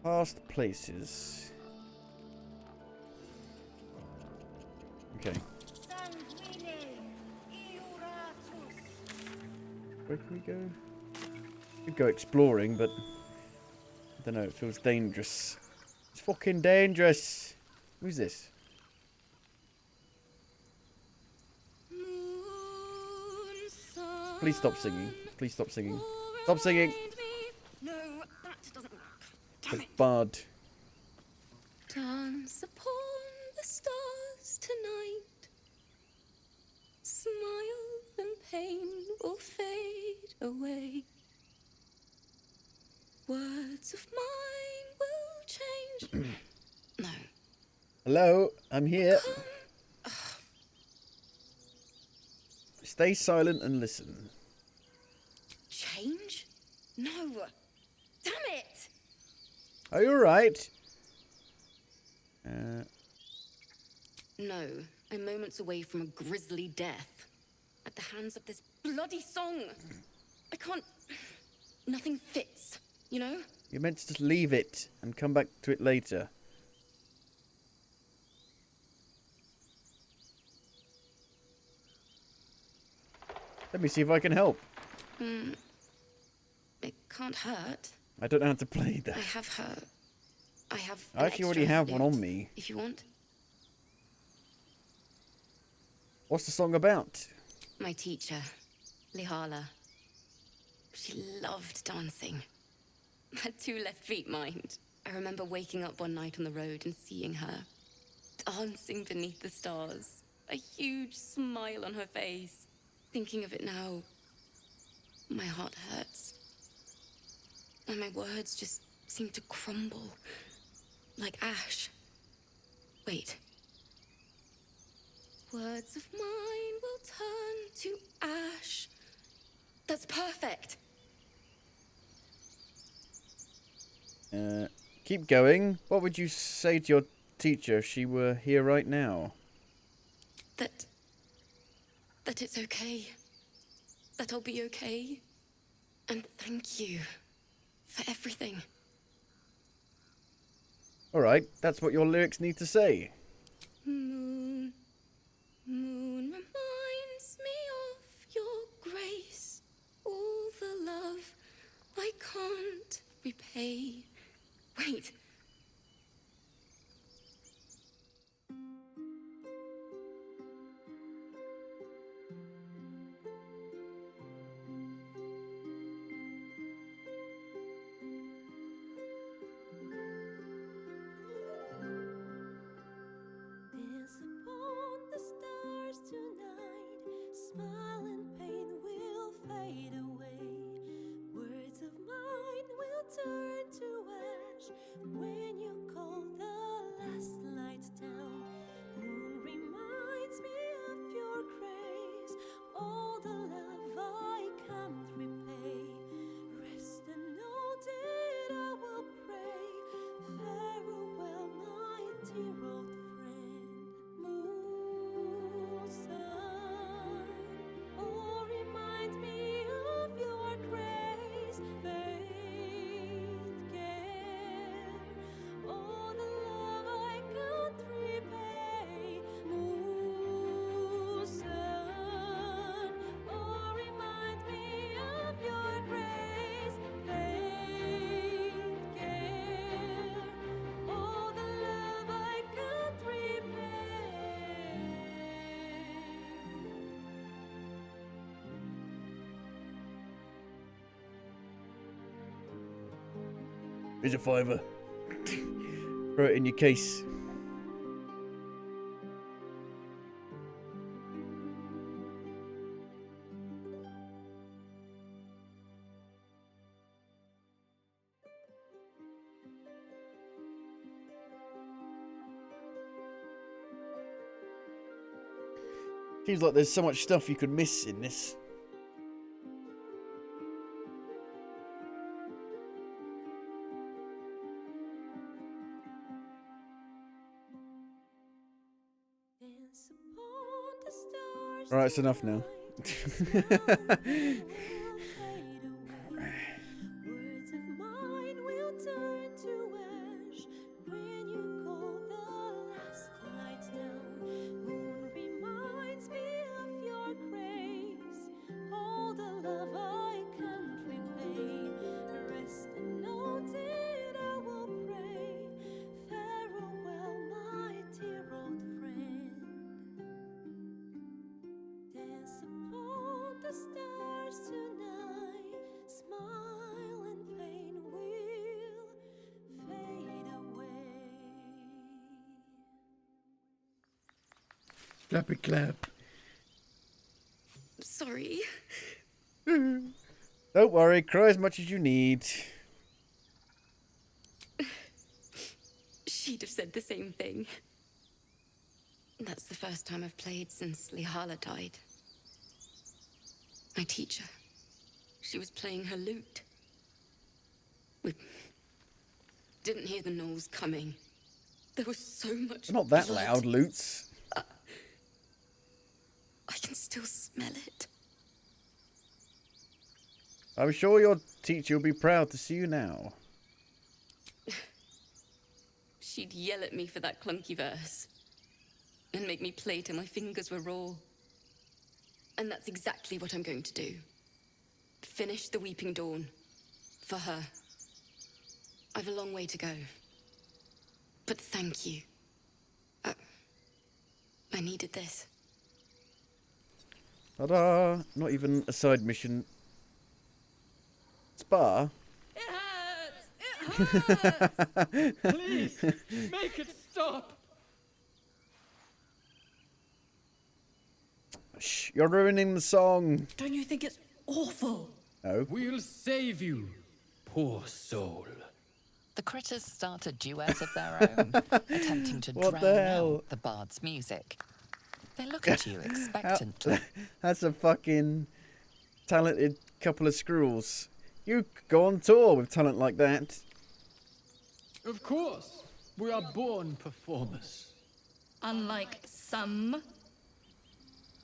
[SPEAKER 1] past places. Okay. Where can we go? We could go exploring, but I don't know, it feels dangerous. It's fucking dangerous. Who's this? Please stop singing. Please stop singing. Stop singing.
[SPEAKER 2] No, that doesn't work.
[SPEAKER 1] The bard.
[SPEAKER 2] Dance upon the stars tonight. Smile and pain will fade away. Words of mine will change. No.
[SPEAKER 1] Hello, I'm here. Stay silent and listen.
[SPEAKER 2] Change? No. Damn it!
[SPEAKER 1] Are you alright?
[SPEAKER 2] No. I'm moments away from a grisly death. At the hands of this bloody song. I can't... Nothing fits, you know?
[SPEAKER 1] You're meant to just leave it and come back to it later. Let me see if I can help.
[SPEAKER 2] It can't hurt.
[SPEAKER 1] I don't know how to play that.
[SPEAKER 2] I have her. I have.
[SPEAKER 1] I actually already have one on me.
[SPEAKER 2] If you want.
[SPEAKER 1] What's the song about?
[SPEAKER 2] My teacher, Lihala. She loved dancing. Had 2 left feet, mind. I remember waking up one night on the road and seeing her. Dancing beneath the stars. A huge smile on her face. Thinking of it now, my heart hurts. And my words just seem to crumble. Like ash. Wait. Words of mine will turn to ash. That's perfect.
[SPEAKER 1] Keep going. What would you say to your teacher if she were here right now?
[SPEAKER 2] That it's okay. That I'll be okay. And thank you for everything.
[SPEAKER 1] Alright, that's what your lyrics need to say.
[SPEAKER 2] Moon, moon reminds me of your grace. All the love I can't repay. Wait.
[SPEAKER 9] when you call the last light down. Moon reminds me of your grace, all the love I can't repay. Rest unnoted, I will pray. Farewell, my dear old friend. Moon, sun, oh, remind me of your grace. Faith, care, all the love I can't repay. Moon, sun, oh, remind me of your grace. Faith, care, all the love I can't repay.
[SPEAKER 1] Here's a fiver. Throw it in your case. Seems like there's so much stuff you could miss in this. Alright, it's enough now.
[SPEAKER 9] Words of mine will turn to ash when you call the last light down. Moon reminds me of your grace, all the love I can't repay. Rest unnoted, I will pray. Farewell, my dear old friend. Dance upon the stars tonight. Smile and pain will fade away.
[SPEAKER 1] Clappy clap.
[SPEAKER 21] Sorry.
[SPEAKER 1] Don't worry, cry as much as you need.
[SPEAKER 21] She'd have said the same thing. That's the first time I've played since Lihala died. My teacher. She was playing her lute. We didn't hear the gnolls coming. There was so much
[SPEAKER 1] They're not that
[SPEAKER 21] blood.
[SPEAKER 1] loud, Lutes.
[SPEAKER 21] I can still smell it.
[SPEAKER 1] I'm sure your teacher will be proud to see you now.
[SPEAKER 21] She'd yell at me for that clunky verse. And make me play till my fingers were raw. And that's exactly what I'm going to do. Finish the Weeping Dawn. For her. I've a long way to go. But thank you. I needed this.
[SPEAKER 1] Ta-da! Not even a side mission. Spa?
[SPEAKER 22] It hurts! It hurts! Please, make it stop!
[SPEAKER 1] Shh, you're ruining the song.
[SPEAKER 22] Don't you think it's awful?
[SPEAKER 1] No.
[SPEAKER 22] We'll save you, poor soul.
[SPEAKER 4] The critters start a duet of their own, attempting to
[SPEAKER 1] What the
[SPEAKER 4] drown
[SPEAKER 1] hell?
[SPEAKER 4] out the bard's music. They look at you expectantly.
[SPEAKER 1] That's a fucking talented couple of screws. You could go on tour with talent like that.
[SPEAKER 22] Of course, we are born performers.
[SPEAKER 21] Unlike some.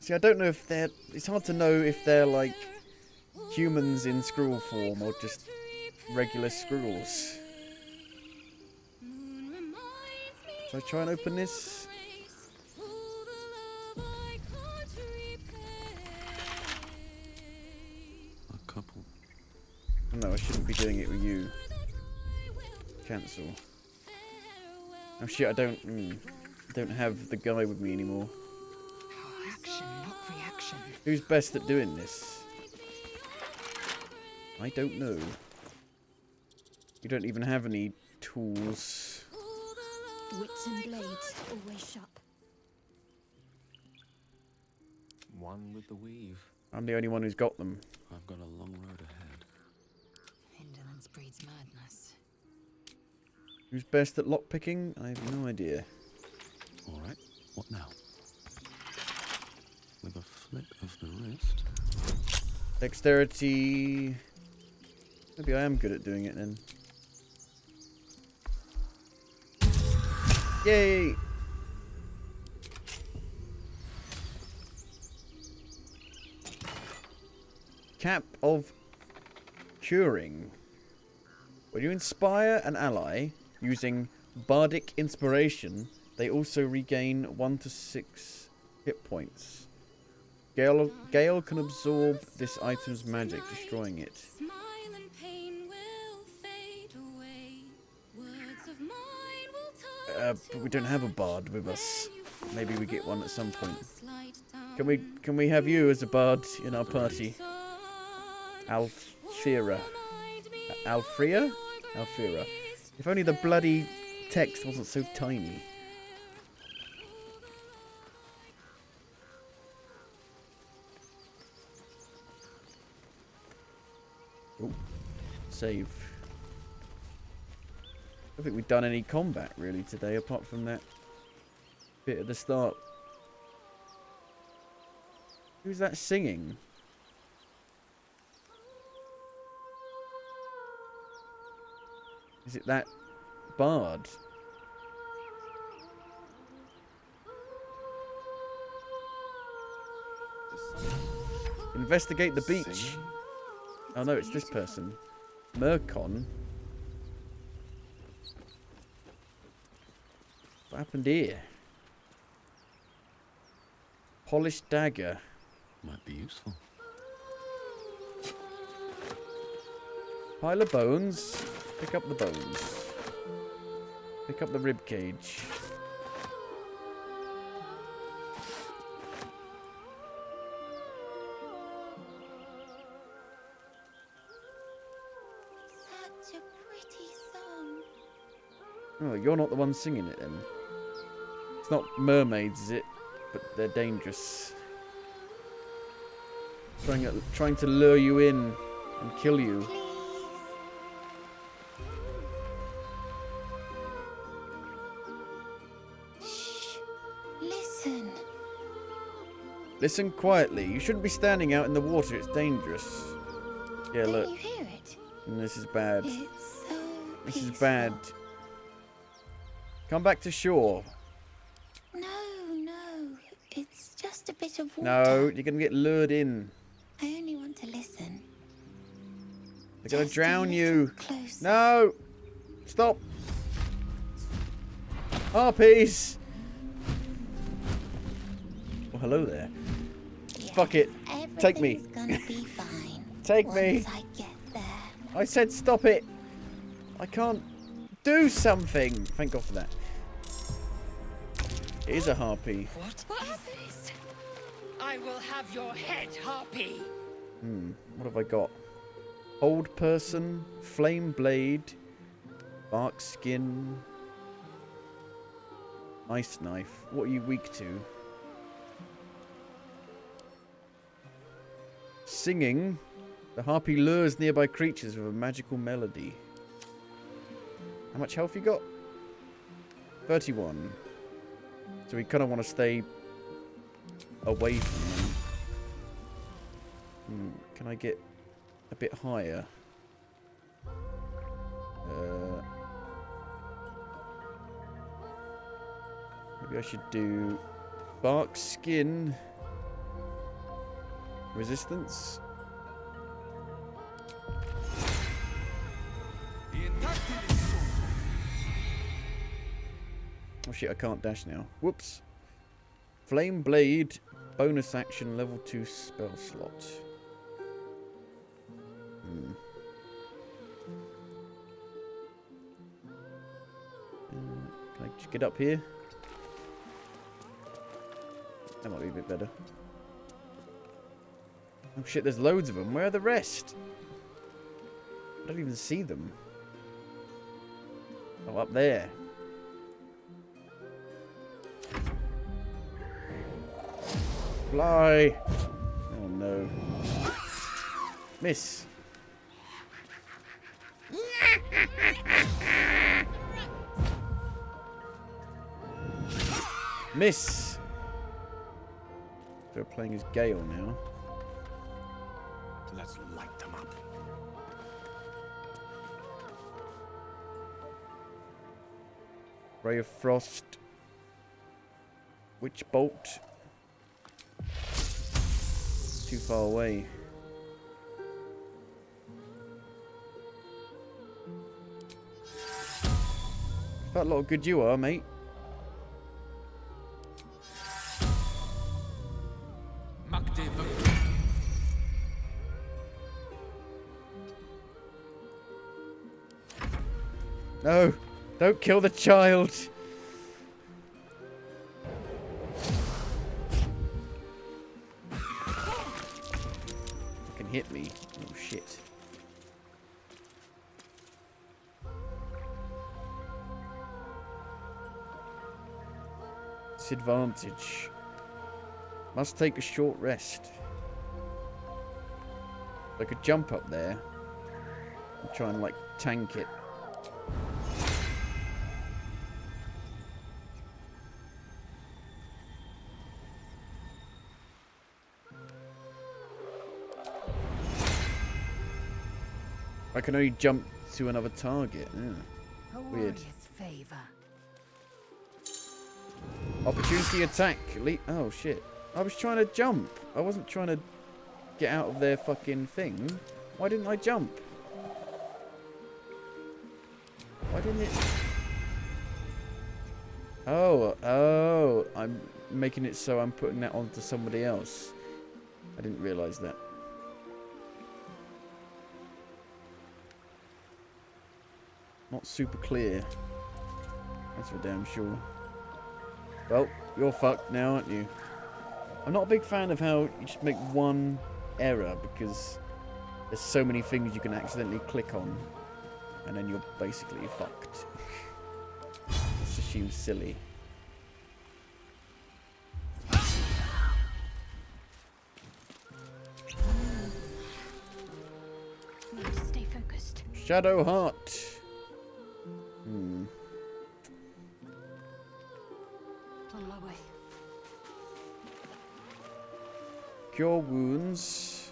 [SPEAKER 1] See, I don't know if they're... It's hard to know if they're like humans in scroll form or just regular scrolls. Shall I try and open this?
[SPEAKER 13] A couple.
[SPEAKER 1] No, I shouldn't be doing it with you. Cancel. Oh shit, I don't have the guy with me anymore.
[SPEAKER 4] Action, not reaction.
[SPEAKER 1] Who's best at doing this? I don't know. You don't even have any tools.
[SPEAKER 2] Wits and blades, always sharp.
[SPEAKER 13] One with the weave.
[SPEAKER 1] I'm the only one who's got them.
[SPEAKER 13] I've got a long road ahead.
[SPEAKER 4] Indolence breeds madness.
[SPEAKER 1] Who's best at lockpicking? I have no idea.
[SPEAKER 13] Alright, what now? With a flick of the wrist.
[SPEAKER 1] Dexterity. Maybe I am good at doing it then. Yay! Cap of Curing. When you inspire an ally using Bardic Inspiration, they also regain 1 to 6 hit points. Gale can absorb this item's magic, destroying it. But we don't have a bard with us. Maybe we get one at some point. Can we have you as a bard in our party? Alfira. Alfria? Alfira. If only the bloody text wasn't so tiny. Oh, save. I don't think we've done any combat really today, apart from that bit at the start. Who's that singing? Is it that bard? Investigate the beach. Oh no, it's this person. Murkon. What happened here? Polished dagger.
[SPEAKER 13] Might be useful.
[SPEAKER 1] Pile of bones. Pick up the bones. Pick up the rib cage.
[SPEAKER 17] Such a pretty song.
[SPEAKER 1] Oh, you're not the one singing it then. It's not mermaids, is it? But they're dangerous. Trying to lure you in and kill you.
[SPEAKER 17] Listen.
[SPEAKER 1] Listen quietly. You shouldn't be standing out in the water. It's dangerous. Yeah,
[SPEAKER 17] Don't
[SPEAKER 1] look.
[SPEAKER 17] you hear it?
[SPEAKER 1] And this is bad.
[SPEAKER 17] It's so
[SPEAKER 1] This is
[SPEAKER 17] peaceful.
[SPEAKER 1] bad. Come back to shore.
[SPEAKER 17] No, it's just a bit of water.
[SPEAKER 1] No, you're going to get lured in.
[SPEAKER 17] I only want to listen.
[SPEAKER 1] They're going to
[SPEAKER 17] Just a
[SPEAKER 1] drown
[SPEAKER 17] little
[SPEAKER 1] you.
[SPEAKER 17] closer.
[SPEAKER 1] No! Stop! Harpies! Oh, hello there. Fuck it. Take me.
[SPEAKER 17] Everything's gonna be fine.
[SPEAKER 1] Take
[SPEAKER 17] once
[SPEAKER 1] me.
[SPEAKER 17] I get there.
[SPEAKER 1] I said stop it. I can't do something. Thank God for that. It is a harpy.
[SPEAKER 18] What is this? I will have your head, Harpy.
[SPEAKER 1] What have I got? Old person, flame blade, bark skin, ice knife. What are you weak to? Singing. The harpy lures nearby creatures with a magical melody. How much health you got? 31. So we kind of want to stay away from them. Can I get a bit higher? Maybe I should do bark skin resistance. Oh shit, I can't dash now. Whoops. Flame blade, bonus action, level 2 spell slot. Can I just get up here? That might be a bit better. Oh shit, there's loads of them. Where are the rest? I don't even see them. Oh, up there. Fly! Oh no. Miss. Miss! They're playing as Gale now.
[SPEAKER 5] Let's light them up.
[SPEAKER 1] Ray of Frost. Witch Bolt. Too far away. That lot of good you are, mate. No! Don't kill the child! Fucking hit me. Oh shit. Disadvantage. Must take a short rest. I could jump up there and try and like tank it. I can only jump to another target. Yeah. Weird.
[SPEAKER 4] Favor.
[SPEAKER 1] Opportunity attack. Oh shit. I was trying to jump. I wasn't trying to get out of their fucking thing. Why didn't I jump? Why didn't it... Oh, I'm making it so I'm putting that onto somebody else. I didn't realise that. Not super clear. That's for damn sure. Well, you're fucked now, aren't you? I'm not a big fan of how you just make one error because there's so many things you can accidentally click on and then you're basically fucked. It just seems silly.
[SPEAKER 17] Stay focused.
[SPEAKER 1] Shadow Heart.
[SPEAKER 17] On my way.
[SPEAKER 1] Cure wounds.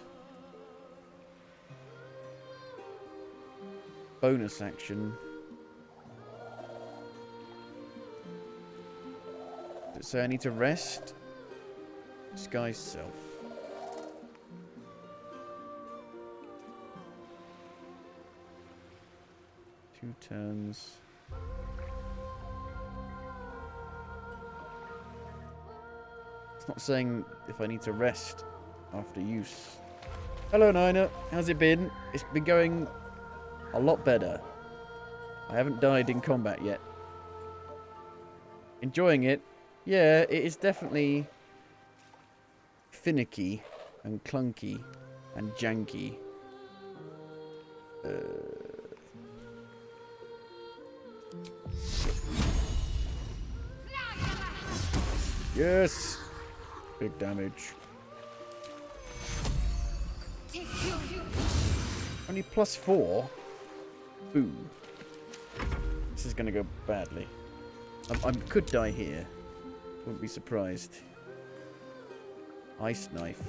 [SPEAKER 1] Bonus action. Does it say I need to rest? Disguise self. Two turns. It's not saying if I need to rest after use. Hello, Nina. How's it been? It's been going a lot better. I haven't died in combat yet. Enjoying it? Yeah, it is definitely finicky and clunky and janky. Yes! Big damage. Only +4? Ooh. This is gonna go badly. I could die here. Wouldn't be surprised. Ice knife.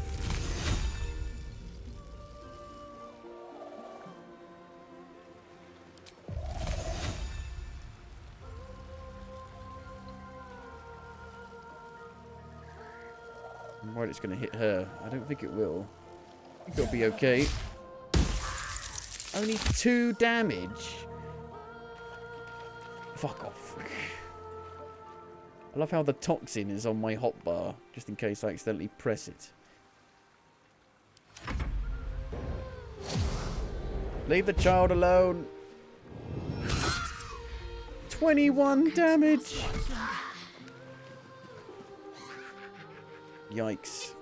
[SPEAKER 1] I'm worried it's going to hit her. I don't think it will. I think it'll be okay. Only 2 damage. Fuck off. I love how the toxin is on my hotbar, just in case I accidentally press it. Leave the child alone. 21 damage. Yikes.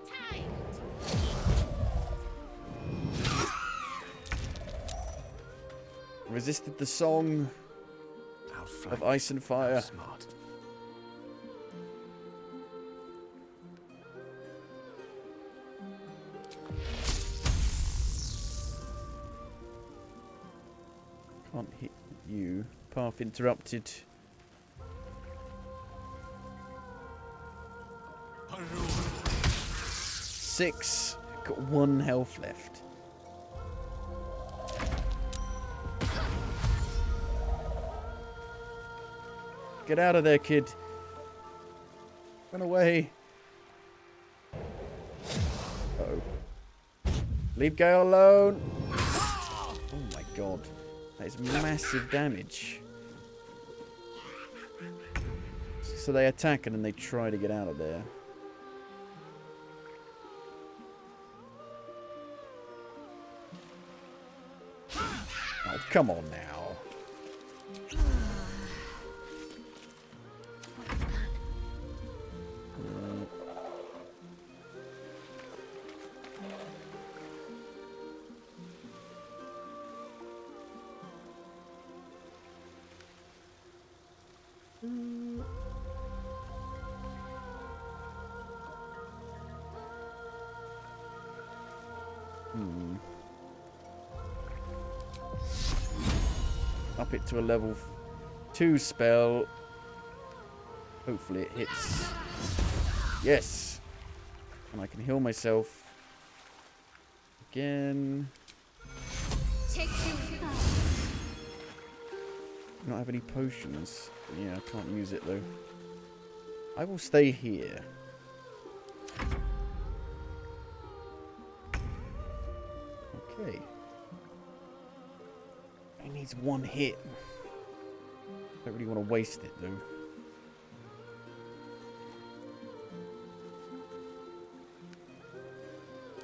[SPEAKER 1] Resisted the song of ice and fire.
[SPEAKER 5] Smart.
[SPEAKER 1] Can't hit you. Path interrupted. 6. Got 1 health left. Get out of there, kid. Run away. Uh-oh. Leave Gale alone. Oh my god. That is massive damage. So they attack and then they try to get out of there. Oh, come on now. Up it to a level 2 spell. Hopefully it hits. Yes. And I can heal myself again. I don't have any potions. Yeah, I can't use it though. I will stay here. Okay. He needs 1 hit. Don't really want to waste it though.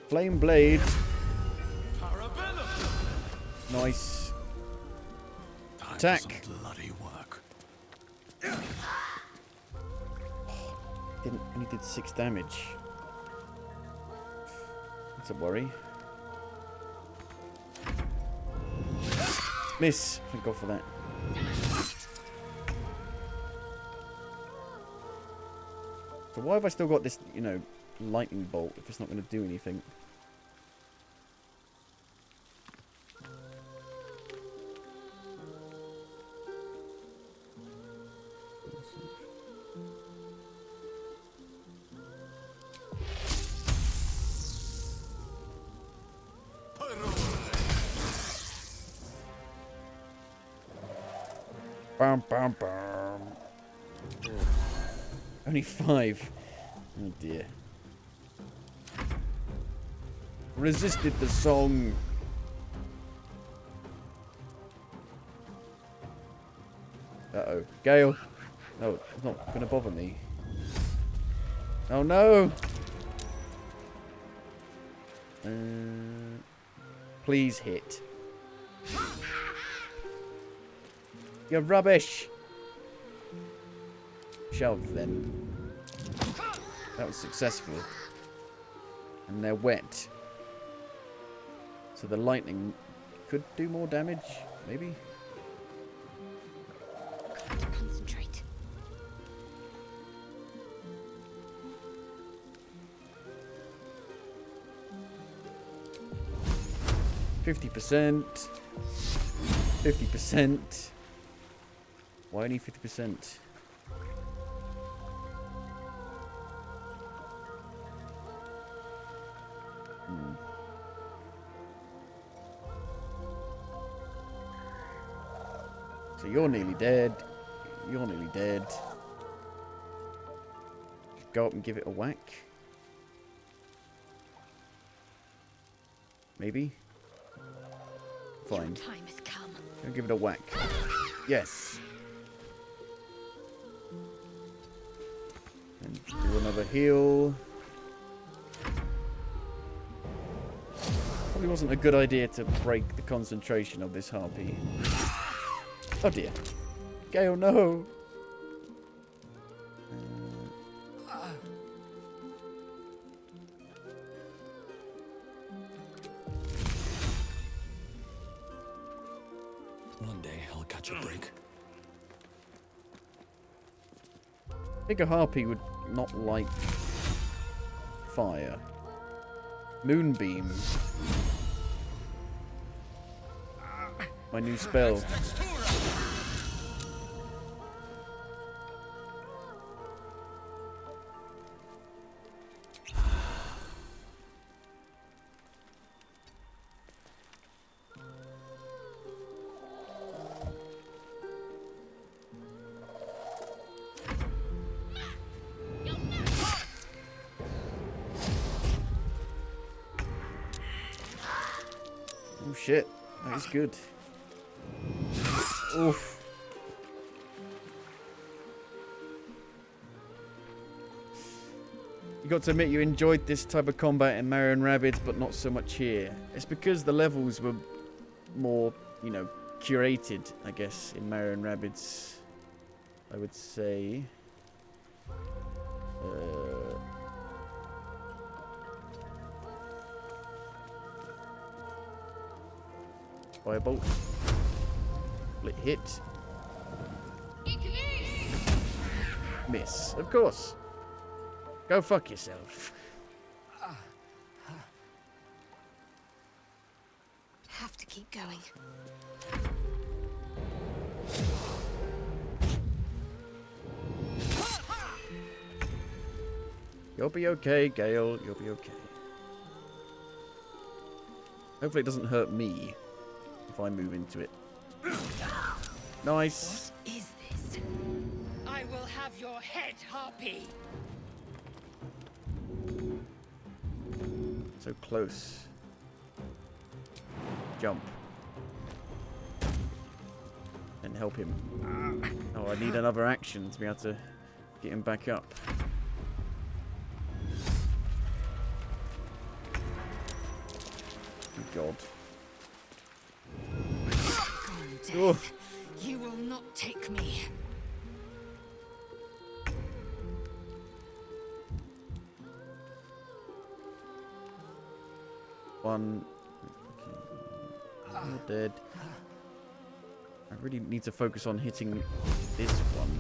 [SPEAKER 1] Flame blade. Nice. Attack.
[SPEAKER 3] Bloody work.
[SPEAKER 1] Only did 6 damage. That's a worry. Miss. Thank God for that. So why have I still got this, you know, lightning bolt if it's not going to do anything? Bam, bam, bam. Only 5. Oh dear. Resisted the song. Uh-oh. Gale. No, it's not going to bother me. Oh no! Please hit. You're rubbish. Shove then. That was successful. And they're wet. So the lightning could do more damage, maybe?
[SPEAKER 17] Concentrate.
[SPEAKER 1] 50%. 50%. Why only 50%? So you're nearly dead. You're nearly dead. Just go up and give it a whack. Maybe? Fine.
[SPEAKER 17] Your time has come.
[SPEAKER 1] I'll give it a whack. Yes. And do another heal. Probably wasn't a good idea to break the concentration of this harpy. Oh dear. Gale, no!
[SPEAKER 3] One day I'll catch a break.
[SPEAKER 1] I think a harpy would not like fire. Moonbeam. My new spell. shit. That is good. Oof. You got to admit you enjoyed this type of combat in Mario and Rabbids, but not so much here. It's because the levels were more, you know, curated, I guess, in Mario and Rabbids. I would say. Firebolt. Split hit. Miss, of course. Go fuck yourself.
[SPEAKER 4] Have to keep going.
[SPEAKER 1] You'll be okay, Gale. You'll be okay. Hopefully it doesn't hurt me if I move into it. Nice.
[SPEAKER 18] What is this? I will have your head, Harpy.
[SPEAKER 1] So close. Jump. And help him. Oh, I need another action to be able to get him back up. God.
[SPEAKER 4] Death, you will not take me.
[SPEAKER 1] One. Okay. You're dead. I really need to focus on hitting this one.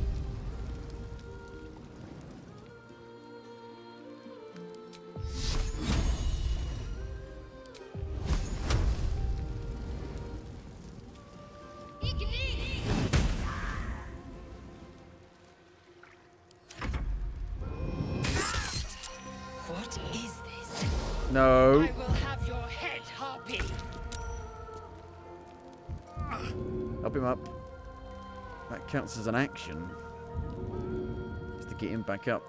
[SPEAKER 18] What is this?
[SPEAKER 1] No.
[SPEAKER 18] I will have your head, Harpy.
[SPEAKER 1] Help him up. That counts as an action. Just to get him back up.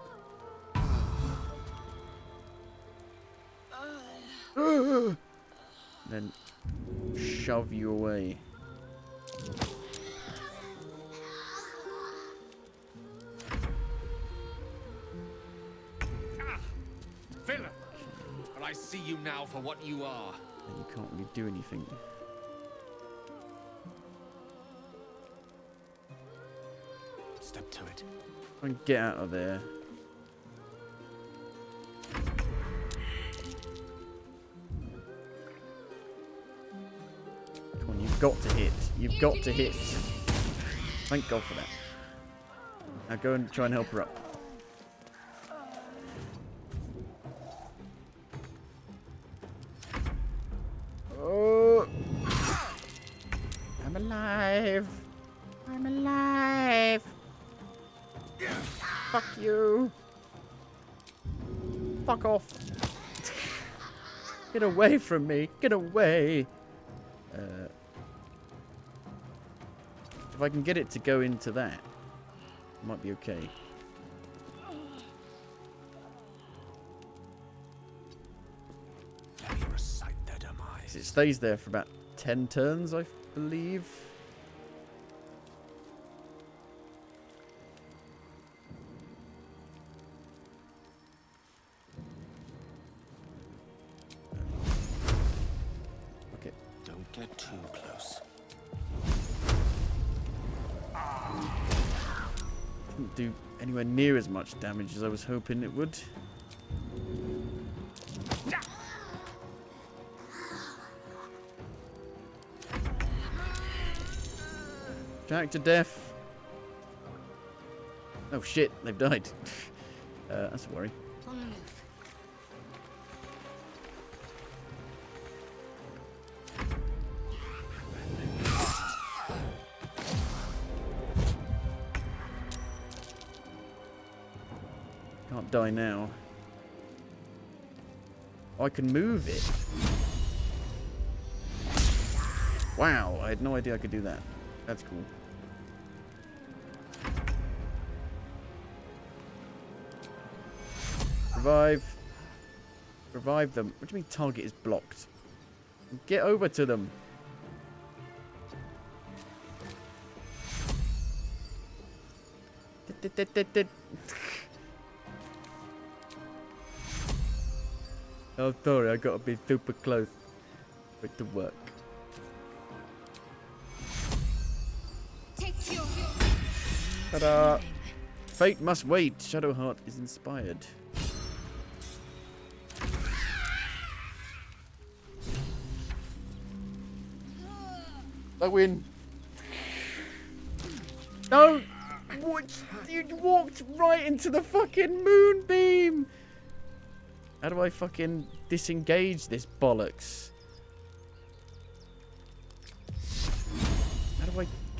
[SPEAKER 1] Then shove you away.
[SPEAKER 5] Villain! But I see you now for what you are.
[SPEAKER 1] And you can't really do anything.
[SPEAKER 6] Step to it.
[SPEAKER 1] Try and get out of there. Come on, you've got to hit. You've got to hit. Thank God for that. Now go and try and help her up. Oh! I'm alive! I'm alive! Fuck you! Fuck off! Get away from me! Get away! If I can get it to go into that, it might be okay.
[SPEAKER 6] Let me recite their demise.
[SPEAKER 1] It stays there for about 10 turns, I believe. Okay.
[SPEAKER 6] Don't get too close.
[SPEAKER 1] Didn't do anywhere near as much damage as I was hoping it would. Jack to death. Oh shit, they've died. That's a worry.
[SPEAKER 4] On the move.
[SPEAKER 1] Can't die now. Oh, I can move it. Wow, I had no idea I could do that. That's cool. Revive. Revive them. What do you mean target is blocked? Get over to them. Oh, sorry, I gotta be super close for it to work. Ta-da! Fate must wait. Shadowheart is inspired. I win. No! What? You walked right into the fucking moonbeam! How do I fucking disengage this bollocks?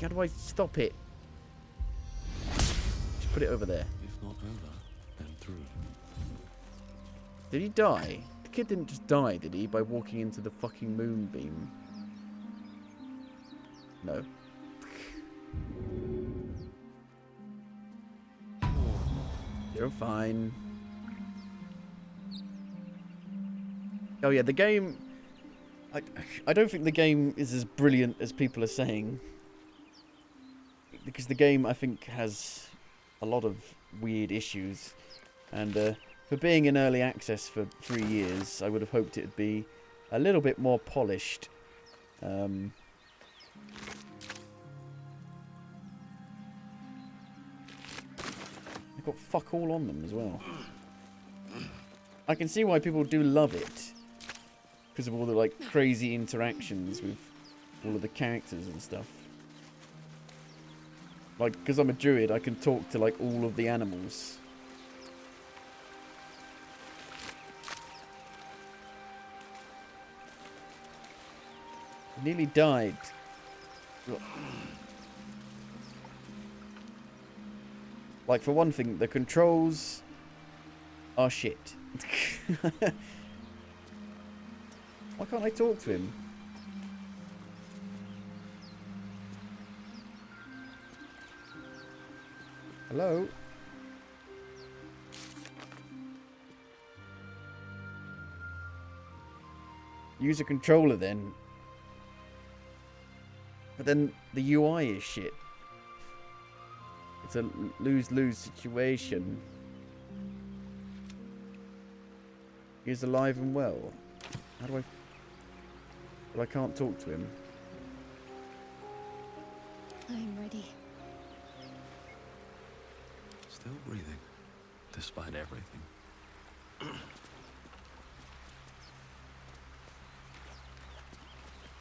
[SPEAKER 1] How do I stop it? Just put it over there.
[SPEAKER 13] If not over, then through.
[SPEAKER 1] Did he die? The kid didn't just die, did he? By walking into the fucking moonbeam. No. You're fine. Oh yeah, the game... I don't think the game is as brilliant as people are saying. Because the game, I think, has a lot of weird issues. And for being in early access for 3 years, I would have hoped it would be a little bit more polished. They got fuck all on them as well. I can see why people do love it. Because of all the like crazy interactions with all of the characters and stuff. Like, because I'm a druid, I can talk to like all of the animals. I nearly died. Like, for one thing, the controls are shit. Why can't I talk to him? Hello? Use a controller then. But then the UI is shit. It's a lose-lose situation. He's alive and well. How do I... But I can't talk to him.
[SPEAKER 2] I'm ready.
[SPEAKER 13] Still breathing, despite everything.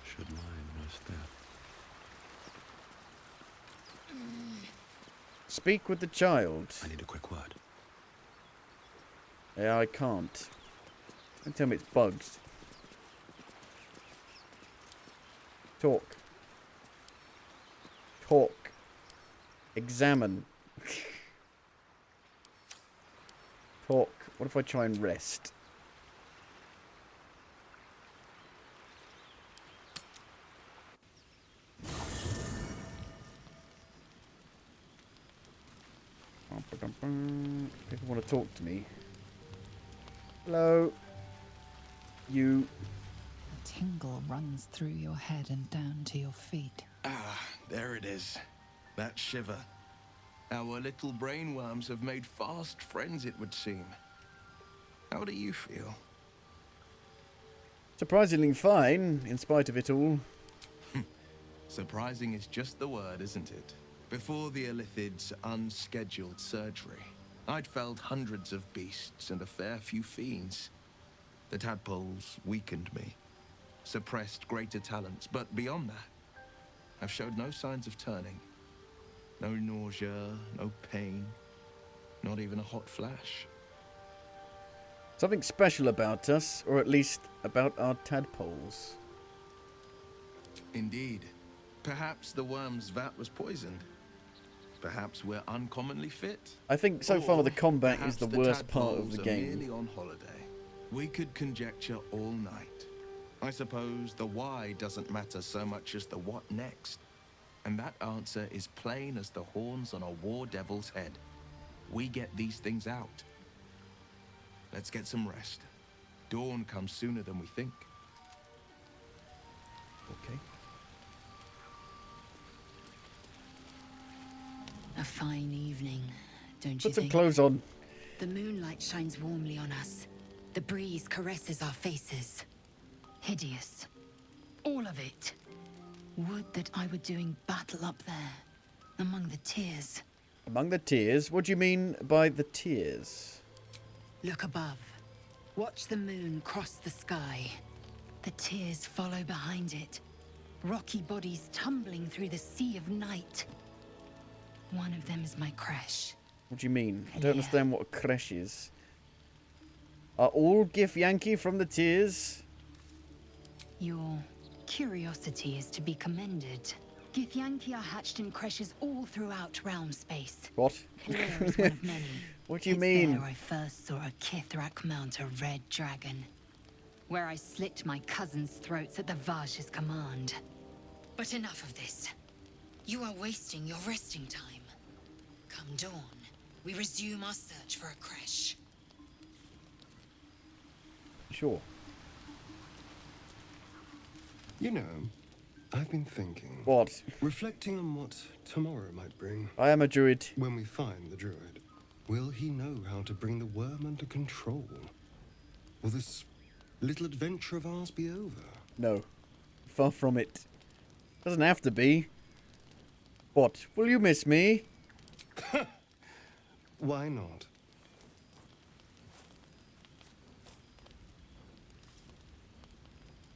[SPEAKER 13] Should mine rest there.
[SPEAKER 1] Speak with the child.
[SPEAKER 13] I need a quick word.
[SPEAKER 1] Yeah, I can't. Don't tell me it's bugs. Talk. Talk. Examine. Talk. What if I try and rest? People want to talk to me. Hello. You.
[SPEAKER 7] A tingle runs through your head and down to your feet.
[SPEAKER 14] Ah, there it is. That shiver. Our little brainworms have made fast friends, it would seem. How do you feel?
[SPEAKER 1] Surprisingly fine, in spite of it all.
[SPEAKER 14] Surprising is just the word, isn't it? Before the Illithid's unscheduled surgery, I'd felled hundreds of beasts and a fair few fiends. The tadpoles weakened me, suppressed greater talents, but beyond that, I've showed no signs of turning. No nausea, no pain, not even a hot flash.
[SPEAKER 1] Something special about us, or at least about our tadpoles.
[SPEAKER 14] Indeed. Perhaps the worm's vat was poisoned. Perhaps we're uncommonly fit.
[SPEAKER 1] I think so far the combat is the worst part of
[SPEAKER 14] tadpoles
[SPEAKER 1] the
[SPEAKER 14] are
[SPEAKER 1] game.
[SPEAKER 14] merely on holiday. We could conjecture all night. I suppose the why doesn't matter so much as the what next. And that answer is plain as the horns on a war devil's head. We get these things out. Let's get some rest. Dawn comes sooner than we think.
[SPEAKER 1] Okay.
[SPEAKER 4] A fine evening, don't you
[SPEAKER 1] Put some
[SPEAKER 4] think?
[SPEAKER 1] clothes on.
[SPEAKER 4] The moonlight shines warmly on us. The breeze caresses our faces. Hideous. All of it. Would that I were doing battle up there, among the tears.
[SPEAKER 1] Among the tears? What do you mean by the tears?
[SPEAKER 4] Look above. Watch the moon cross the sky. The tears follow behind it. Rocky bodies tumbling through the sea of night. One of them is my crash.
[SPEAKER 1] What do you mean? I don't understand what a crash is. Are all Githyanki from the tears?
[SPEAKER 4] Your curiosity is to be commended. Githyanki are hatched in creches all throughout realm space.
[SPEAKER 1] What?
[SPEAKER 4] Clear is one of many.
[SPEAKER 1] What do you
[SPEAKER 4] It's
[SPEAKER 1] mean?
[SPEAKER 4] There I first saw a Kithrak mount a red dragon, where I slit my cousins' throats at the Vash's command. But enough of this. You are wasting your resting time. Come dawn, we resume our search for a creche.
[SPEAKER 1] Sure.
[SPEAKER 10] You know, I've been thinking.
[SPEAKER 1] What?
[SPEAKER 10] Reflecting on what tomorrow might bring.
[SPEAKER 1] I am a druid.
[SPEAKER 10] When we find the druid, will he know how to bring the worm under control? Will this little adventure of ours be over?
[SPEAKER 1] No. Far from it. Doesn't have to be. What? Will you miss me?
[SPEAKER 10] Why not?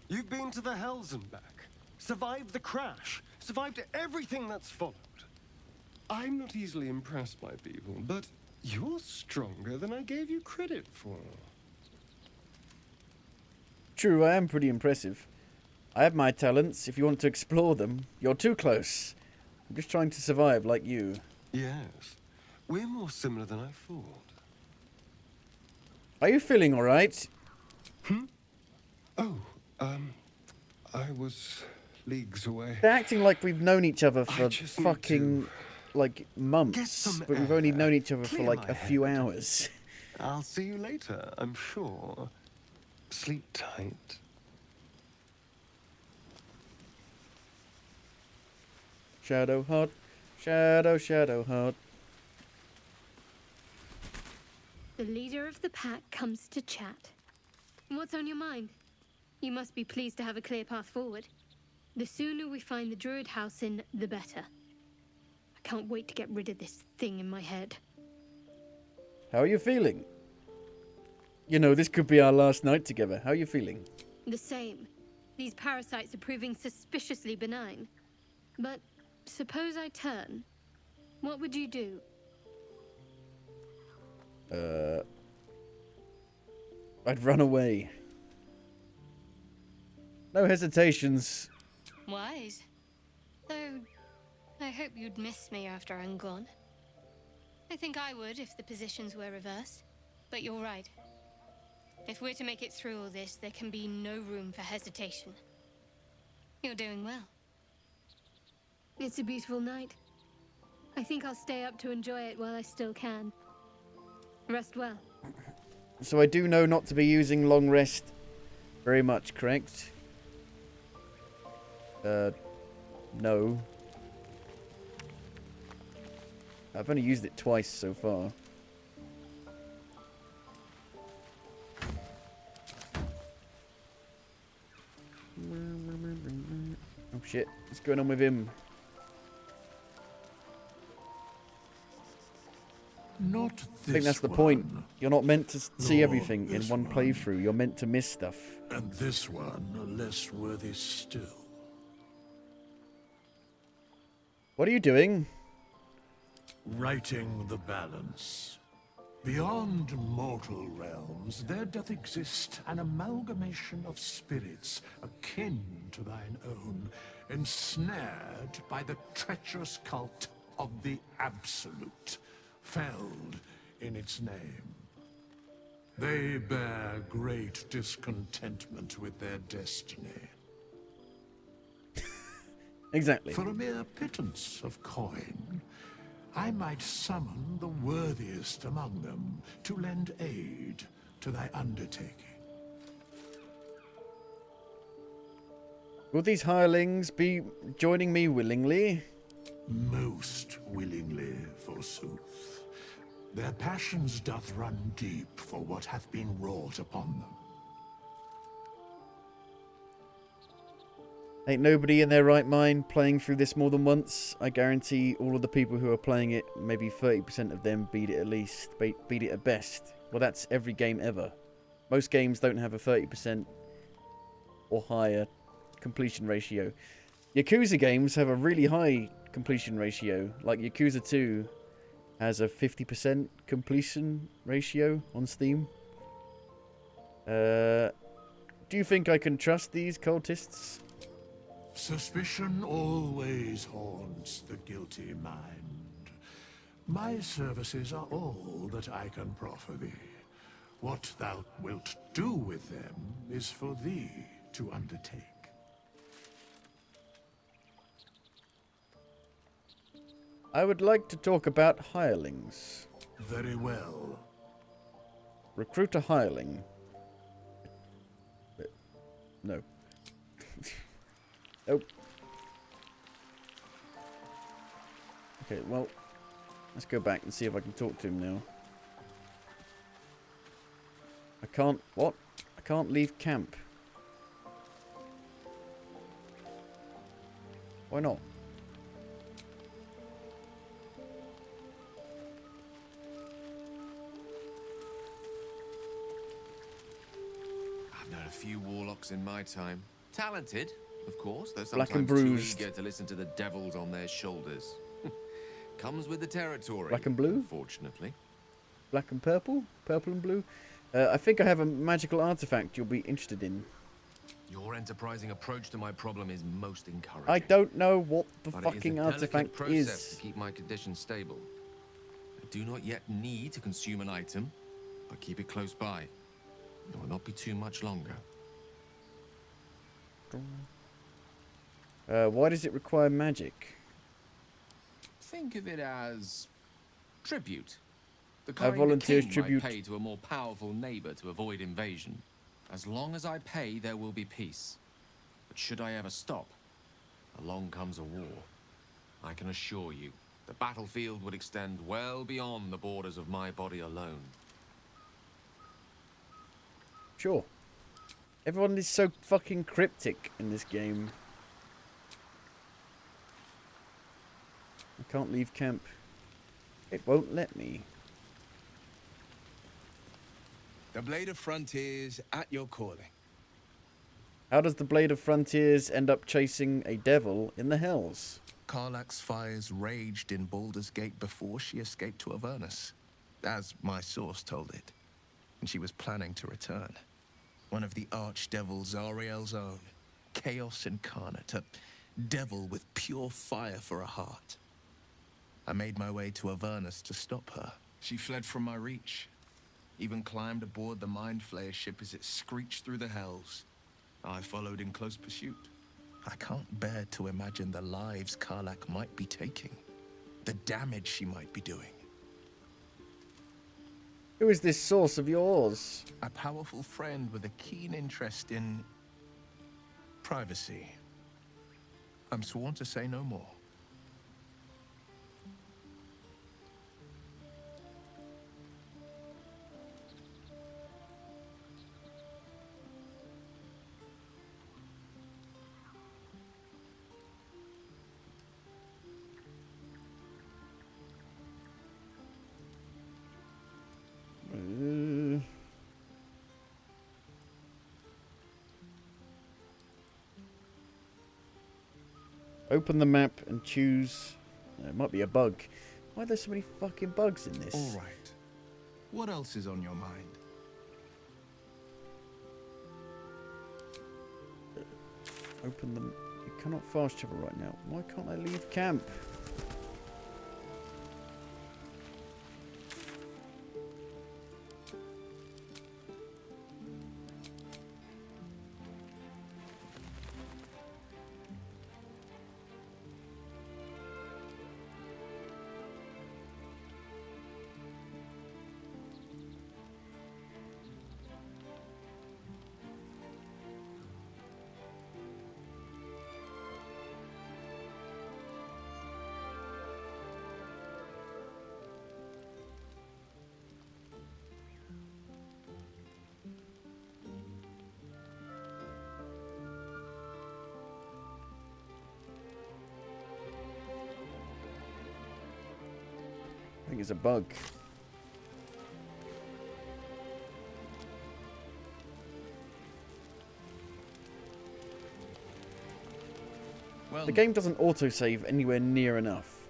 [SPEAKER 10] You've been to the Hells and back. Survived the crash. Survived everything that's followed. I'm not easily impressed by people, but you're stronger than I gave you credit for.
[SPEAKER 1] True, I am pretty impressive. I have my talents. If you want to explore them, you're too close. I'm just trying to survive like you.
[SPEAKER 10] Yes. We're more similar than I thought.
[SPEAKER 1] Are you feeling alright?
[SPEAKER 10] Oh, I was leagues away.
[SPEAKER 1] They're acting like we've known each other for
[SPEAKER 10] just need
[SPEAKER 1] fucking, like, months. But we've only known each other for,
[SPEAKER 10] Clear
[SPEAKER 1] like,
[SPEAKER 10] my
[SPEAKER 1] a few hours.
[SPEAKER 10] I'll see you later, I'm sure. Sleep tight.
[SPEAKER 1] Shadow heart. Shadow heart.
[SPEAKER 16] The leader of the pack comes to chat. What's on your mind? You must be pleased to have a clear path forward. The sooner we find the druid house in, the better. I can't wait to get rid of this thing in my head.
[SPEAKER 1] How are you feeling? You know, this could be our last night together. How are you feeling?
[SPEAKER 16] The same. These parasites are proving suspiciously benign. But suppose I turn. What would you do?
[SPEAKER 1] I'd run away. No hesitations.
[SPEAKER 16] Wise. Though, I hope you'd miss me after I'm gone. I think I would if the positions were reversed. But you're right. If we're to make it through all this, there can be no room for hesitation. You're doing well. It's a beautiful night. I think I'll stay up to enjoy it while I still can. Rest well.
[SPEAKER 1] So I do know not to be using long rest very much, correct? No. I've only used it twice so far. Oh shit, what's going on with him?
[SPEAKER 3] Not
[SPEAKER 1] I think that's the point. You're not meant to see everything in one playthrough. You're meant to miss stuff.
[SPEAKER 3] And this one less worthy still.
[SPEAKER 1] What are you doing?
[SPEAKER 3] Righting the balance. Beyond mortal realms, there doth exist an amalgamation of spirits akin to thine own, ensnared by the treacherous cult of the Absolute, felled in its name. They bear great discontentment with their destiny.
[SPEAKER 1] Exactly.
[SPEAKER 3] For a mere pittance of coin, I might summon the worthiest among them to lend aid to thy undertaking.
[SPEAKER 1] Will these hirelings be joining me willingly?
[SPEAKER 3] Most willingly, forsooth. Their passions doth run deep for what hath been wrought upon them.
[SPEAKER 1] Ain't nobody in their right mind playing through this more than once. I guarantee all of the people who are playing it, maybe 30% of them beat it at least, beat it at best. Well, that's every game ever. Most games don't have a 30% or higher completion ratio. Yakuza games have a really high completion ratio. Like Yakuza 2 has a 50% completion ratio on Steam. Do you think I can trust these cultists?
[SPEAKER 3] Suspicion always haunts the guilty mind. My services are all that I can proffer thee. What thou wilt do with them is for thee to undertake.
[SPEAKER 1] I would like to talk about hirelings.
[SPEAKER 3] Very well.
[SPEAKER 1] Recruit a hireling. No. Nope. Okay, well, let's go back and see if I can talk to him now. I can't... What? I can't leave camp. Why not?
[SPEAKER 5] I've known a few warlocks in my time. Talented, of course, though
[SPEAKER 1] Black and
[SPEAKER 5] sometimes too
[SPEAKER 1] bruised.
[SPEAKER 5] eager to listen to the devils on their shoulders. Comes with the territory.
[SPEAKER 1] Black and blue?
[SPEAKER 5] Unfortunately.
[SPEAKER 1] Black and purple? Purple and blue? I think I have a magical artifact you'll be interested in.
[SPEAKER 5] Your enterprising approach to my problem is most encouraging.
[SPEAKER 1] I don't know what the
[SPEAKER 5] But
[SPEAKER 1] fucking
[SPEAKER 5] it is a delicate
[SPEAKER 1] artifact
[SPEAKER 5] process
[SPEAKER 1] is.
[SPEAKER 5] to keep my condition stable. I do not yet need to consume an item, but keep it close by. It will not be too much longer.
[SPEAKER 1] Why does it require magic?
[SPEAKER 5] Think of it as tribute. The
[SPEAKER 1] I
[SPEAKER 5] kind
[SPEAKER 1] volunteers
[SPEAKER 5] a king
[SPEAKER 1] tribute.
[SPEAKER 5] might pay to a more powerful neighbor to avoid invasion. As long as I pay, there will be peace. But should I ever stop, along comes a war. I can assure you, the battlefield would extend well beyond the borders of my body alone.
[SPEAKER 1] Sure. Everyone is so fucking cryptic in this game. I can't leave camp. It won't let me.
[SPEAKER 14] The Blade of Frontiers at your calling.
[SPEAKER 1] How does the Blade of Frontiers end up chasing a devil in the hells?
[SPEAKER 14] Karlach's fires raged in Baldur's Gate before she escaped to Avernus, as my source told it. And she was planning to return. One of the archdevil Zariel's own, Chaos Incarnate, a devil with pure fire for a heart. I made my way to Avernus to stop her. She fled from my reach, even climbed aboard the Mind Flayer ship as it screeched through the hells. I followed in close pursuit. I can't bear to imagine the lives Karlach might be taking, the damage she might be doing.
[SPEAKER 1] Who is this source of yours?
[SPEAKER 14] A powerful friend with a keen interest in privacy. I'm sworn to say no more.
[SPEAKER 1] Open the map and choose... It might be a bug. Why are there so many fucking bugs in this?
[SPEAKER 14] All right. What else is on your mind?
[SPEAKER 1] Open them. You cannot fast travel right now. Why can't I leave camp? think it's a bug.
[SPEAKER 5] Well,
[SPEAKER 1] The game doesn't autosave anywhere near enough.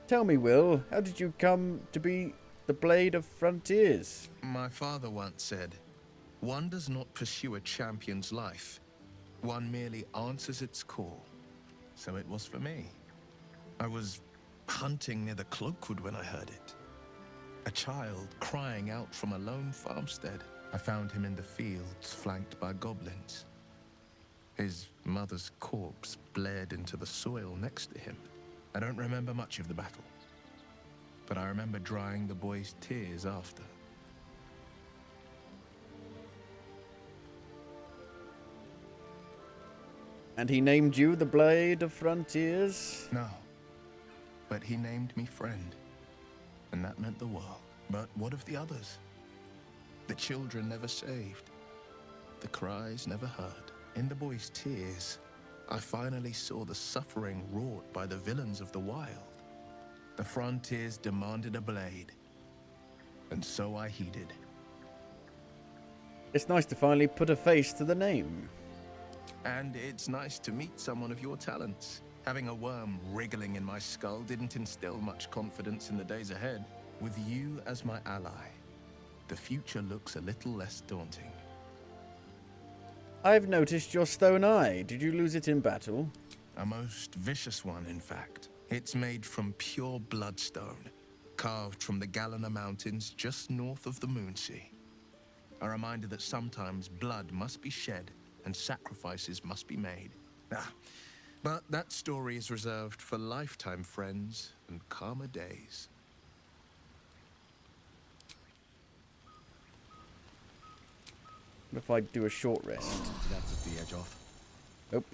[SPEAKER 1] Tell me, Will, how did you come to be the Blade of Frontiers?
[SPEAKER 14] My father once said, one does not pursue a champion's life. One merely answers its call. So it was for me. I was hunting near the Cloakwood when I heard it. A child crying out from a lone farmstead. I found him in the fields, flanked by goblins. His mother's corpse bled into the soil next to him. I don't remember much of the battle, but I remember drying the boy's tears after.
[SPEAKER 1] And he named you the Blade of Frontiers?
[SPEAKER 14] No, but he named me friend, and that meant the world. But what of the others? The children never saved, the cries never heard. In the boy's tears, I finally saw the suffering wrought by the villains of the wild. The Frontiers demanded a blade, and so I heeded.
[SPEAKER 1] It's nice to finally put a face to the name.
[SPEAKER 14] And it's nice to meet someone of your talents. Having a worm wriggling in my skull didn't instill much confidence in the days ahead. With you as my ally, the future looks a little less daunting.
[SPEAKER 1] I've noticed your stone eye. Did you lose it in battle?
[SPEAKER 14] A most vicious one, in fact. It's made from pure bloodstone, carved from the Galena Mountains just north of the Moonsea. A reminder that sometimes blood must be shed and sacrifices must be made. But that story is reserved for lifetime friends and calmer days.
[SPEAKER 1] What if I do a short rest?
[SPEAKER 5] That took the edge off.
[SPEAKER 1] Nope.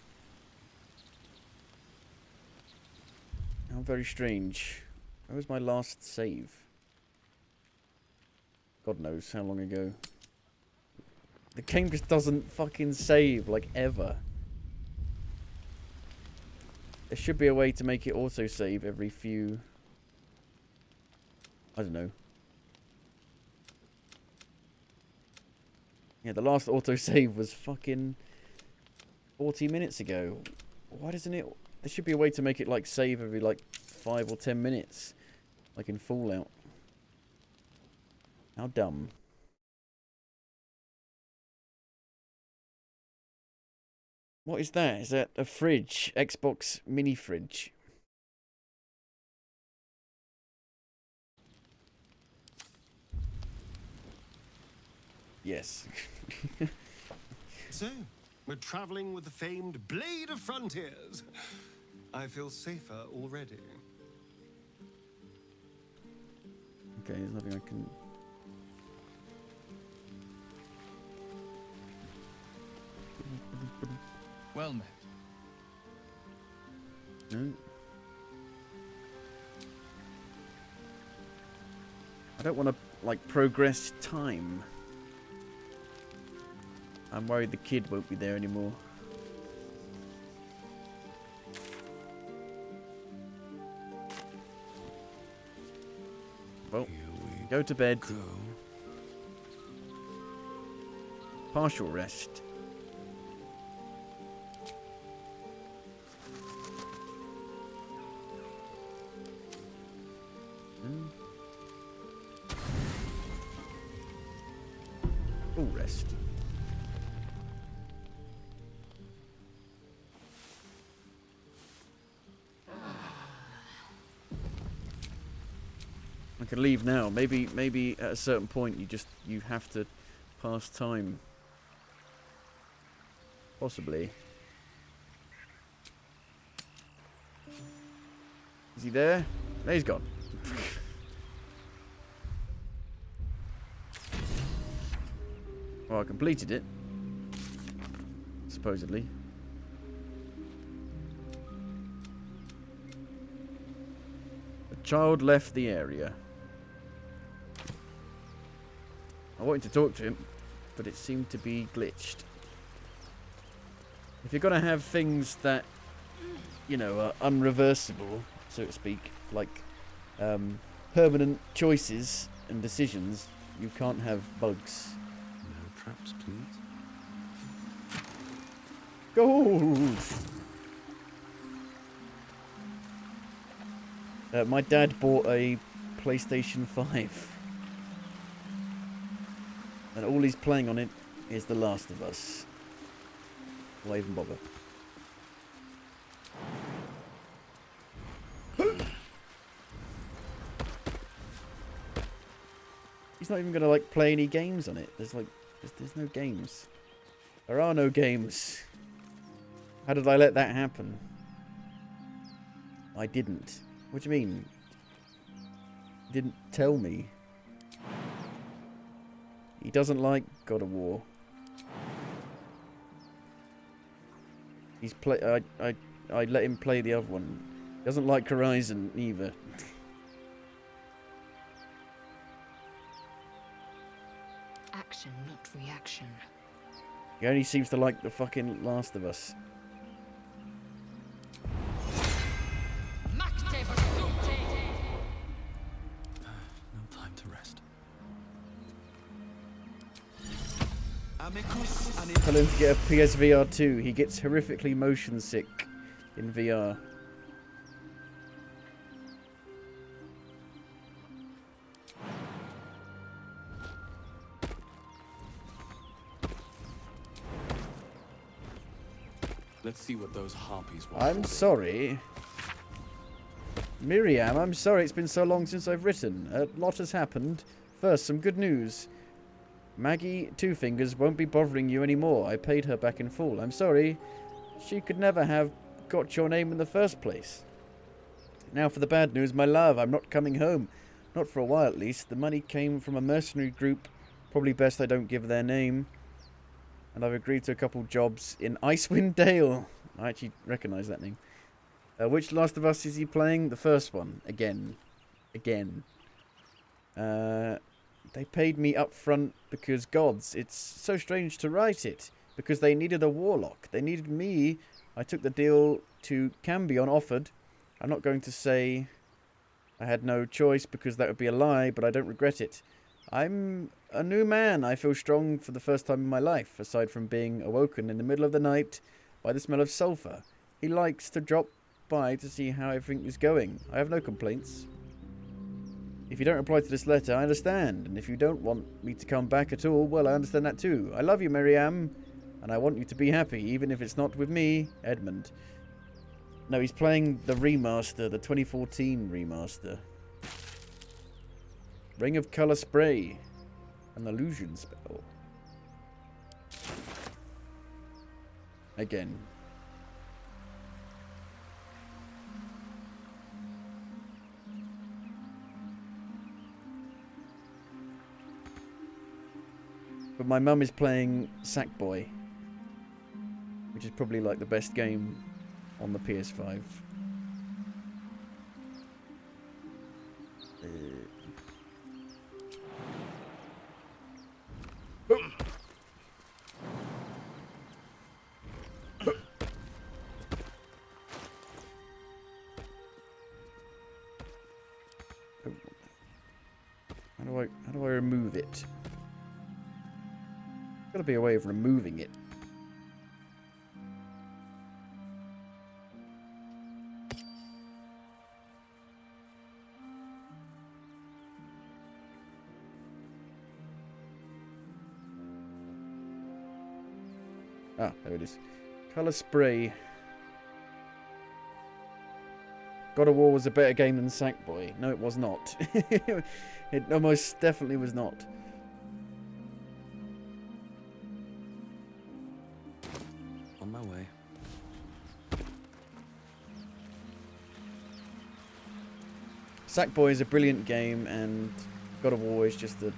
[SPEAKER 1] How very strange. Where was my last save? God knows how long ago. The game just doesn't fucking save, like, ever. There should be a way to make it auto-save every few... I don't know. Yeah, the last autosave was fucking 40 minutes ago. Why doesn't it... There should be a way to make it, like, save every, like, 5 or 10 minutes. Like in Fallout. How dumb. What is that? Is that a fridge? Xbox mini fridge? Yes.
[SPEAKER 10] So, we're traveling with the famed Blade of Frontiers. I feel safer already.
[SPEAKER 1] Okay, there's nothing I can...
[SPEAKER 5] Well met.
[SPEAKER 1] No. I don't want to, like, progress time. I'm worried the kid won't be there anymore. Well, go to bed. Partial rest. Full rest. I could leave now. Maybe at a certain point you have to pass time. Possibly. Is he there? No, he's gone. Well, I completed it. Supposedly. The child left the area. I wanted to talk to him, but it seemed to be glitched. If you're going to have things that, you know, are unreversible, so to speak, like permanent choices and decisions, you can't have bugs.
[SPEAKER 13] No traps, please.
[SPEAKER 1] Gold! My dad bought a PlayStation 5. And all he's playing on it is The Last of Us. Why even bother? He's not even gonna like play any games on it. There's no games. There are no games. How did I let that happen? I didn't. What do you mean? You didn't tell me. He doesn't like God of War. He's I let him play the other one. He doesn't like Horizon either.
[SPEAKER 4] Action, not reaction.
[SPEAKER 1] He only seems to like the fucking Last of Us.
[SPEAKER 13] No time to rest.
[SPEAKER 1] Tell him to get a PSVR 2. He gets horrifically motion sick in VR.
[SPEAKER 11] Let's see what those harpies want.
[SPEAKER 1] I'm sorry. Miriam, I'm sorry it's been so long since I've written. A lot has happened. First, some good news. Maggie Two Fingers won't be bothering you anymore. I paid her back in full. I'm sorry. She could never have got your name in the first place. Now for the bad news, my love. I'm not coming home. Not for a while, at least. The money came from a mercenary group. Probably best I don't give their name. And I've agreed to a couple jobs in Icewind Dale. I actually recognise that name. Which Last of Us is he playing? The first one. Again. They paid me up front because gods. It's so strange to write it. Because they needed a warlock. They needed me. I took the deal to Cambion offered. I'm not going to say I had no choice because that would be a lie, but I don't regret it. I'm a new man. I feel strong for the first time in my life, aside from being awoken in the middle of the night by the smell of sulphur. He likes to drop by to see how everything is going. I have no complaints. If you don't reply to this letter, I understand. And if you don't want me to come back at all, well, I understand that too. I love you, Miriam, and I want you to be happy, even if it's not with me, Edmund. No, he's playing the remaster, the 2014 remaster. Ring of Colour Spray. An illusion spell. Again. But my mum is playing Sackboy, which is probably like the best game on the PS5. How do I remove it? There's got to be a way of removing it. Ah, there it is. Colour Spray. God of War was a better game than Sackboy. No, it was not. It almost definitely was not.
[SPEAKER 13] On my way.
[SPEAKER 1] Sackboy is a brilliant game, and God of War is just an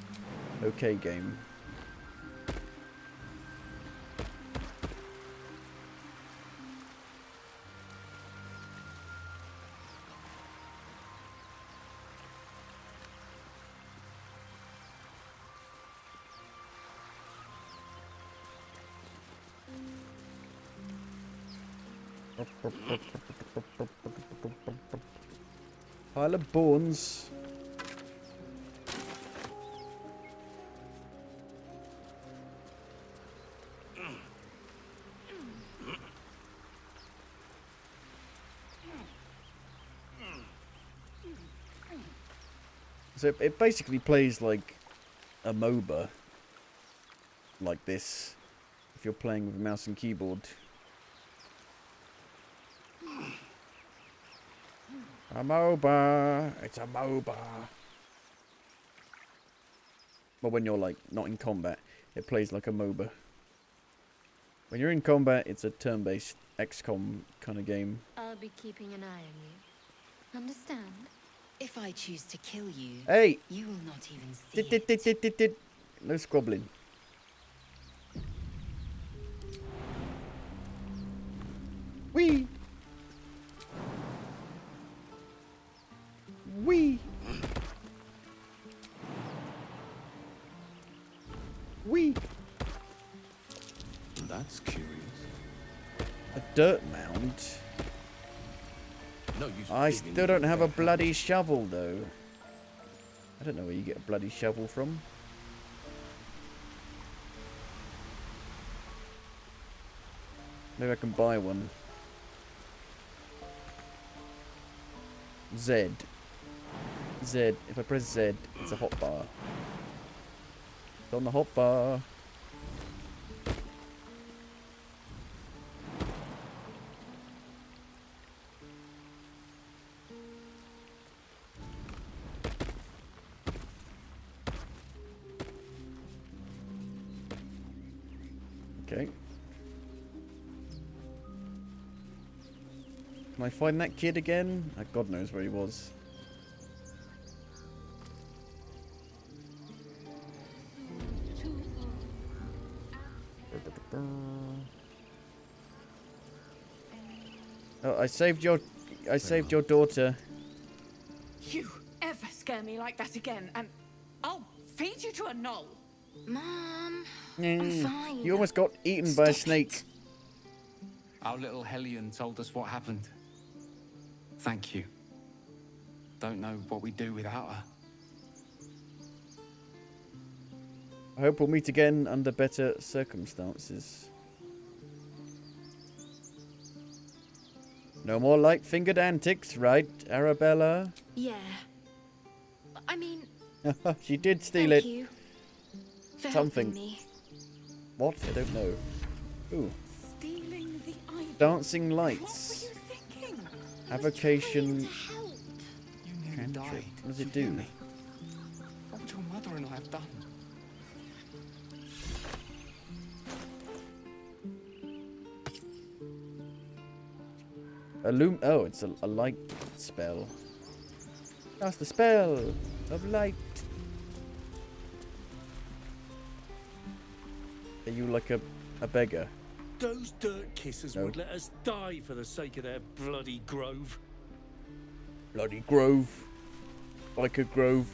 [SPEAKER 1] okay game. Pile of bones. So it basically plays like a MOBA. Like this. If you're playing with a mouse and keyboard. A MOBA. It's a MOBA. But when you're like not in combat, it plays like a MOBA. When you're in combat, it's a turn-based XCOM kind of game.
[SPEAKER 16] I'll be keeping an eye on you. Understand?
[SPEAKER 4] If I choose to kill you,
[SPEAKER 1] Hey!
[SPEAKER 4] you will not even see it.
[SPEAKER 1] No squabbling. Wee! Wee! Wee!
[SPEAKER 11] That's curious.
[SPEAKER 1] A dirt mound?
[SPEAKER 11] No use
[SPEAKER 1] I
[SPEAKER 11] digging
[SPEAKER 1] still don't have a
[SPEAKER 11] there.
[SPEAKER 1] bloody shovel, though. I don't know where you get a bloody shovel from. Maybe I can buy one. Z. Z. If I press Z, it's a hotbar. It's on the hotbar. Okay. Can I find that kid again? God knows where he was. Oh, I saved your daughter.
[SPEAKER 18] You ever scare me like that again, and I'll feed you to a knoll.
[SPEAKER 2] Mom,
[SPEAKER 1] I'm
[SPEAKER 2] fine.
[SPEAKER 1] You almost got eaten by a snake.
[SPEAKER 11] Our little Hellion told us what happened. Thank you. Don't know what we'd do without her.
[SPEAKER 1] I hope we'll meet again under better circumstances. No more light-fingered antics, right, Arabella?
[SPEAKER 2] Yeah. I mean,
[SPEAKER 1] She did steal
[SPEAKER 2] thank
[SPEAKER 1] it.
[SPEAKER 2] you for
[SPEAKER 1] Something.
[SPEAKER 2] helping me.
[SPEAKER 1] What? I don't know. Ooh.
[SPEAKER 18] Stealing the idol.
[SPEAKER 1] Dancing lights.
[SPEAKER 18] What were you thinking?
[SPEAKER 1] Avocation.
[SPEAKER 11] You nearly died.
[SPEAKER 1] What does it do?
[SPEAKER 11] What would your mother and I have done?
[SPEAKER 1] Oh, it's a light spell. That's the spell of light. Are you like a beggar?
[SPEAKER 19] Those dirt kissers
[SPEAKER 1] No.
[SPEAKER 19] would let us die for the sake of their bloody grove.
[SPEAKER 1] Bloody grove. Like a grove.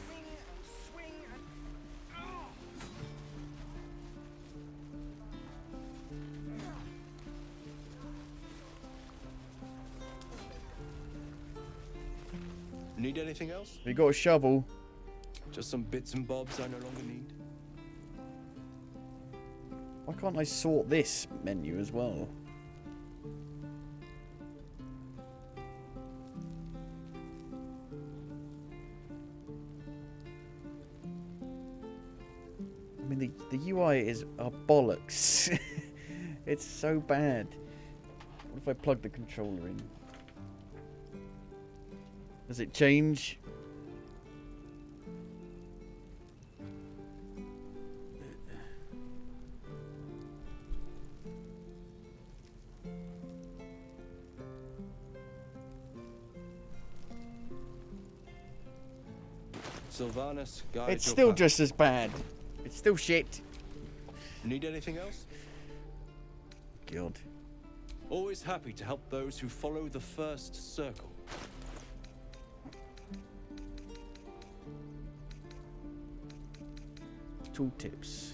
[SPEAKER 10] Need anything else?
[SPEAKER 1] You got a shovel.
[SPEAKER 10] Just some bits and bobs I no longer need.
[SPEAKER 1] Why can't I sort this menu as well? I mean, the UI is bollocks. It's so bad. What if I plug the controller in? Does it change?
[SPEAKER 10] Sylvanus, guide
[SPEAKER 1] It's
[SPEAKER 10] your
[SPEAKER 1] still
[SPEAKER 10] path.
[SPEAKER 1] just as bad. It's still shit.
[SPEAKER 10] Need anything else?
[SPEAKER 1] God.
[SPEAKER 10] Always happy to help those who follow the first circle.
[SPEAKER 1] Tooltips.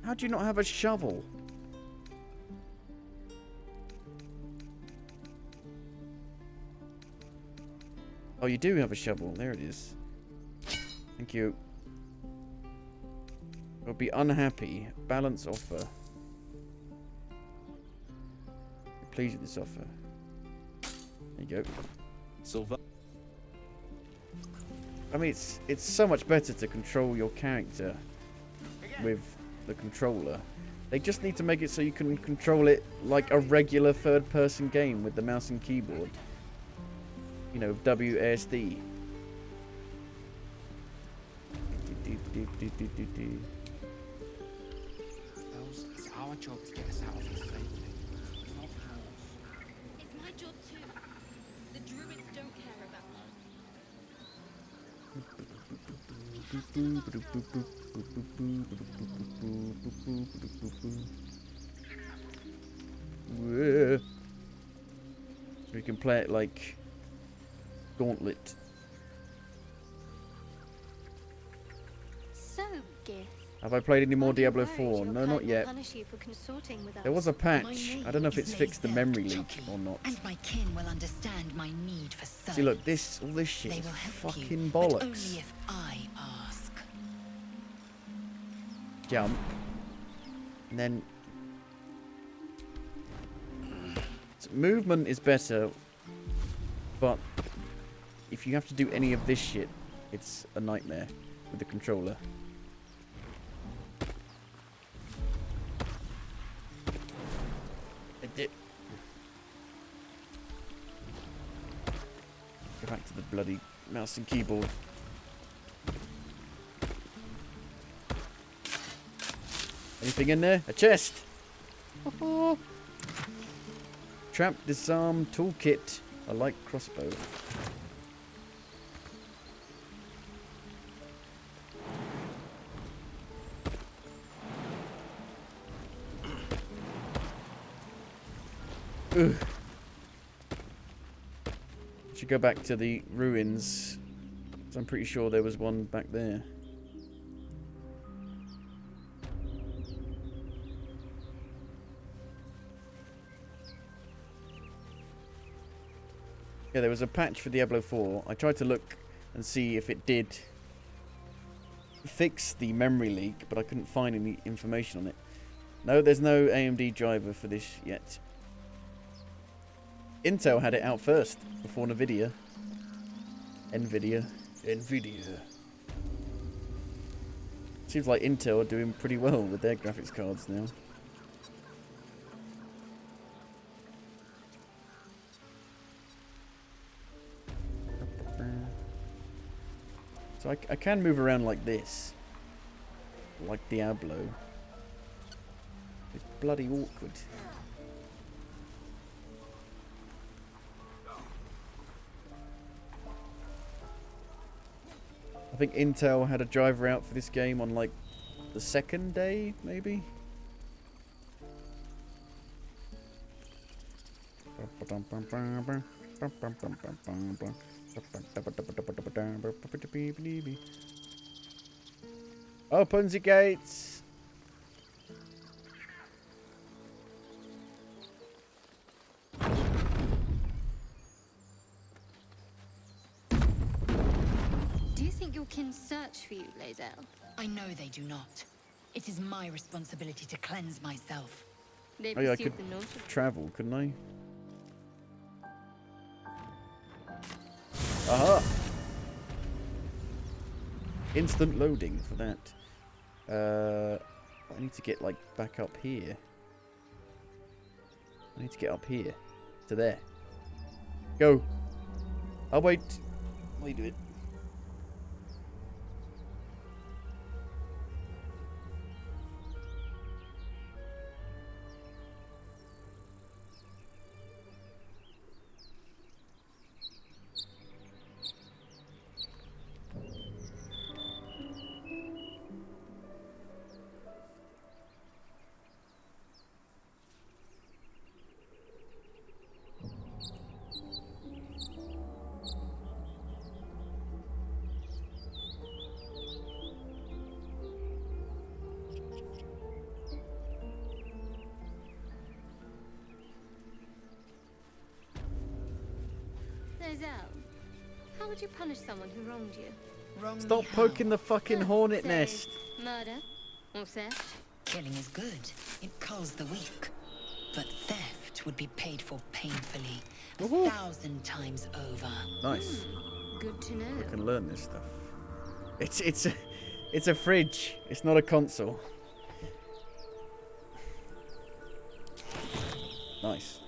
[SPEAKER 1] How do you not have a shovel? Oh, you do have a shovel. There it is. Thank you. I'll be unhappy. Balance offer. Pleased with this offer. There you go. I mean, it's so much better to control your character with the controller. They just need to make it so you can control it like a regular third-person game with the mouse and keyboard. You know, WASD.
[SPEAKER 11] It's our job to get us out of this safely. Not yours.
[SPEAKER 9] It's my job too. The druids don't care about
[SPEAKER 1] So we can play it like Gauntlet.
[SPEAKER 16] So, Gith.
[SPEAKER 1] Have I played any more Diablo
[SPEAKER 16] worried
[SPEAKER 1] 4?
[SPEAKER 16] your
[SPEAKER 1] No,
[SPEAKER 16] code
[SPEAKER 1] not
[SPEAKER 16] will
[SPEAKER 1] yet.
[SPEAKER 16] punish you for consorting with
[SPEAKER 1] There was
[SPEAKER 16] us.
[SPEAKER 1] a patch. I don't know if it's fixed the memory leak or not.
[SPEAKER 4] And my kin will understand my need for service.
[SPEAKER 1] See, look, all this shit
[SPEAKER 4] They
[SPEAKER 1] is
[SPEAKER 4] will help
[SPEAKER 1] fucking
[SPEAKER 4] you,
[SPEAKER 1] bollocks.
[SPEAKER 4] but only if I ask.
[SPEAKER 1] Jump. And then... movement is better, but if you have to do any of this shit, it's a nightmare with the controller. Go back to the bloody mouse and keyboard. Anything in there? A chest! Trap disarm toolkit. I like crossbow. Ugh. Should go back to the ruins. 'Cause I'm pretty sure there was one back there. Yeah, there was a patch for Diablo 4. I tried to look and see if it did fix the memory leak, but I couldn't find any information on it. No, there's no AMD driver for this yet. Intel had it out first, before Nvidia. Nvidia. Seems like Intel are doing pretty well with their graphics cards now. So I can move around like this. Like Diablo. It's bloody awkward. I think Intel had a driver out for this game on like the second day, maybe? Open the gates!
[SPEAKER 16] Do you think your kin search for you, Lae'zel?
[SPEAKER 4] I know they do not. It is my responsibility to cleanse myself.
[SPEAKER 16] They
[SPEAKER 1] Oh yeah, I
[SPEAKER 16] pursued
[SPEAKER 1] could
[SPEAKER 16] the north.
[SPEAKER 1] travel, couldn't I? Aha! Instant loading for that. I need to get like back up here. I need to get up here to there. Go. I'll wait. While you do it.
[SPEAKER 16] Lae'zel, how would you punish someone who wronged you?
[SPEAKER 1] Stop poking the fucking hornet
[SPEAKER 16] Say,
[SPEAKER 1] nest.
[SPEAKER 16] Murder or theft?
[SPEAKER 4] Killing is good. It culls the weak. But theft would be paid for painfully, 1,000 times over.
[SPEAKER 1] Nice.
[SPEAKER 16] Good to know.
[SPEAKER 1] I can learn this stuff. It's a fridge. It's not a console. Nice.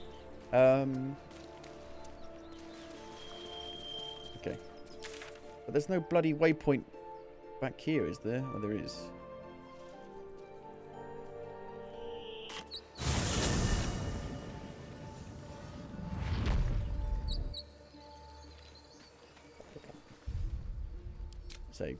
[SPEAKER 1] Okay. But there's no bloody waypoint back here, is there? Oh, there is. Save.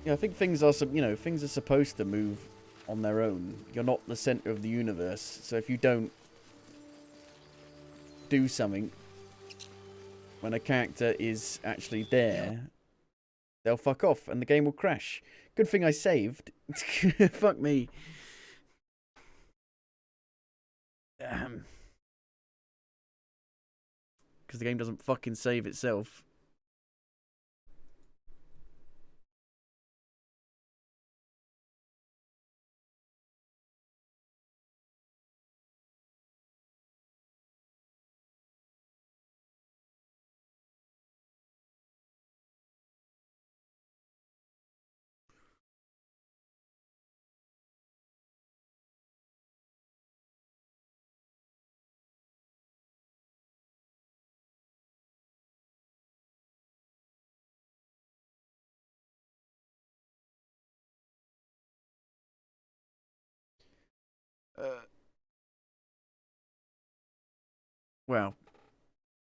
[SPEAKER 1] Yeah, I think things are, things are supposed to move on their own. You're not the center of the universe, so if you don't do something when a character is actually there, they'll fuck off and the game will crash. Good thing I saved. Fuck me. Because the game doesn't fucking save itself. Well,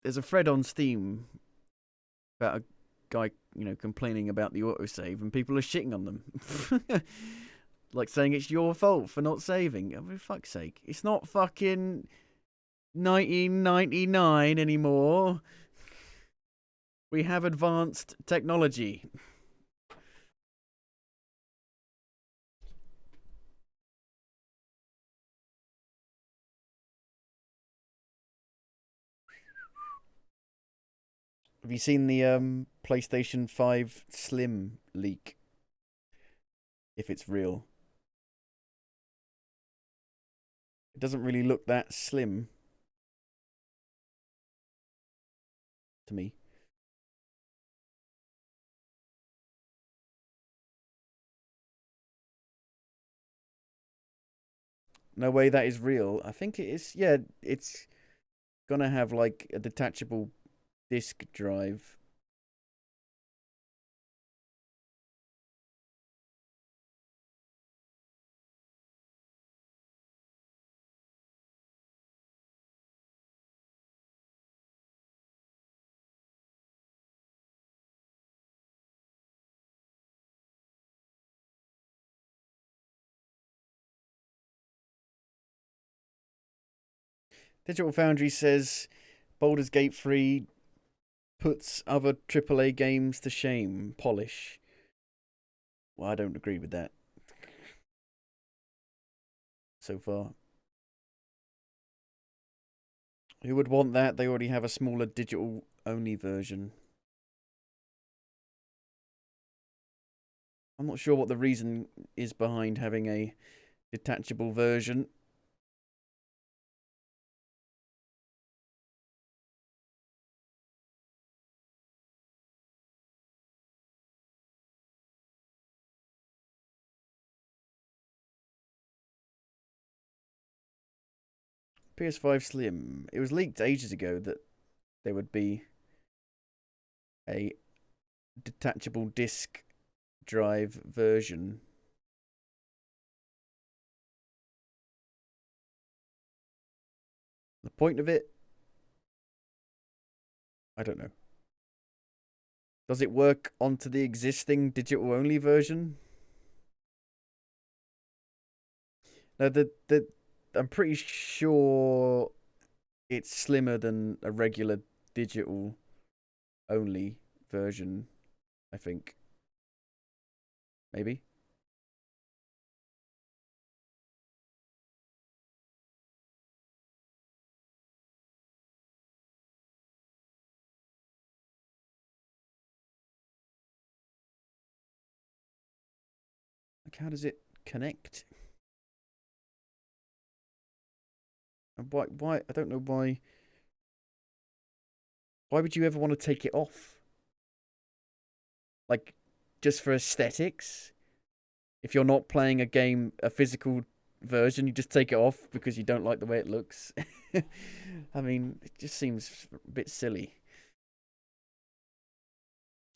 [SPEAKER 1] there's a thread on Steam about a guy, complaining about the autosave, and people are shitting on them. Like saying it's your fault for not saving. Oh, for fuck's sake. It's not fucking 1999 anymore. We have advanced technology. Have you seen the PlayStation 5 Slim leak? If it's real. It doesn't really look that slim. To me. No way that is real. I think it is. Yeah, it's gonna have like a detachable disk drive. Digital Foundry says Baldur's Gate 3 puts other AAA games to shame. Polish. Well, I don't agree with that. So far. Who would want that? They already have a smaller digital only version. I'm not sure what the reason is behind having a detachable version. PS5 Slim. It was leaked ages ago that there would be a detachable disc drive version. The point of it? I don't know. Does it work onto the existing digital only version? No, I'm pretty sure it's slimmer than a regular digital only version, I think. Maybe. Like, how does it connect? And why? I don't know why. Why would you ever want to take it off? Like, just for aesthetics? If you're not playing a game, a physical version, you just take it off because you don't like the way it looks. I mean, it just seems a bit silly.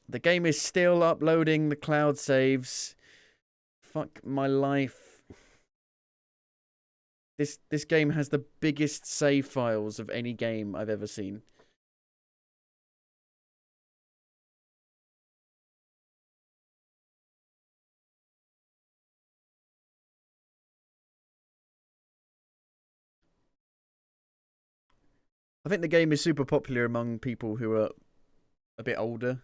[SPEAKER 1] The game is still uploading the cloud saves. Fuck my life. This game has the biggest save files of any game I've ever seen. I think the game is super popular among people who are a bit older.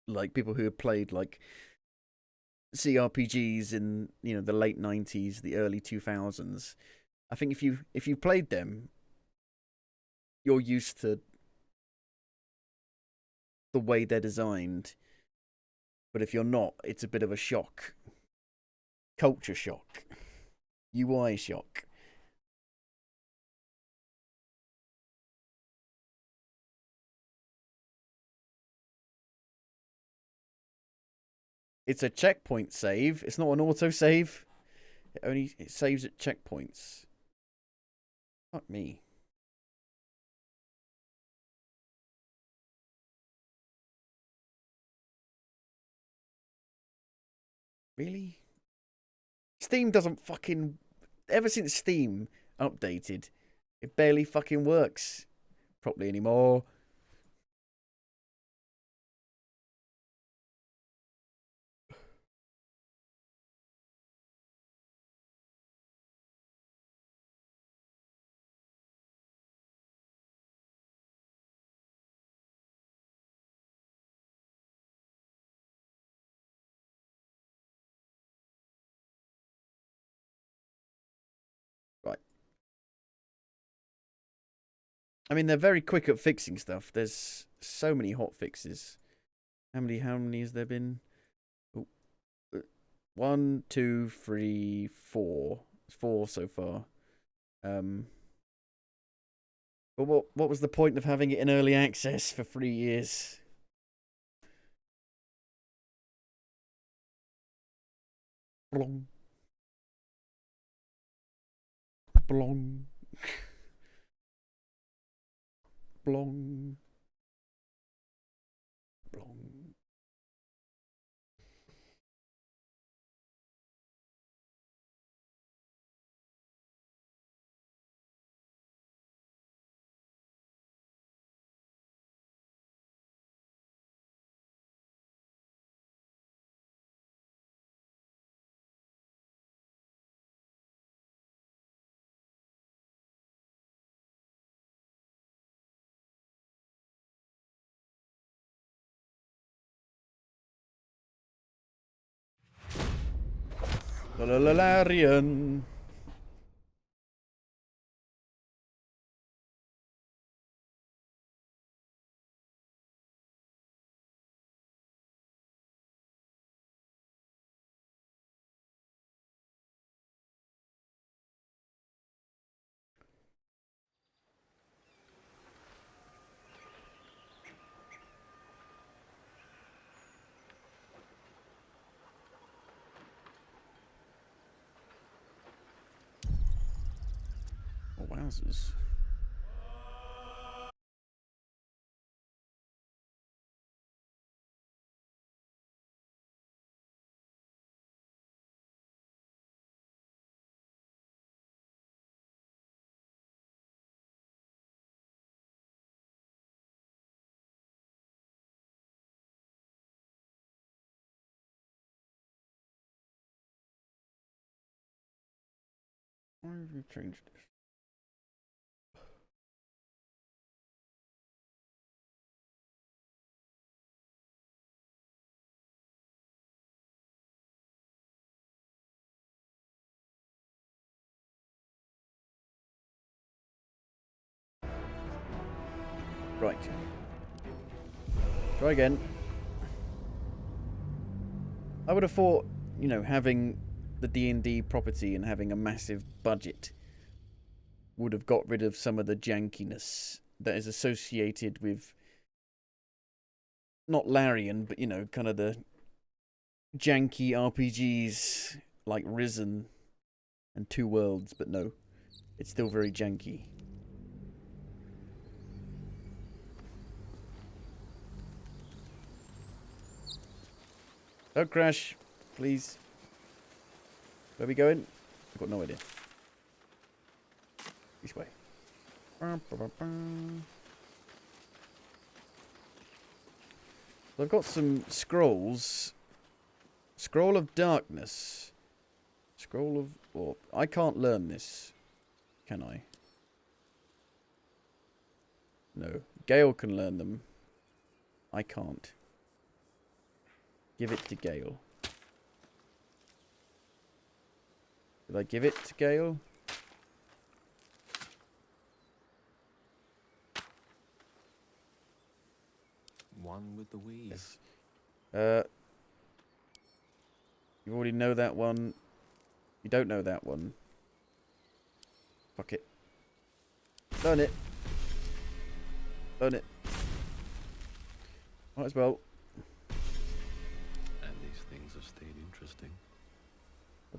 [SPEAKER 1] Like people who have played like CRPGs in, you know, the late 90s, the early 2000s. I think if you played them, you're used to the way they're designed. But if you're not, it's a bit of a shock. Culture shock. UI shock. It's a checkpoint save. It's not an auto-save. It saves at checkpoints. Fuck me. Really? Steam doesn't fucking... Ever since Steam updated, it barely fucking works properly anymore. Right. I mean, they're very quick at fixing stuff. There's so many hot fixes. How many has there been? Oh, 1, 2, 3, 4. 4 so far. But what was the point of having it in early access for 3 years? Blong. Blong. Blong. Blong. Larian. Oh, wowzers. Why have you changed this? Right. Try again. I would have thought, you know, having the D&D property and having a massive budget would have got rid of some of the jankiness that is associated with not Larian, but, you know, kind of the janky RPGs like Risen and Two Worlds, but no, it's still very janky. Don't crash, please. Where are we going? I've got no idea. This way. I've got some scrolls. Scroll of Darkness. Scroll of... Well, I can't learn this. Can I? No. Gale can learn them. I can't. Give it to Gale. Did I give it to Gale?
[SPEAKER 5] One with the weave.
[SPEAKER 1] Yes. You already know that one. You don't know that one. Fuck it. Learn it. Learn it. Might as well.
[SPEAKER 13] And these things have stayed interesting.
[SPEAKER 1] I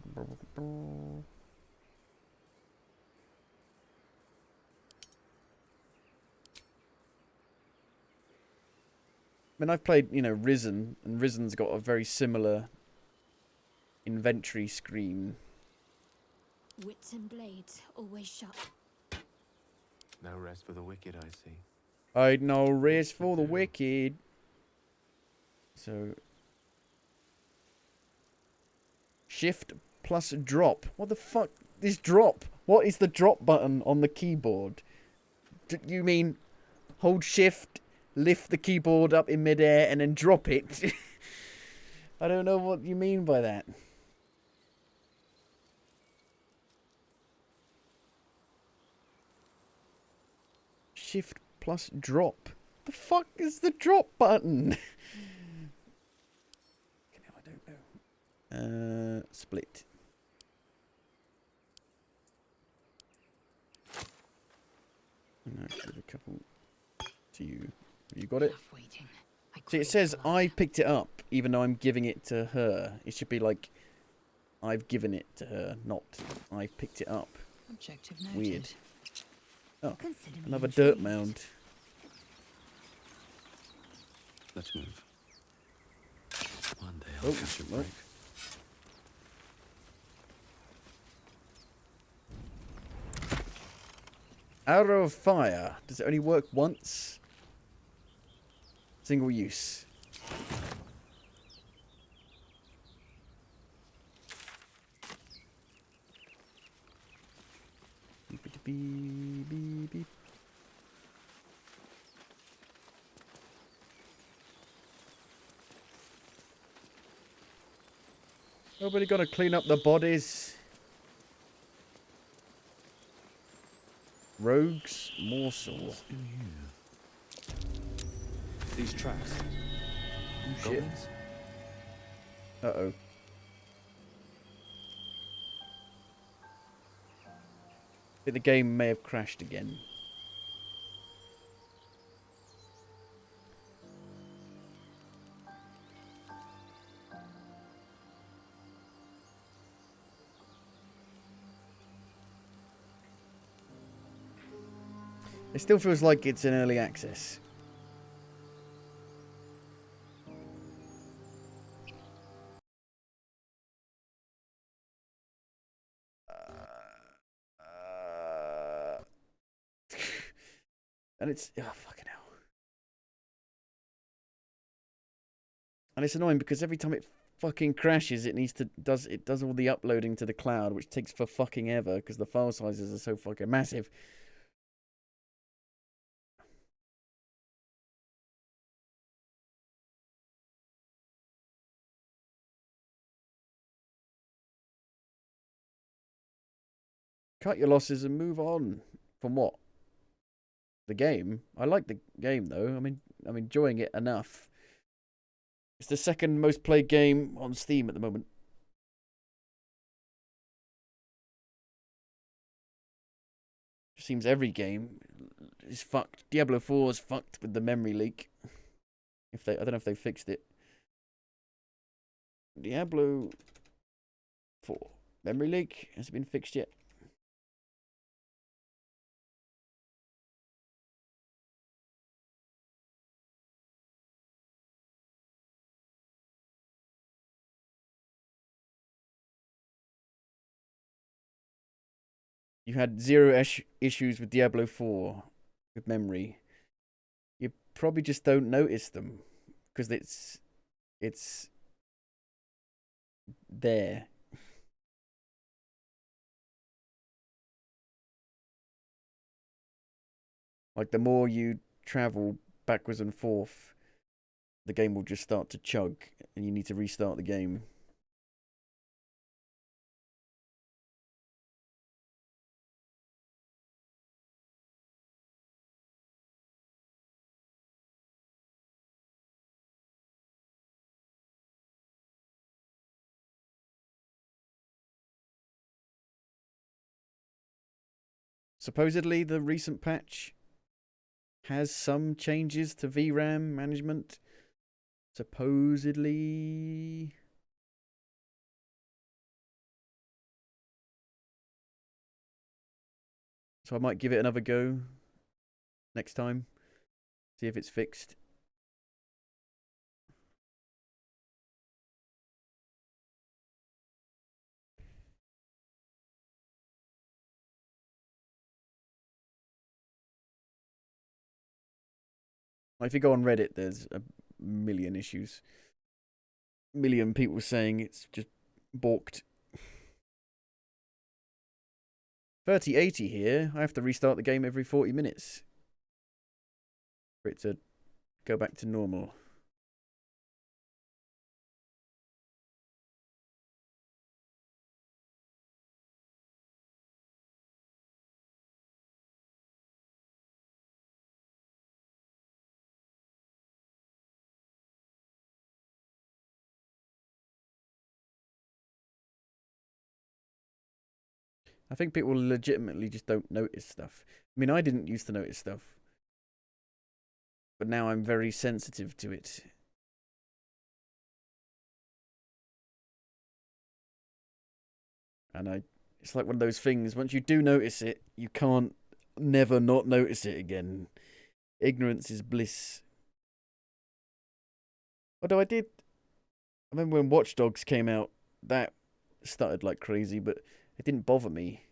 [SPEAKER 1] mean, I've played, you know, Risen, and Risen's got a very similar inventory screen.
[SPEAKER 16] Wits and blades always sharp.
[SPEAKER 5] No rest for the wicked, I see.
[SPEAKER 1] I'd no rest for the wicked. So, shift plus drop. What the fuck is drop? What is the drop button on the keyboard? You mean hold shift, lift the keyboard up in midair, and then drop it? I don't know what you mean by that. Shift plus drop. The fuck is the drop button? I don't know. Split. No, give a couple to you. You got it? See, it says I picked it up, even though I'm giving it to her. It should be like I've given it to her, not I picked it up.
[SPEAKER 4] Objective noted.
[SPEAKER 1] Weird. Oh,
[SPEAKER 4] Consider me
[SPEAKER 1] another
[SPEAKER 4] intrigued.
[SPEAKER 1] dirt mound.
[SPEAKER 13] Let's move. One day
[SPEAKER 1] Oh,
[SPEAKER 13] I'll catch a break.
[SPEAKER 1] Arrow of Fire. Does it only work once? Single use. Beep, beep, beep, beep, beep. Nobody got to clean up the bodies. Rogue's morsel.
[SPEAKER 13] These tracks.
[SPEAKER 1] Shit.
[SPEAKER 13] Goblins?
[SPEAKER 1] Uh-oh. I think the game may have crashed again. It still feels like it's in early access. And it's... Oh, fucking hell. And it's annoying because every time it fucking crashes, it needs to... It does all the uploading to the cloud, which takes for fucking ever because the file sizes are so fucking massive. Cut your losses and move on. From what? The game? I like the game though. I mean, I'm enjoying it enough. It's the second most played game on Steam at the moment. Seems every game is fucked. Diablo 4 is fucked with the memory leak. I don't know if they fixed it. Diablo 4 memory leak has it been fixed yet? You had zero issues with Diablo 4 with memory. You probably just don't notice them because it's there. Like the more you travel backwards and forth, the game will just start to chug and you need to restart the game. Supposedly, the recent patch has some changes to VRAM management. Supposedly. So I might give it another go next time. See if it's fixed. If you go on Reddit, there's a million issues. A million people saying it's just balked. 3080 here. I have to restart the game every 40 minutes for it to go back to normal. I think people legitimately just don't notice stuff. I mean, I didn't used to notice stuff. But now I'm very sensitive to it. And it's like one of those things, once you do notice it, you can't never not notice it again. Ignorance is bliss. Although I remember when Watch Dogs came out, that started like crazy, but it didn't bother me.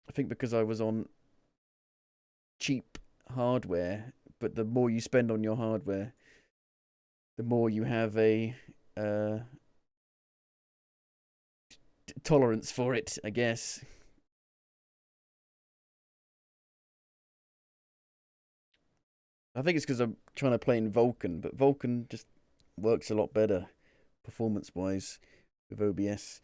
[SPEAKER 1] I think because I was on cheap hardware, but the more you spend on your hardware, the more you have a tolerance for it, I guess. I think it's because I'm trying to play in Vulkan, but Vulkan just works a lot better performance-wise with OBS.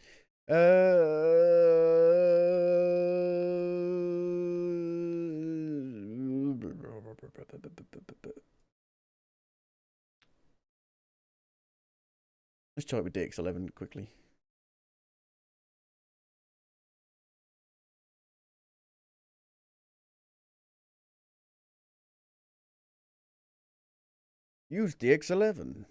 [SPEAKER 1] Let's try it with DX11 quickly. Use DX11.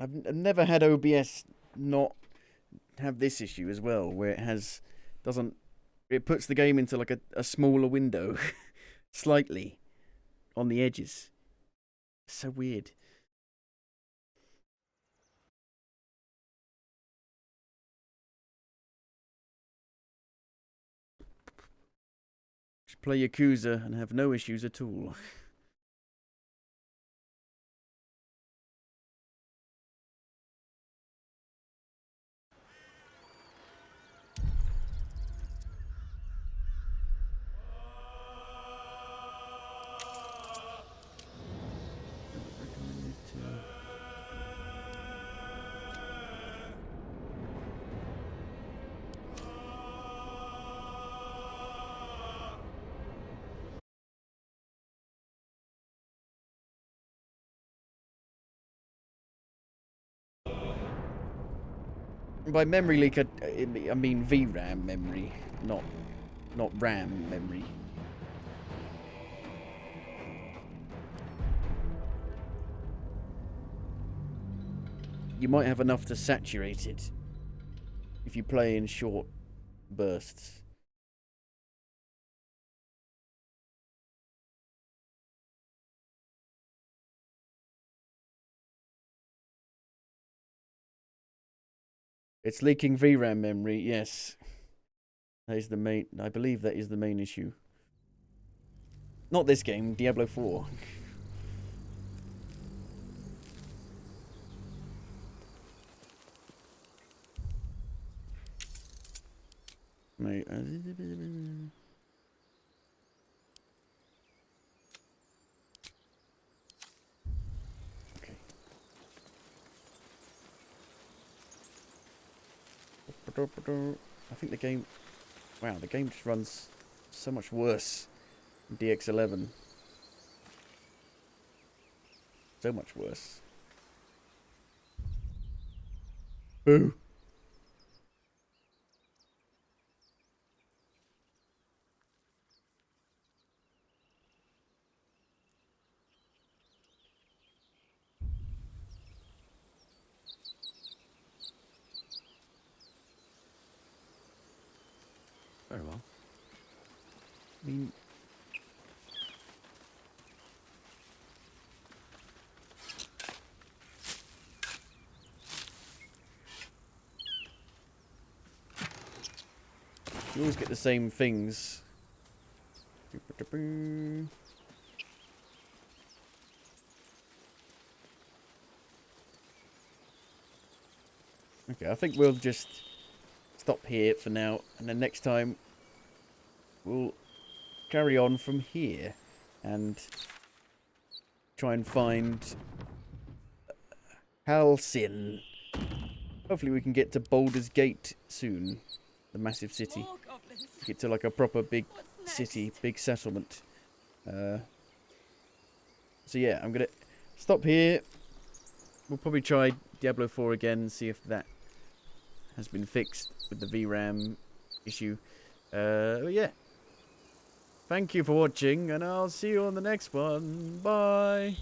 [SPEAKER 1] I've never had OBS not have this issue as well, where it puts the game into like a smaller window, slightly, on the edges. So weird. Just play Yakuza and have no issues at all. By memory leak, I mean VRAM memory, not RAM memory. You might have enough to saturate it if you play in short bursts. It's leaking VRAM memory, yes. That is the main, I believe that is the main issue. Not this game, Diablo 4. Mate, okay. I think the game... Wow, the game just runs so much worse than DX11. So much worse. Boo.
[SPEAKER 11] Very well.
[SPEAKER 1] I mean... You always get the same things. Okay, I think we'll just stop here for now, and then next time we'll carry on from here and try and find Halcyon. Hopefully we can get to Baldur's Gate soon, the massive city. Get to like a proper big city, big settlement. So yeah, I'm gonna stop here. We'll probably try Diablo 4 again, see if that has been fixed with the VRAM issue. But yeah. Thank you for watching, and I'll see you on the next one. Bye!